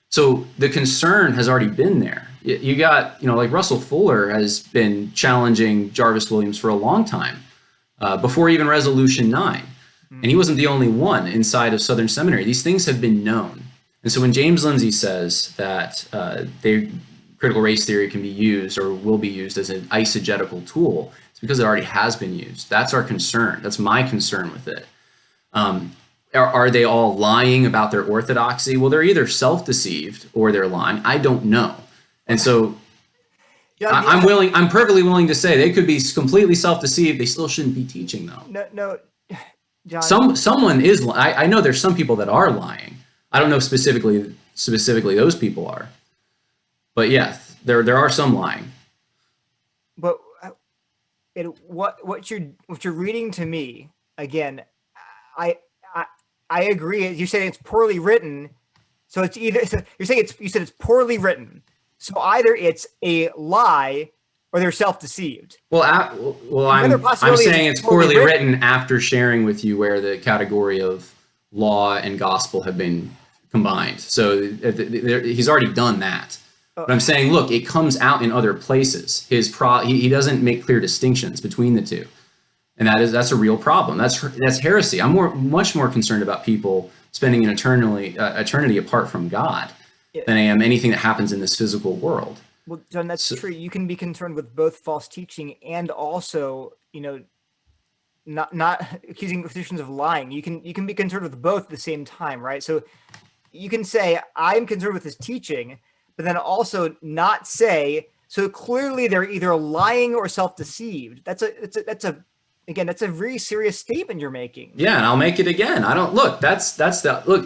So the concern has already been there. You got, like Russell Fuller has been challenging Jarvis Williams for a long time, before even Resolution 9. And he wasn't the only one inside of Southern Seminary. These things have been known. And so when James Lindsay says that critical race theory can be used or will be used as an eisegetical tool, it's because it already has been used. That's our concern. That's my concern with it. Are they all lying about their orthodoxy? Well, they're either self-deceived or they're lying. I don't know. And so I'm perfectly willing to say they could be completely self-deceived. They still shouldn't be teaching, though. No, John. Someone is. I know there's some people that are lying. I don't know specifically those people are. But yeah, there are some lying. But what you're reading to me, again, I agree. You're saying it's poorly written, so it's either you said it's poorly written. So either it's a lie or they're self-deceived. Well, I'm saying it's poorly written after sharing with you where the category of law and gospel have been combined. So he's already done that. But I'm saying, look, it comes out in other places. He doesn't make clear distinctions between the two, and that's a real problem. That's heresy. I'm much more concerned about people spending an eternity apart from God than I am anything that happens in this physical world. Well, John, that's true. You can be concerned with both false teaching and also, not accusing Christians of lying. You can be concerned with both at the same time, right? So you can say, I'm concerned with his teaching, but then also not say, so clearly they're either lying or self-deceived. That's a very serious statement you're making. Yeah, and I'll make it again. Look,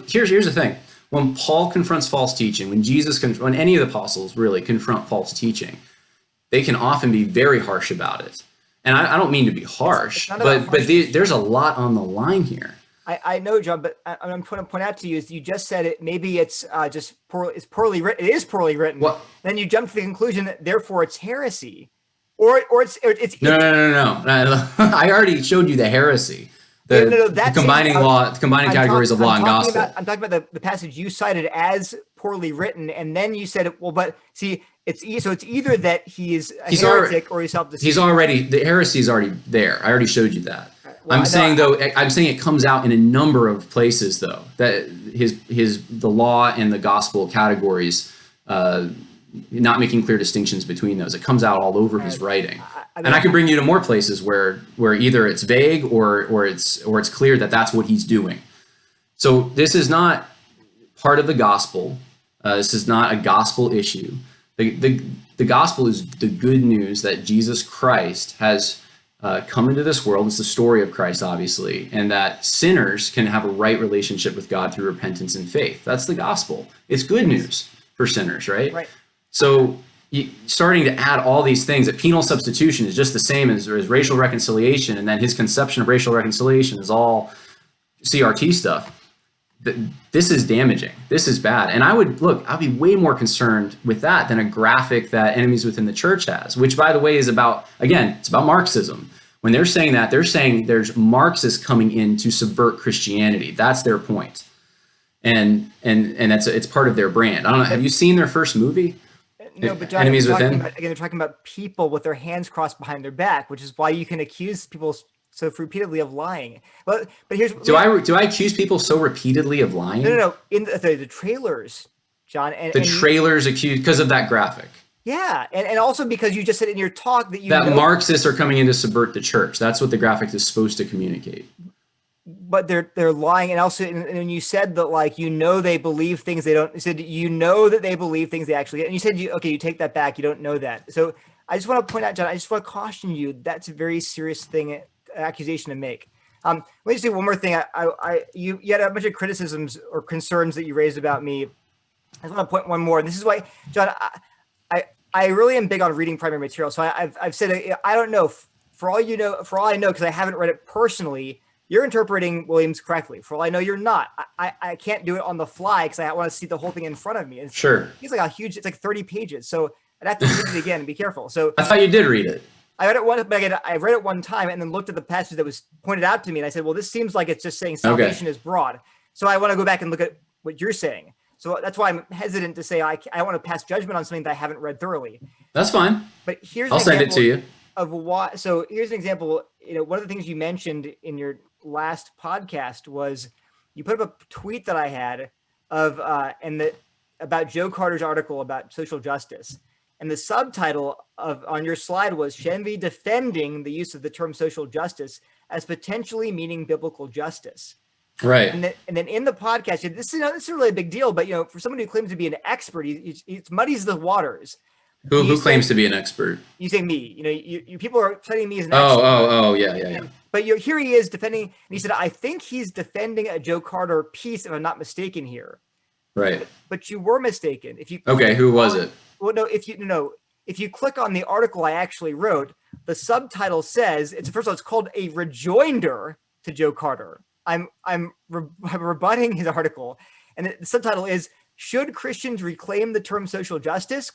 here's the thing. When Paul confronts false teaching, when any of the apostles really confront false teaching, they can often be very harsh about it. And I don't mean to be harsh, but there's a lot on the line here. I know, John, but I'm trying to point out to you is you just said it. Maybe it's poorly written. It is poorly written. Well, then you jump to the conclusion that therefore it's heresy, or it's no. I already showed you the heresy. The combining categories of law and gospel. I'm talking about the passage you cited as poorly written, and then you said, well, but see, it's either that he's heretic or he's self-deceived. The heresy is already there. I already showed you that. Well, I'm saying it comes out in a number of places though, that the law and the gospel categories, not making clear distinctions between those. It comes out all over his writing. And I could bring you to more places where either it's vague or it's clear that that's what he's doing. So this is not part of the gospel. This is not a gospel issue. The gospel is the good news that Jesus Christ has come into this world. It's the story of Christ, obviously, and that sinners can have a right relationship with God through repentance and faith. That's the gospel. It's good news for sinners, right? Right. So starting to add all these things, that penal substitution is just the same as racial reconciliation, and then his conception of racial reconciliation is all CRT stuff. This is damaging. This is bad. And I'd be way more concerned with that than a graphic that Enemies Within the Church has, which, by the way, it's about Marxism. When they're saying that, they're saying there's Marxists coming in to subvert Christianity. That's their point. And it's part of their brand. I don't know. Have you seen their first movie? No, but John, they're talking about people with their hands crossed behind their back, which is why you can accuse people so repeatedly of lying. But here's do I accuse people so repeatedly of lying? No. In the trailers, John, and trailers accuse because of that graphic. Yeah, and also because you just said in your talk that Marxists are coming in to subvert the church. That's what the graphic is supposed to communicate. But they're lying, and also, and you said that they believe things they don't. You said that they believe things they actually get, and you said you take that back. You don't know that. So I just want to point out, John. I just want to caution you. That's a very serious accusation to make. Let me just say one more thing. You had a bunch of criticisms or concerns that you raised about me. I just want to point one more, and this is why, John. I really am big on reading primary material. So I've said I don't know. For all I know, because I haven't read it personally. You're interpreting Williams correctly. For all I know, you're not. I can't do it on the fly because I want to see the whole thing in front of me. Sure. It's like 30 pages. So I'd have to read it again and be careful. So I thought you did read it. I read it once, but I read it one time and then looked at the passage that was pointed out to me. And I said, well, this seems like it's just saying salvation is broad. So I want to go back and look at what you're saying. So that's why I'm hesitant to say I want to pass judgment on something that I haven't read thoroughly. That's fine. But I'll send it to you. Of why. So here's an example. One of the things you mentioned in your last podcast was you put up a tweet that I had about Joe Carter's article about social justice, and the subtitle on your slide was Shenvi defending the use of the term social justice as potentially meaning biblical justice. Right. And then in the podcast, this is really a big deal, but for someone who claims to be an expert, it muddies the waters. Who claims to be an expert? You say me. You people are citing me as an expert. Oh, yeah. But here he is defending, and he said, I think he's defending a Joe Carter piece, if I'm not mistaken here. Right. But you were mistaken. Who was it? Well, no, if you click on the article I actually wrote, the subtitle says, first of all, it's called A Rejoinder to Joe Carter. I'm rebutting his article. And the subtitle is, Should Christians Reclaim the Term Social Justice? ?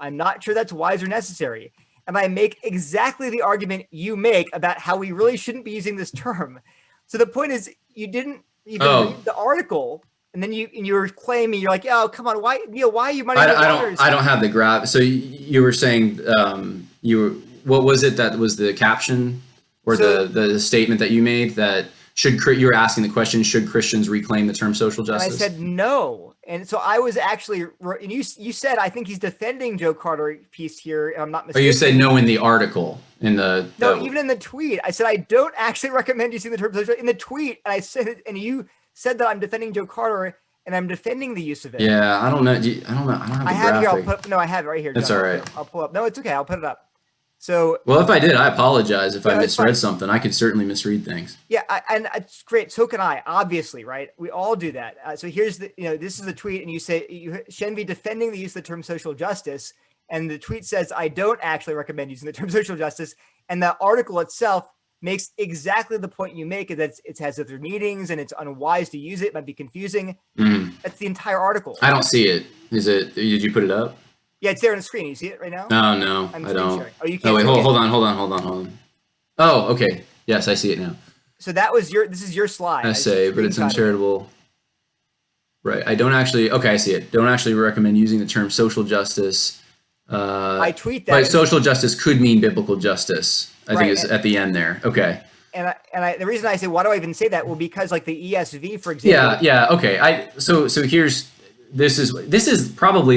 I'm not sure that's wise or necessary. And I make exactly the argument you make about how we really shouldn't be using this term. So the point is, you didn't even read the article, and then you were claiming, you're like, oh, come on, why are you muddying the waters? I don't have the graph. So you were saying, what was it that was the caption or the statement that you made that you were asking the question, should Christians reclaim the term social justice? And I said no. And so I was actually, and you said, I think he's defending Joe Carter piece here, if I'm not mistaken. Oh, you said no in the article, in the... No, even in the tweet. I said, I don't actually recommend using the term social in the tweet. And I said, and you said that I'm defending Joe Carter and I'm defending the use of it. Yeah, I don't know. I don't have the I have it here. graphic. I have it right here. That's all right. I'll pull up. No, it's okay. I'll put it up. So, well, if I did, I apologize. If I misread fine. something, I could certainly misread things. Yeah, and it's great. So can I, obviously, right? We all do that. So here's the, this is the tweet, and you say, Shenvi defending the use of the term social justice, and the tweet says, I don't actually recommend using the term social justice, and the article itself makes exactly the point you make, that it has other meanings, and it's unwise to use it. It might be confusing. That's the entire article. I don't see it. Is it? Did you put it up? Yeah, it's there on the screen. You see it right now? No, I don't. Oh, you can't. Oh, wait, hold on. Oh, okay. Yes, I see it now. So this is your slide. I say, but it's uncharitable. Right. I don't actually, okay, I see it. Don't actually recommend using the term social justice. I tweet that. But social justice could mean biblical justice, I think is at the end there. Okay. And the reason I say, why do I even say that? Well, because like the ESV, for example. Yeah, okay. So here's, this is probably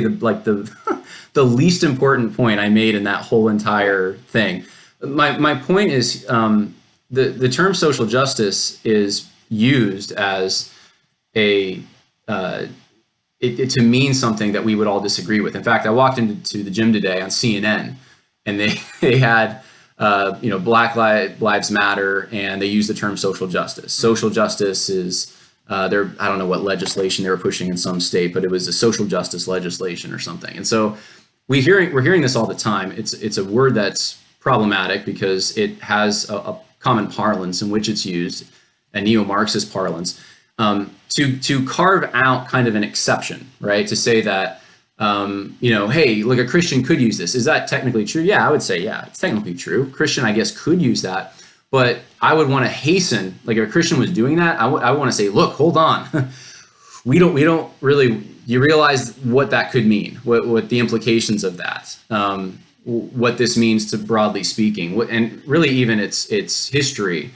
the least important point I made in that whole entire thing. My point is the term social justice is used as to mean something that we would all disagree with. In fact, I walked into the gym today on CNN, and they had Black Lives Matter, and they used the term social justice. Social justice is I don't know what legislation they were pushing in some state, but it was a social justice legislation or something. And so we're hearing this all the time. It's a word that's problematic because it has a common parlance in which it's used, a neo-Marxist parlance, to carve out kind of an exception, right? To say that, hey, look, a Christian could use this. Is that technically true? Yeah, I would say, yeah, it's technically true. Christian, I guess, could use that. But I would want to hasten, like if a Christian was doing that, I want to say, look, hold on. we don't really, you realize what that could mean, what the implications of that, what this means to broadly speaking, and really even its history,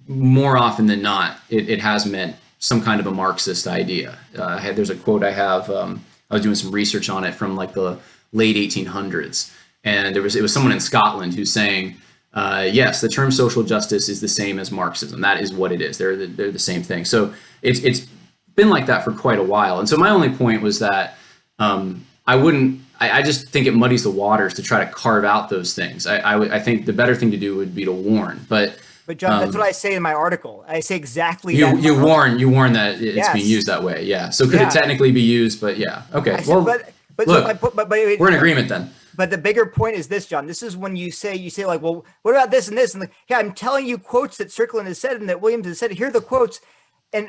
more often than not, it has meant some kind of a Marxist idea. There's a quote I have, I was doing some research on it from like the late 1800s. And it was someone in Scotland who's saying, yes, the term social justice is the same as Marxism. That is what it is. They're the same thing. So it's been like that for quite a while. And so my only point was that I just think it muddies the waters to try to carve out those things. I think the better thing to do would be to warn. But John, that's what I say in my artitle. I say exactly that. You warn that it's yes. being used that way. Yeah. So could it technically be used? But yeah. Okay. But we're in agreement then. But the bigger point is this, John. This is when you say like, well, what about this and this? And yeah, I'm telling you quotes that Strickland has said and that Williams has said. Here are the quotes.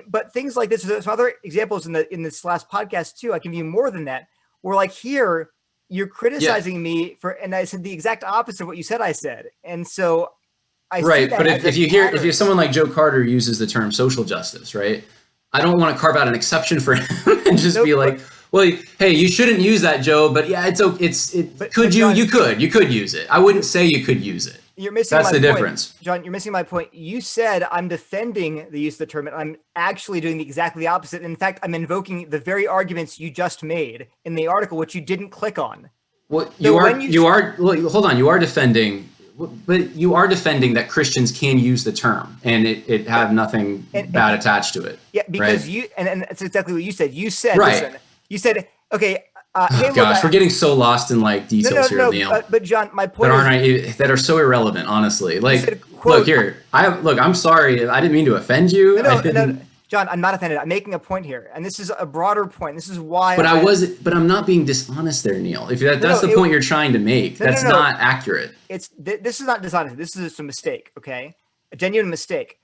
But things like this, there's some other examples in this last podcast too. I can give you more than that. Where like here, you're criticizing me for, and I said the exact opposite of what you said I said. And so I right. But if someone like Joe Carter uses the term social justice, right? I don't want to carve out an exception for him and just be like, well, hey, you shouldn't use that, Joe. But yeah, John, you could use it. I wouldn't say you could use it. You're missing That's the difference. John, you're missing my point. You said I'm defending the use of the term, and I'm actually doing exactly the opposite. In fact, I'm invoking the very arguments you just made in the article, which you didn't click on. Well, you are defending, but you are defending that Christians can use the term and it have nothing bad attached to it. Yeah, because right? and that's exactly what you said. You said, right. Listen, you said, okay. Hey, gosh, we're getting so lost in like details here, Neil. But John, my point that are so irrelevant, honestly. Like, said, quote, I'm sorry, I didn't mean to offend you. No, John, I'm not offended. I'm making a point here, and this is a broader point. This is why. But I'm not being dishonest there, Neil. If that's the point you're trying to make, that's not accurate. This is not dishonest. This is just a mistake. Okay, a genuine mistake.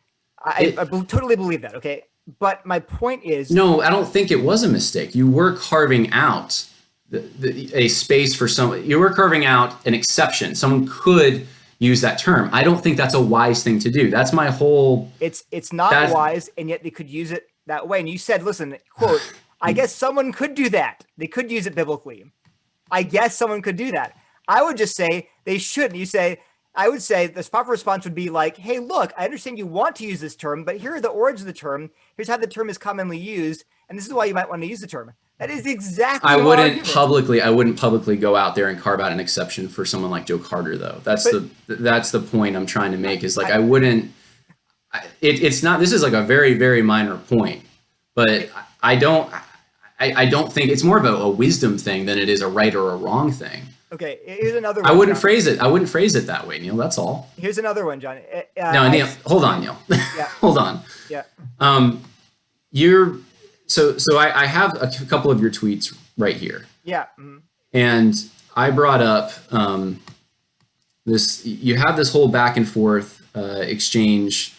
I totally believe that. Okay, but my point is. No, I don't think it was a mistake. You were carving out a space for someone. You were carving out an exception. Someone could use that term. I don't think that's a wise thing to do. That's my whole. It's not wise, and yet they could use it that way. And you said, listen, quote, I guess someone could do that. They could use it biblically. I guess someone could do that. I would just say they shouldn't. You say, I would say the proper response would be like, hey, look, I understand you want to use this term, but here are the origins of the term. Here's how the term is commonly used, and this is why you might want to use the term. That is exactly my argument. I wouldn't publicly go out there and carve out an exception for someone like Joe Carter, though. That's the point I'm trying to make, is like, I wouldn't, it's not, this is like a very, very minor point, but I don't think it's more of a wisdom thing than it is a right or a wrong thing. Okay, here's another one. I wouldn't phrase it that way, Neil. That's all. Here's another one, John. No, Neil, hold on, Neil. Yeah. Hold on. Yeah. I have a couple of your tweets right here. Yeah. Mm-hmm. And I brought up this. You have this whole back and forth exchange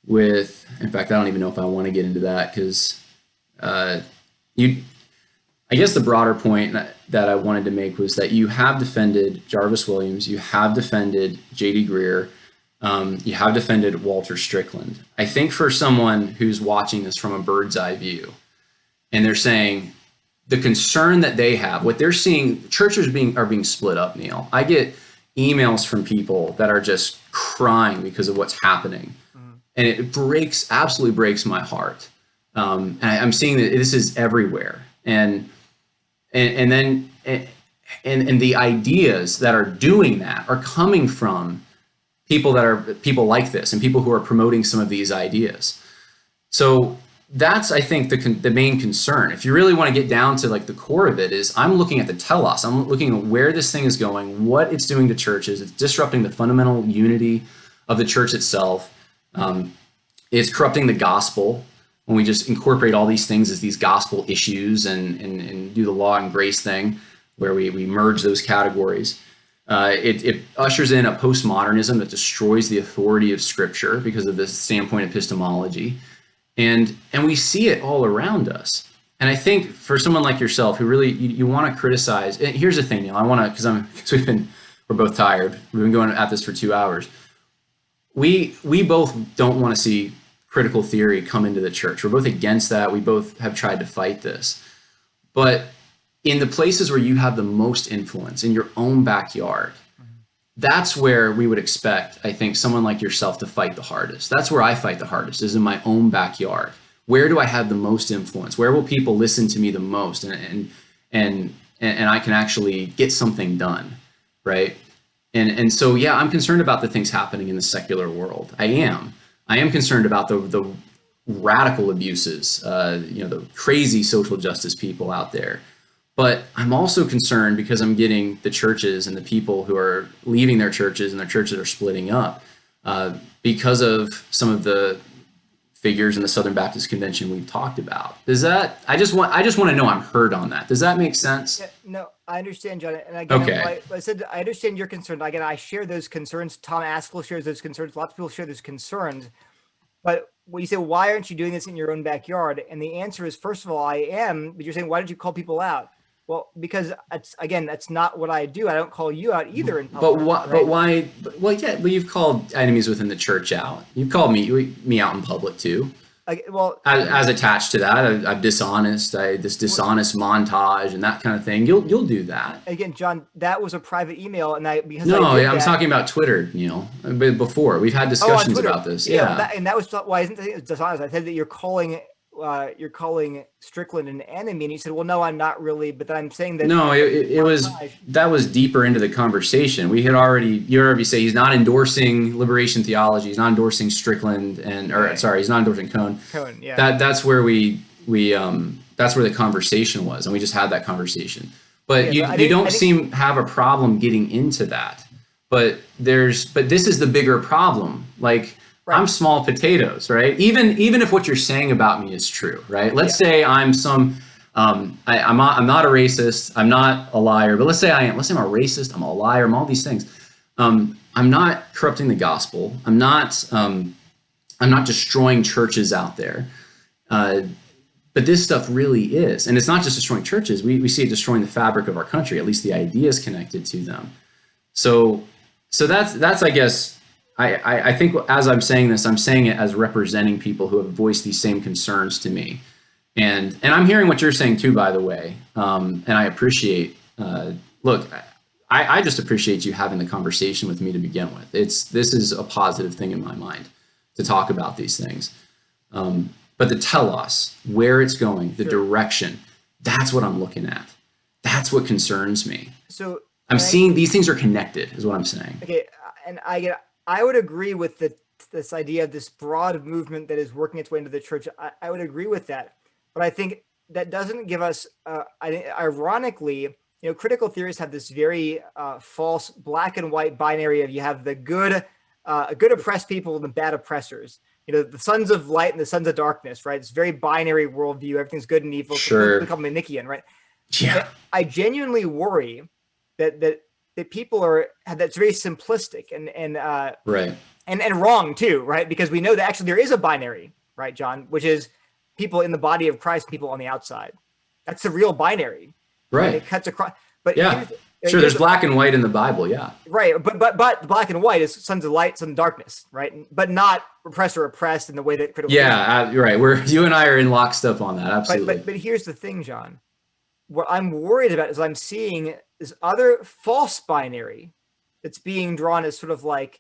with. In fact, I don't even know if I want to get into that, because I guess the broader point that I wanted to make was that you have defended Jarvis Williams, you have defended J.D. Greer, you have defended Walter Strickland. I think for someone who's watching this from a bird's eye view, and they're saying the concern that they have, what they're seeing, churches are being split up, Neil. I get emails from people that are just crying because of what's happening. And it absolutely breaks my heart. And I'm seeing that this is everywhere. And the ideas that are doing that are coming from people like this, and people who are promoting some of these ideas. So that's, I think, the main concern. If you really want to get down to like the core of it, is I'm looking at the telos. I'm looking at where this thing is going, what it's doing to churches. It's disrupting the fundamental unity of the church itself. It's corrupting the gospel when we just incorporate all these things as these gospel issues and do the law and grace thing, where we merge those categories. It ushers in a postmodernism that destroys the authority of Scripture because of this standpoint epistemology. And we see it all around us. And I think for someone like yourself who really, you want to criticize, and here's the thing, Neil, I want to, because we're both tired. We've been going at this for 2 hours. We both don't want to see critical theory come into the church. We're both against that. We both have tried to fight this. But in the places where you have the most influence, in your own backyard, that's where we would expect, I think, someone like yourself to fight the hardest. That's where I fight the hardest, is in my own backyard. Where do I have the most influence? Where will people listen to me the most? And I can actually get something done, right? And so, yeah, I'm concerned about the things happening in the secular world. I am concerned about the radical abuses, the crazy social justice people out there. But I'm also concerned because I'm getting the churches and the people who are leaving their churches, and their churches are splitting up because of some of the figures in the Southern Baptist Convention we've talked about. I just want to know I'm heard on that. Does that make sense? Yeah, no, I understand, John. And again, okay. I said I understand your concern. Again, I share those concerns. Tom Askell shares those concerns. Lots of people share those concerns. But when you say, why aren't you doing this in your own backyard? And the answer is, first of all, I am. But you're saying, why don't you call people out? Well, because that's not what I do. I don't call you out either in public. But why? Well, yeah. But you've called enemies within the church out. You've called me out in public too. As attached to that, I'm dishonest. This dishonest montage and that kind of thing. You'll do that. Again, John, that was a private email, and I'm talking about Twitter, Neil. Before we've had discussions about this. Yeah. That was why I didn't think it was dishonest. I said that you're calling Strickland an enemy, and you said, well, no, I'm not really, but then I'm saying that that was deeper into the conversation. You already say he's not endorsing liberation theology, he's not endorsing Strickland, he's not endorsing Cohn. Yeah. That's where that's where the conversation was, and we just had that conversation. But you don't seem to have a problem getting into that. But this is the bigger problem. Like, right. I'm small potatoes, right? Even if what you're saying about me is true, right? Let's say I'm I'm not a racist, I'm not a liar, but let's say I am. Let's say I'm a racist, I'm a liar, I'm all these things. I'm not corrupting the gospel. I'm not destroying churches out there. But this stuff really is, and it's not just destroying churches. We see it destroying the fabric of our country, at least the ideas connected to them. So that's I guess. I think as I'm saying this, I'm saying it as representing people who have voiced these same concerns to me. And I'm hearing what you're saying too, by the way. And I appreciate, look, I just appreciate you having the conversation with me to begin with. This is a positive thing in my mind to talk about these things. But the telos, where it's going, the direction, that's what I'm looking at. That's what concerns me. So I'm seeing these things are connected, is what I'm saying. Okay, and I would agree with this idea of this broad movement that is working its way into the church. I would agree with that, but I think that doesn't give us. Ironically, critical theorists have this very false black and white binary of you have the good oppressed people and the bad oppressors. The sons of light and the sons of darkness, right? It's very binary worldview. Everything's good and evil. Sure. Become Manichaean, right? Yeah. I genuinely worry that people that's very simplistic and right. And wrong too, right? Because we know that actually there is a binary, right, John, which is people in the body of Christ, people on the outside. That's the real binary. Right. It cuts across. But yeah. Sure, there's black and white in the Bible, yeah. Right, but black and white is sons of light, sons of darkness, right? But not repressed or oppressed in the way that critical. Yeah, right. You and I are in lockstep on that, absolutely. But here's the thing, John. What I'm worried about is I'm seeing this other false binary that's being drawn as sort of like,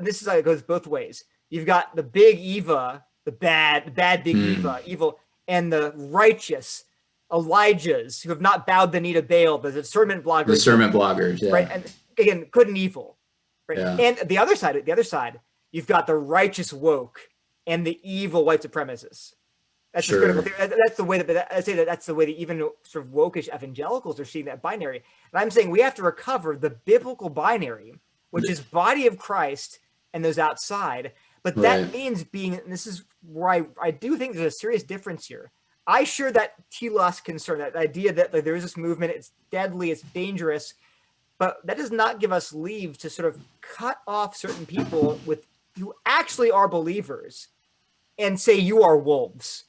this is how it goes both ways. You've got the big Eva, the bad big Eva, evil, and the righteous Elijahs who have not bowed the knee to Baal, the discernment bloggers. Yeah. Right. And again, good and evil. Right. Yeah. And the other side, you've got the righteous woke and the evil white supremacists. That's sure. critical theory. That's the way that I say that's the way that even sort of wokish evangelicals are seeing that binary. And I'm saying we have to recover the biblical binary, which is body of Christ and those outside. But that means and this is where I do think there's a serious difference here. I share that telos concern, that idea that there is this movement, it's deadly, it's dangerous, but that does not give us leave to sort of cut off certain people who actually are believers and say you are wolves.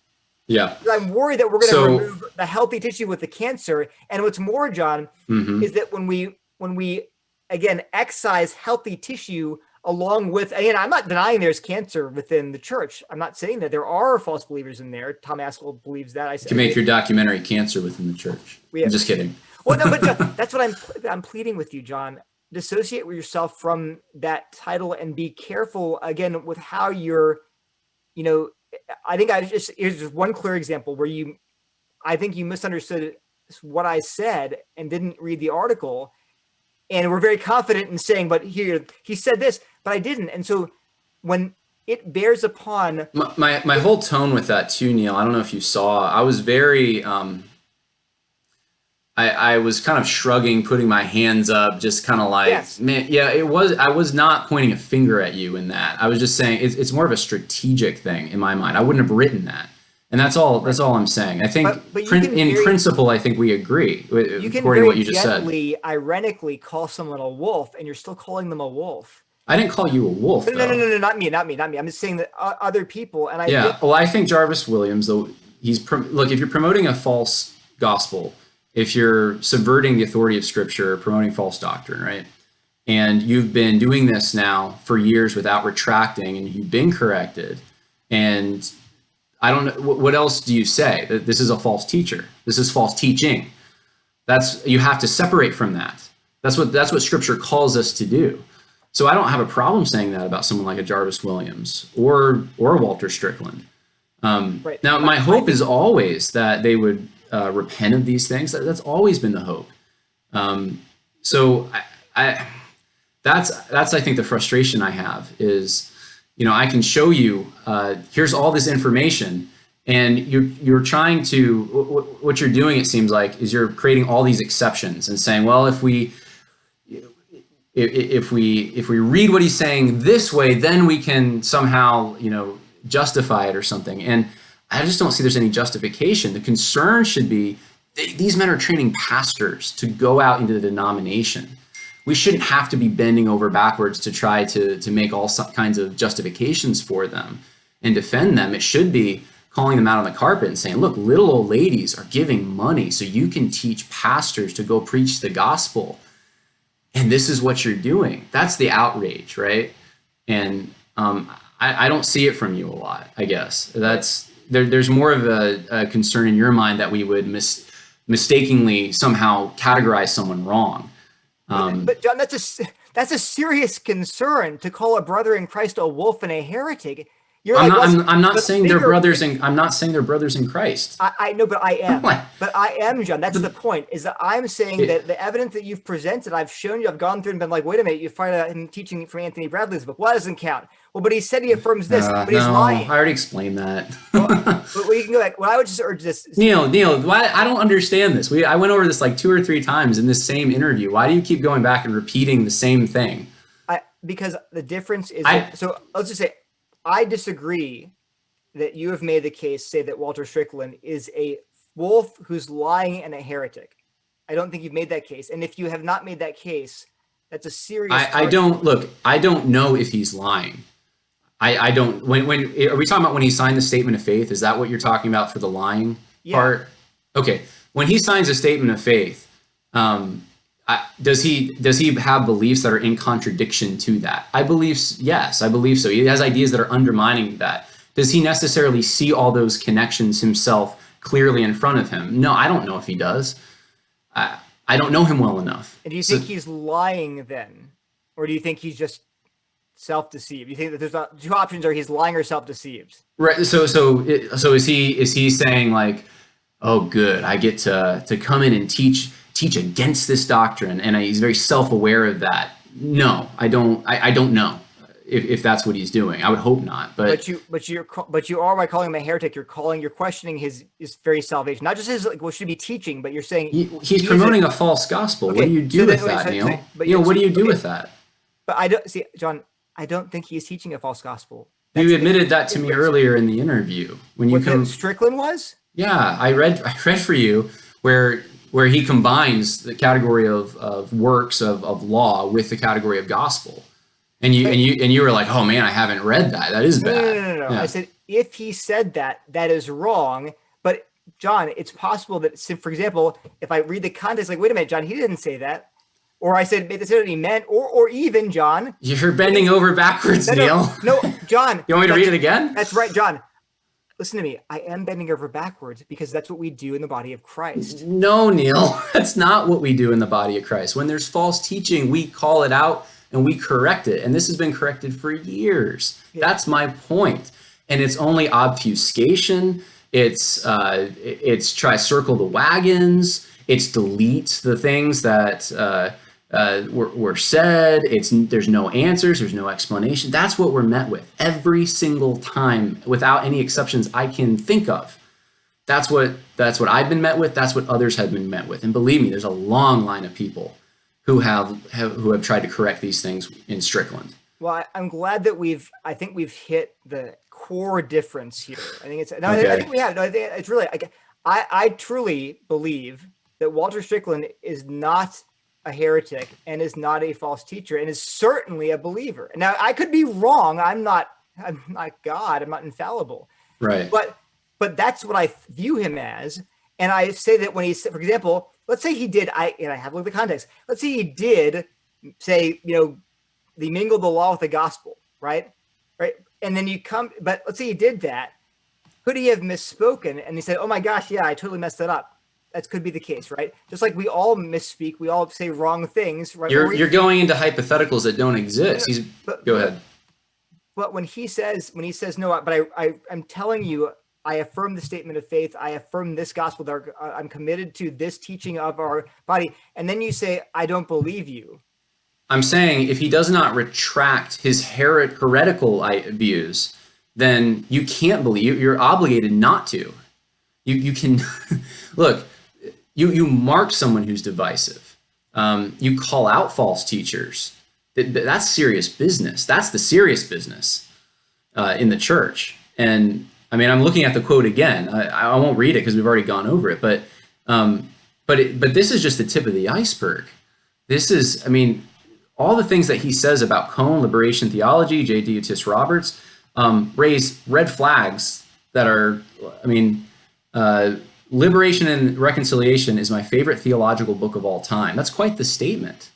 Yeah. I'm worried that we're going to remove the healthy tissue with the cancer. And what's more, John, is that when we again excise healthy tissue along with, and I'm not denying there's cancer within the church. I'm not saying that there are false believers in there. Tom Askell believes that. You can make your documentary Cancer Within the Church. I'm just kidding. Well, no, but that's what I'm pleading with you, John. Dissociate with yourself from that title and be careful again with how you're, I think here's just one clear example where I think you misunderstood what I said and didn't read the article. And we're very confident in saying, but here he said this, but I didn't. And so when it bears upon my whole tone with that too, Neil, I don't know if you saw, I was very, I was kind of shrugging, putting my hands up, just kind of like, yes. Man, yeah, I was not pointing a finger at you in that. I was just saying it's more of a strategic thing in my mind. I wouldn't have written that. And that's all I'm saying. I think but in principle, I think we agree according to what you just said. You can ironically call someone a wolf and you're still calling them a wolf. I didn't call you a wolf. No, not me. I'm just saying that other people. And I think Jarvis Williams, though, look, if you're promoting a false gospel, if you're subverting the authority of Scripture, promoting false doctrine, right? And you've been doing this now for years without retracting, and you've been corrected, and I don't know, what else do you say? That this is a false teacher. This is false teaching. You have to separate from that. That's what Scripture calls us to do. So I don't have a problem saying that about someone like a Jarvis Williams or Walter Strickland. Right. Now, my hope is always that they would repent of these things. That's always been the hope. So that's I think the frustration I have is, I can show you, here's all this information, and you're trying to, what you're doing, it seems like, is you're creating all these exceptions and saying, well, if we read what he's saying this way, then we can somehow, justify it or something. And I just don't see there's any justification. The concern should be these men are training pastors to go out into the denomination. We shouldn't have to be bending over backwards to try to make all kinds of justifications for them and defend them. It should be calling them out on the carpet and saying, look, little old ladies are giving money so you can teach pastors to go preach the gospel. And this is what you're doing. That's the outrage, right? And I don't see it from you a lot, I guess. There's more of a concern in your mind that we would mistakenly somehow categorize someone wrong. But John, that's a serious concern to call a brother in Christ a wolf and a heretic. I'm not saying they're brothers in Christ. I know, but I am. But I am, John. That's the point. Is that I'm saying that the evidence that you've presented, I've shown you, I've gone through and been like, wait a minute, you find out him teaching from Anthony Bradley's book. Well, that doesn't count. Well, but he said he affirms this, but he's lying. I already explained that. But we can go back. Well, I would just urge this. Neil, why I don't understand this. I went over this like 2 or 3 times in this same interview. Why do you keep going back and repeating the same thing? Because the difference is so let's just say I disagree that you have made the case, say that Walter Strickland is a wolf who's lying and a heretic. I don't think you've made that case. And if you have not made that case, that's a serious I don't know if he's lying. I don't, when are we talking about when he signed the statement of faith? Is that what you're talking about for the lying part? Okay. When he signs a statement of faith, does he have beliefs that are in contradiction to that? I believe yes. I believe so. He has ideas that are undermining that. Does he necessarily see all those connections himself clearly in front of him? No, I don't know if he does. I don't know him well enough. And do you think he's lying then, or do you think he's just self-deceived? You think that there's 2 options: are he's lying or self-deceived? Right. So is he saying like, oh, good, I get to come in and teach against this doctrine, and he's very self-aware of that? No, I don't know if that's what he's doing. I would hope not. But you are, by calling him a heretic, you're questioning his very salvation, not just his like what should he be teaching, but you're saying he's promoting a false gospel. Okay, what do you do with that, Neil? What do you do with that? But I don't see, John. I don't think he's teaching a false gospel. You admitted that to me earlier in the interview when you come. Strickland was. Yeah, I read for you where he combines the category of works of law with the category of gospel, and you were like, oh man, I haven't read that. That is bad. No. Yeah. I said if he said that is wrong. But John, it's possible that, for example, if I read the context, like, wait a minute, John, he didn't say that. Or I said that's what he meant, or even, John. You're bending over backwards, Neil. No, John. You want me to read it again? That's right, John. Listen to me. I am bending over backwards because that's what we do in the body of Christ. No, Neil, that's not what we do in the body of Christ. When there's false teaching, we call it out and we correct it. And this has been corrected for years. Yeah. That's my point. And it's only obfuscation. It's try circle the wagons. It's delete the things that were said. There's no answers. There's no explanation. That's what we're met with every single time, without any exceptions I can think of. That's what I've been met with. That's what others have been met with. And believe me, there's a long line of people who have tried to correct these things in Strickland. Well, I'm glad that I think we've hit the core difference here. I think it's. No, okay. I think we have. No, I think it's really. I truly believe that Walter Strickland is not a heretic and is not a false teacher and is certainly a believer. Now, I could be wrong. I'm not God. I'm not infallible. Right. But that's what I view him as. And I say that when for example, let's say he did, I have to look at the context. Let's say he did say, they mingled the law with the gospel, right? Right. And then but let's say he did that. Could he have misspoken? And he said, oh my gosh, yeah, I totally messed that up. That could be the case, right? Just like we all misspeak, we all say wrong things, right? You're going into hypotheticals that don't exist. Go ahead. But when he says no, but I'm telling you, I affirm the statement of faith. I affirm this gospel. That I'm committed to this teaching of our body. And then you say, I don't believe you. I'm saying if he does not retract his heretical views, then you can't believe. You're obligated not to. You can look. You mark someone who's divisive. You call out false teachers. That's serious business. That's the serious business in the church. And I mean, I'm looking at the quote again. I won't read it because we've already gone over it. But this is just the tip of the iceberg. This is, I mean, all the things that he says about Cone, liberation theology, J.D. Otis Roberts, raise red flags that are, I mean, Liberation and Reconciliation is my favorite theological book of all time. That's quite the statement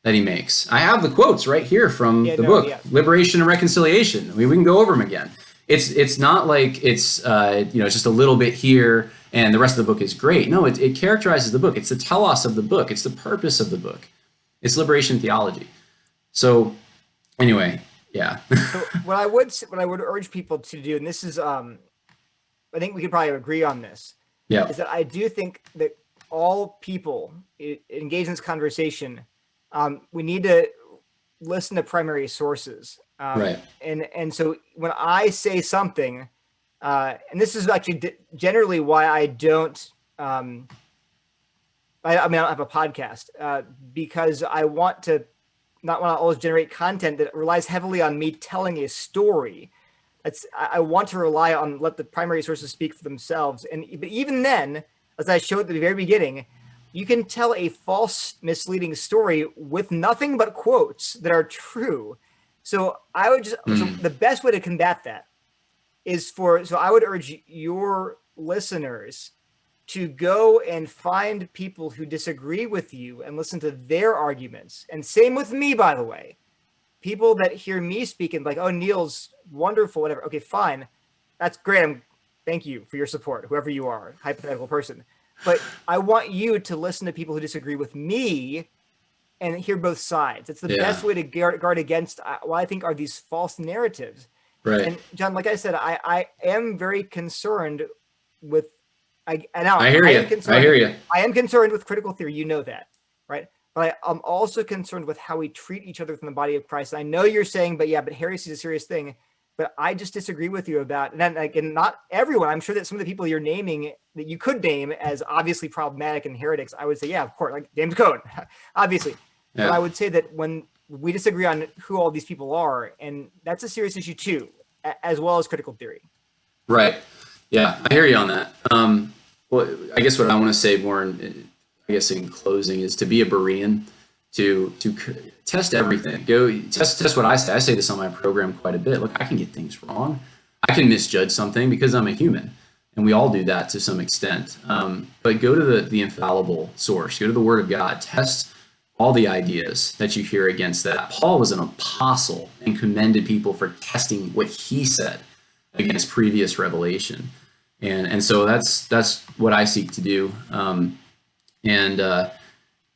that he makes. I have the quotes right here from the book, Liberation and Reconciliation. I mean, we can go over them again. It's not like it's just a little bit here and the rest of the book is great. No, it characterizes the book. It's the telos of the book. It's the purpose of the book. It's liberation theology. So anyway, yeah. So what I would urge people to do, and this is, I think we could probably agree on this, Yeah. is that I do think that all people engage in this conversation, we need to listen to primary sources. Right. And so when I say something, and this is actually generally why I don't, I mean, I don't have a podcast, because I want to not want to always generate content that relies heavily on me telling a story. I want to rely on let the primary sources speak for themselves. But even then, as I showed at the very beginning, you can tell a false, misleading story with nothing but quotes that are true. So I would so the best way to combat that is so I would urge your listeners to go and find people who disagree with you and listen to their arguments. And same with me, by the way. People that hear me speaking like, oh, Neil's wonderful, whatever. Okay, fine. That's great. Thank you for your support, whoever you are, hypothetical person. But I want you to listen to people who disagree with me and hear both sides. It's the best way to guard against what I think are these false narratives. Right. And John, like I said, I am very concerned with, I hear you. I hear you. I am concerned with critical theory. You know that, right? But I'm also concerned with how we treat each other within the body of Christ. I know you're saying, but heresy is a serious thing. But I just disagree with you about, and then, and not everyone. I'm sure that some of the people you're naming that you could name as obviously problematic and heretics, I would say, yeah, of course, like James Cone, obviously. Yeah. But I would say that when we disagree on who all these people are, and that's a serious issue too, as well as critical theory. Right. Yeah, I hear you on that. Well, I guess what I want to say more, in closing, is to be a Berean, to test everything. Go test what I say. I say this on my program quite a bit. Look, I can get things wrong. I can misjudge something because I'm a human, and we all do that to some extent. But go to the infallible source. Go to the Word of God. Test all the ideas that you hear against that. Paul was an apostle and commended people for testing what he said against previous revelation. And so that's what I seek to do.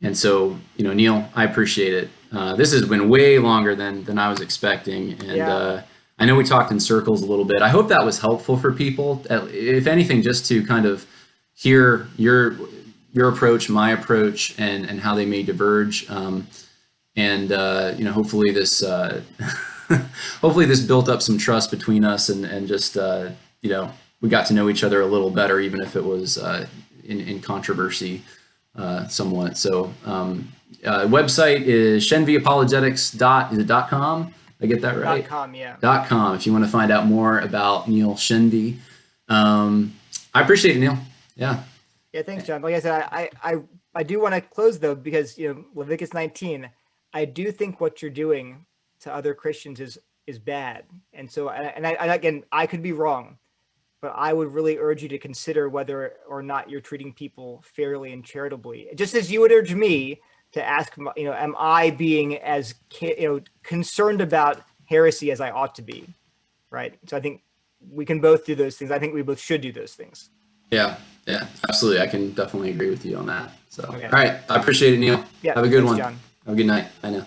And so, Neil, I appreciate it. This has been way longer than I was expecting. And I know we talked in circles a little bit. I hope that was helpful for people. If anything, just to kind of hear your approach, my approach, and how they may diverge. Hopefully this hopefully this built up some trust between us and just we got to know each other a little better, even if it was in controversy somewhat. So website is shenviapologetics.com. I get that right? .com, yeah. .com if you want to find out more about Neil Shenvi. I appreciate it, Neil. Yeah. Yeah, thanks, John. Like I said, I do want to close though, because Leviticus 19, I do think what you're doing to other Christians is bad. And so, and again, I could be wrong, but I would really urge you to consider whether or not you're treating people fairly and charitably. Just as you would urge me to ask, am I being as concerned about heresy as I ought to be, right? So I think we can both do those things. I think we both should do those things. Yeah, absolutely. I can definitely agree with you on that. So, okay. All right. I appreciate it, Neil. Yeah, have a good one. John. Have a good night. Bye now.